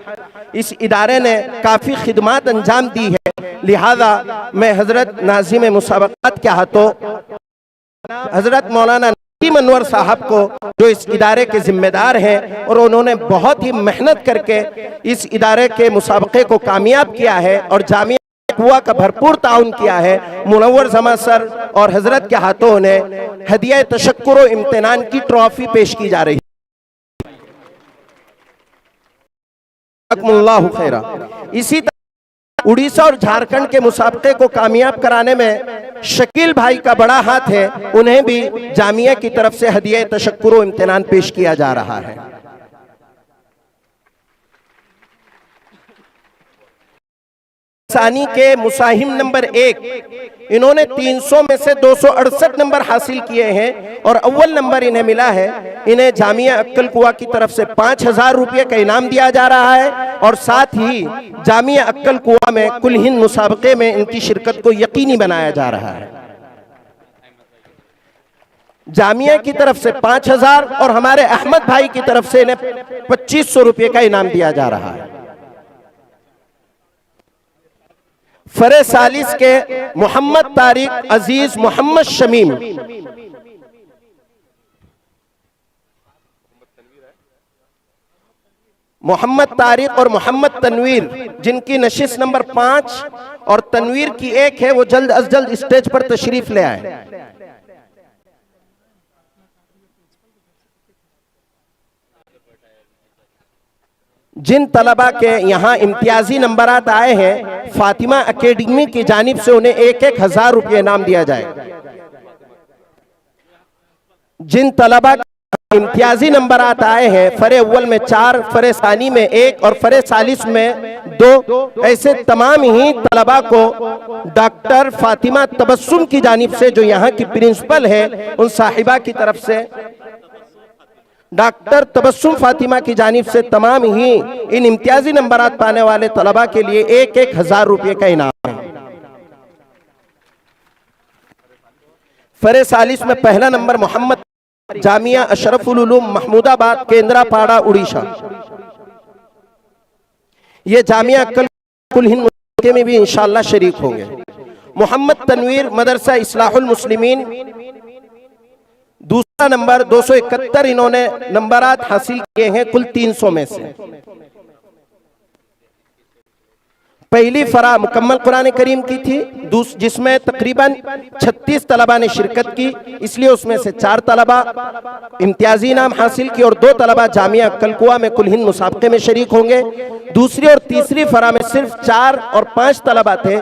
Speaker 10: इस इदारे ने काफ़ी खिदमात अंजाम दी है। लिहाजा मैं हज़रत नाज़िम मुसाबक़ात के हाथों हज़रत मौलाना नईम अनवर साहब को जो इस इदारे के जिम्मेदार हैं और उन्होंने बहुत ही मेहनत करके इस इदारे के मुसाबक़े को कामयाब किया है और जामिया कुआ का भरपूर ताउन किया है, मुनव्वर जमा सर और हज़रत के हाथों उन्हें हदिया तशक्कुर व इम्तिनान की ट्रॉफी पेश की जा रही है। खैरा। इसी तरह उड़ीसा और झारखंड के मुसाबके को कामयाब कराने में शकील भाई का बड़ा हाथ है, उन्हें भी जामिया की तरफ से हदिया तशक्कुर व इम्तिनान पेश किया जा रहा है। सानी के मुसाहिम नंबर 1 इन्होंने 300 में से 268 नंबर हासिल किए हैं और अव्वल नंबर इन्हें मिला है। इन्हें जामिया अक्कल कुआ की तरफ से 5,000 रुपये का इनाम दिया जा रहा है और साथ ही जामिया अक्कल कुआ में कुल हिंद मुसाबके में इनकी शिरकत को यकीनी बनाया जा रहा है। जामिया की तरफ से 5,000 और हमारे अहमद भाई की तरफ से इन्हें 2,500 रुपये का इनाम दिया जा रहा है। फरे सालिस के मोहम्मद तारिक अजीज मोहम्मद शमीम मोहम्मद तारिक और मोहम्मद तनवीर जिनकी नशिस्त नंबर 5 और तनवीर की 1 है, वो जल्द अज जल्द स्टेज पर तशरीफ ले आए। जिन तलबा के यहाँ इम्तियाजी नंबरात आए हैं, फातिमा एकेडमी की जानिब से उन्हें 1,000 रुपये इनाम दिया जाए। जिन तलबा के इम्तियाजी नंबरात आए हैं, फरे अव्वल में 4, फरे सानी में 1 और फरे सालिस में 2, ऐसे तमाम ही तलबा को डॉक्टर फातिमा तबस्सुम की जानिब से जो यहाँ की प्रिंसिपल है, उन साहिबा की तरफ से डॉक्टर तबस्सुम फातिमा की जानिब से तमाम ही इन इम्तियाजी नंबरात पाने वाले तलबा के लिए 1,000 रुपये का इनाम है। फरे सालिस में पहला नंबर मोहम्मद जामिया अशरफुल उलूम महमूदाबाद केंद्रापाड़ा उड़ीसा। ये जामिया कुल हिंद मुसाबके में भी इंशाअल्लाह शरीक होंगे। मोहम्मद तनवीर मदरसा इस्लाहुल मुस्लिमीन दूसरा नंबर 271 इन्होंने नंबरात हासिल किए हैं कुल 300 में से। पहली फरा मुकम्मल कुरान करीम की थी, जिसमें तकरीबन 36 तलबा ने शिरकत की, इसलिए उसमें से 4 तलबा इम्तियाजी इनाम हासिल की और 2 तलबा जामिया अक्कल कुआ में कुल हिंद मुसाबके में शरीक होंगे। दूसरी और तीसरी फरा में सिर्फ 4 और 5 तलबा थे,